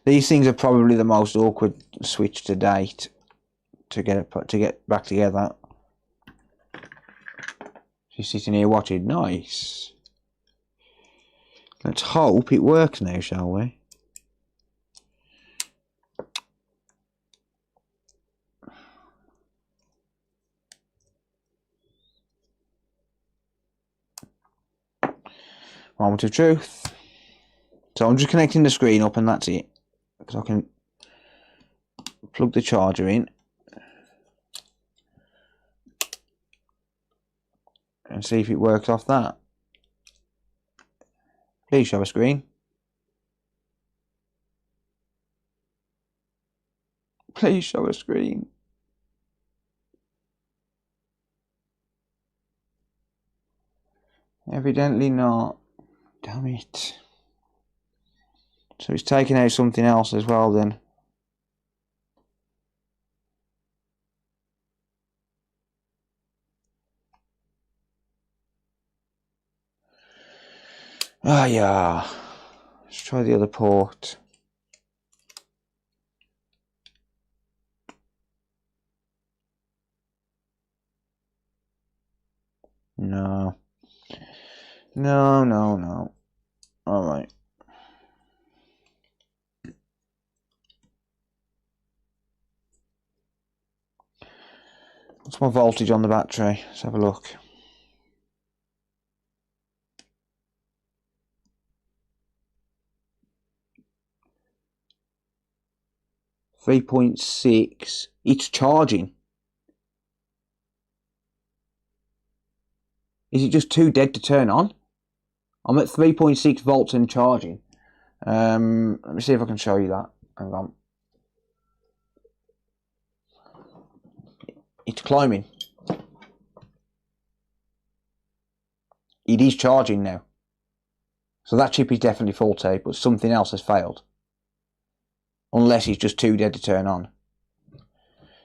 These things are probably the most awkward switch to date to get back together. She's sitting here watching. Nice. Let's hope it works now, shall we? Moment of truth. So I'm just connecting the screen up and that's it. Because I can plug the charger in. And see if it works off that. Please show a screen. Please show a screen. Evidently not. Damn it. So it's taking out something else as well then. Ah, yeah. Let's try the other port. No. No, no, no. Alright. What's my voltage on the battery? Let's have a look. 3.6. It's charging. Is it just too dead to turn on? I'm at 3.6 volts and charging. Let me see if I can show you that. Hang on. It's climbing. It is charging now. So that chip is definitely faulty, but something else has failed. Unless it's just too dead to turn on.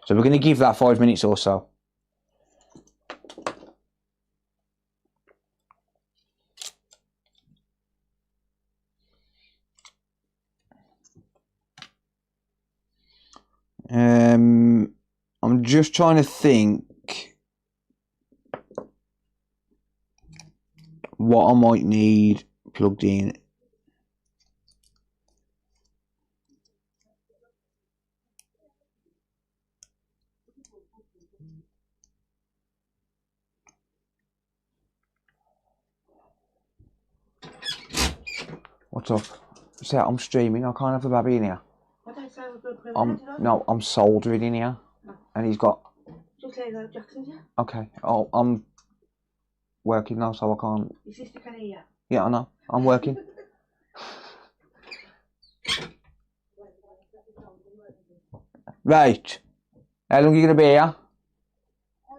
So we're going to give that 5 minutes or so. I'm just trying to think what I might need plugged in. What's up? See, I'm streaming. I can't have the baby in here. I'm soldering in here, and he's got. Just lay that Jackson's, yeah? Okay. Oh, I'm working now, so I can't. Your sister can hear. Yeah, I know. I'm working. Right. How long are you gonna be here? How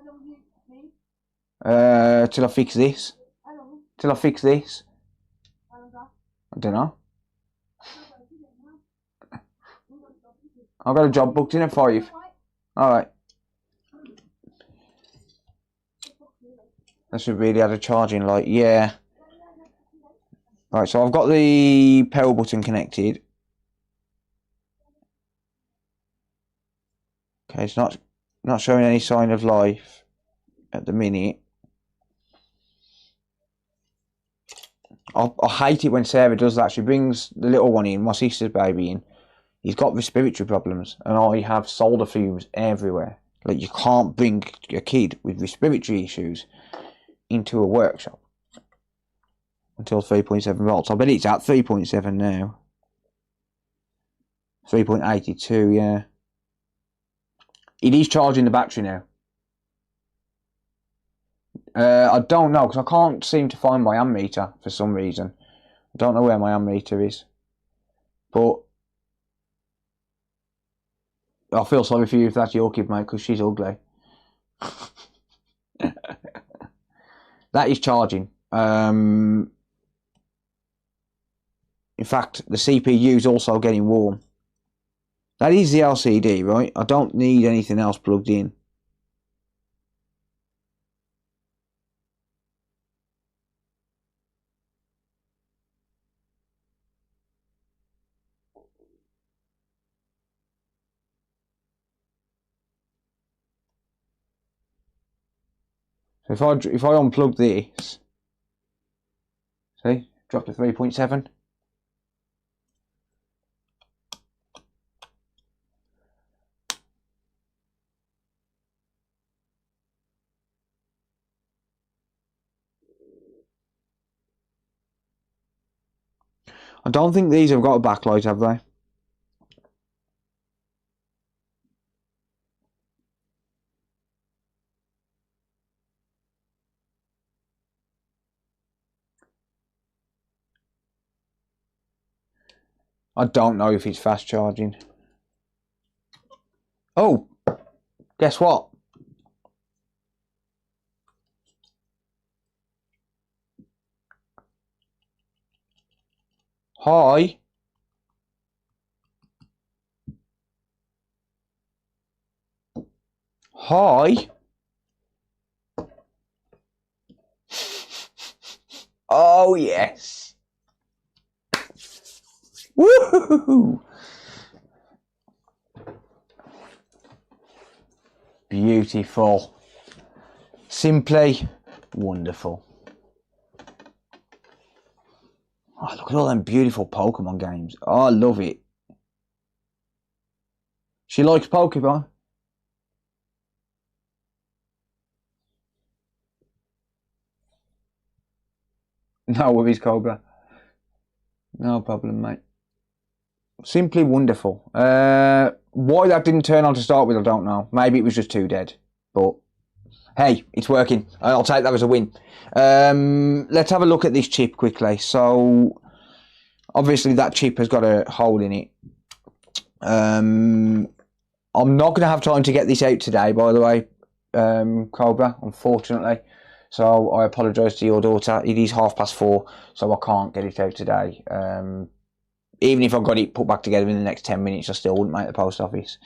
long do you need? Till I fix this. How long? Till I fix this. How long's that? I don't know. I've got a job booked in at 5. Alright. That should really add a charging light. Yeah. Right, so I've got the power button connected. Okay, it's not showing any sign of life at the minute. I hate it when Sarah does that. She brings the little one in, my sister's baby in. He's got respiratory problems, and I have solder fumes everywhere. Like, you can't bring a kid with respiratory issues into a workshop until 3.7 volts. I bet it's at 3.7 now. 3.82, yeah. It is charging the battery now. I don't know, because I can't seem to find my ammeter for some reason. I don't know where my ammeter is. But I feel sorry for you if that's your kid, mate, because she's ugly. That is charging. In fact, the CPU is also getting warm. That is the LCD, right? I don't need anything else plugged in. So if I unplug this, see, drop to 3.7. I don't think these have got a backlight, have they? I don't know if it's fast charging. Oh, guess what? Hi. Hi. Oh, yes. Woohoo! Beautiful. Simply wonderful. Oh, look at all them beautiful Pokemon games. Oh, I love it. She likes Pokemon. No worries, Cobra. No problem, mate. Simply wonderful. Why that didn't turn on to start with, I don't know. Maybe it was just too dead. But hey, it's working. I'll take that as a win. Let's have a look at this chip quickly. So, obviously that chip has got a hole in it. I'm not going to have time to get this out today, by the way, Cobra, unfortunately. So I apologise to your daughter. It is 4:30, so I can't get it out today. Even if I got it put back together in the next 10 minutes, I still wouldn't make the post office.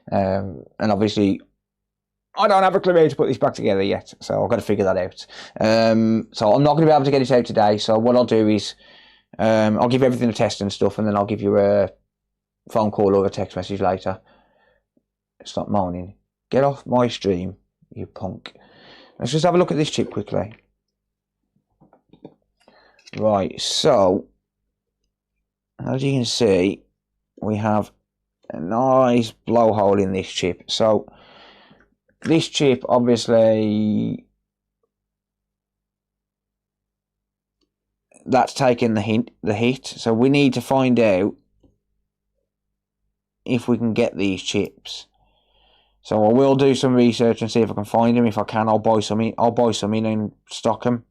And obviously, I don't have a clue how to put this back together yet, so I've got to figure that out. So I'm not going to be able to get it out today. So what I'll do is, I'll give everything a test and stuff, and then I'll give you a phone call or a text message later. Stop moaning. Get off my stream, you punk. Let's just have a look at this chip quickly. Right, so as you can see, we have a nice blowhole in this chip. So this chip, obviously, that's taken the hit. So we need to find out if we can get these chips. So I will do some research and see if I can find them. If I can, I'll buy some in. I'll buy some in and stock them.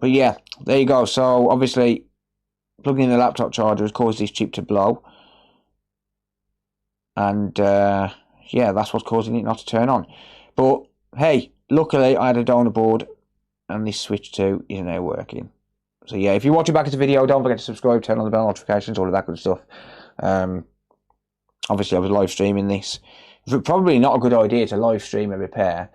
But yeah, there you go. So obviously, plugging in the laptop charger has caused this chip to blow, and yeah, that's what's causing it not to turn on. But hey, luckily I had a donor board, and this switch 2 is now working. So yeah, if you're watching back at the video, don't forget to subscribe, turn on the bell notifications, all of that good stuff. Obviously, I was live streaming this. Probably not a good idea to live stream a repair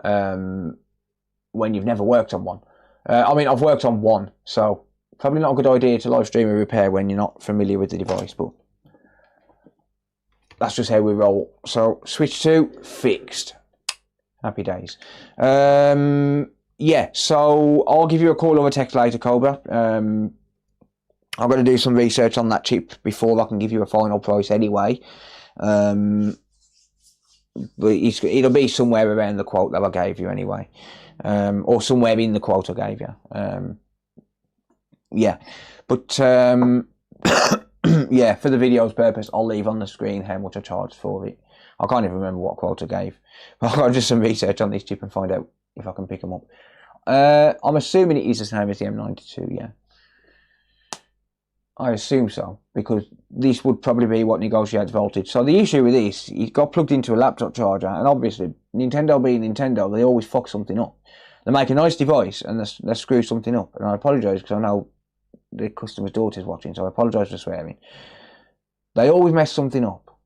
when you've never worked on one. I mean, I've worked on one, so probably not a good idea to live stream a repair when you're not familiar with the device, but that's just how we roll. So, switch 2 fixed. Happy days. Yeah, so I'll give you a call or a text later, Cobra. I'm going to do some research on that chip before I can give you a final price anyway. But it'll be somewhere around the quote that I gave you anyway. Or somewhere in the quote I gave you. Yeah. But, yeah, for the video's purpose, I'll leave on the screen how much I charged for it. I can't even remember what quote I gave. But I've got to do some research on this chip and find out if I can pick them up. I'm assuming it is the same as the M92, yeah. I assume so, because this would probably be what negotiates voltage. So the issue with this, it got plugged into a laptop charger, and obviously, Nintendo being Nintendo, they always fuck something up. They make a nice device, and they screw something up. And I apologise, because I know the customer's daughter's watching, so I apologise for swearing. They always mess something up.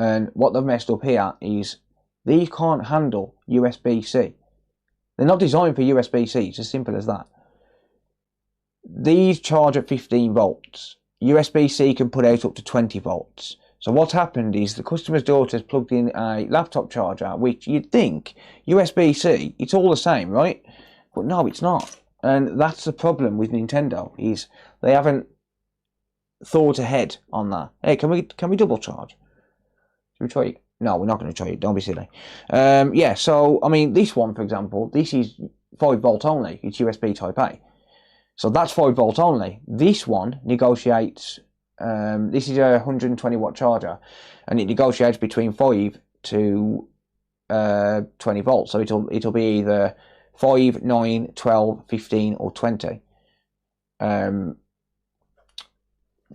And what they've messed up here is, these can't handle USB-C. They're not designed for USB-C, it's as simple as that. These charge at 15 volts. USB-C can put out up to 20 volts. So what's happened is the customer's daughter's plugged in a laptop charger, which you'd think USB-C, it's all the same, right? But no, it's not. And that's the problem with Nintendo, is they haven't thought ahead on that. Hey, can we double charge? Should we try it? No, we're not going to try it. Don't be silly. Yeah, so, I mean, this one, for example, this is 5 volt only. It's USB Type A. So that's 5 volt only. This one negotiates, this is a 120 watt charger, and it negotiates between 5 to 20 volts. So it'll be either 5, 9, 12, 15 or 20. But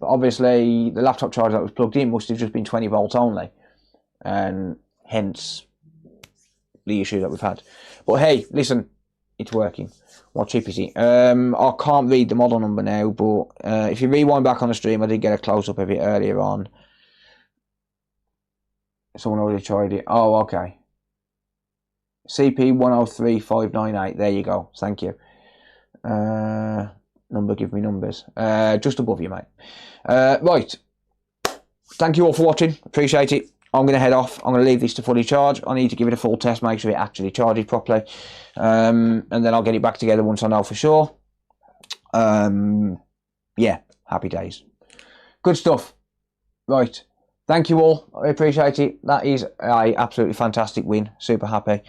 obviously the laptop charger that was plugged in must have just been 20 volts only, and hence the issue that we've had. But hey, listen, it's working. What chip is it? I can't read the model number now, but if you rewind back on the stream, I did get a close-up of it earlier on. Someone already tried it. Oh, okay. CP103598. There you go. Thank you. Number, give me numbers. Just above you, mate. Right. Thank you all for watching. Appreciate it. I'm going to head off. I'm going to leave this to fully charge. I need to give it a full test, make sure it actually charges properly. And then I'll get it back together once I know for sure. Yeah, happy days. Good stuff. Right. Thank you all. I appreciate it. That is a absolutely fantastic win. Super happy.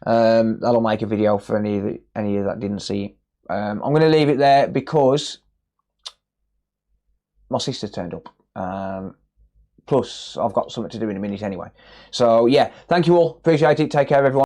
That'll make a video for any of you that didn't see it. I'm going to leave it there because my sister turned up. Plus, I've got something to do in a minute anyway. So, yeah, thank you all. Appreciate it. Take care, everyone.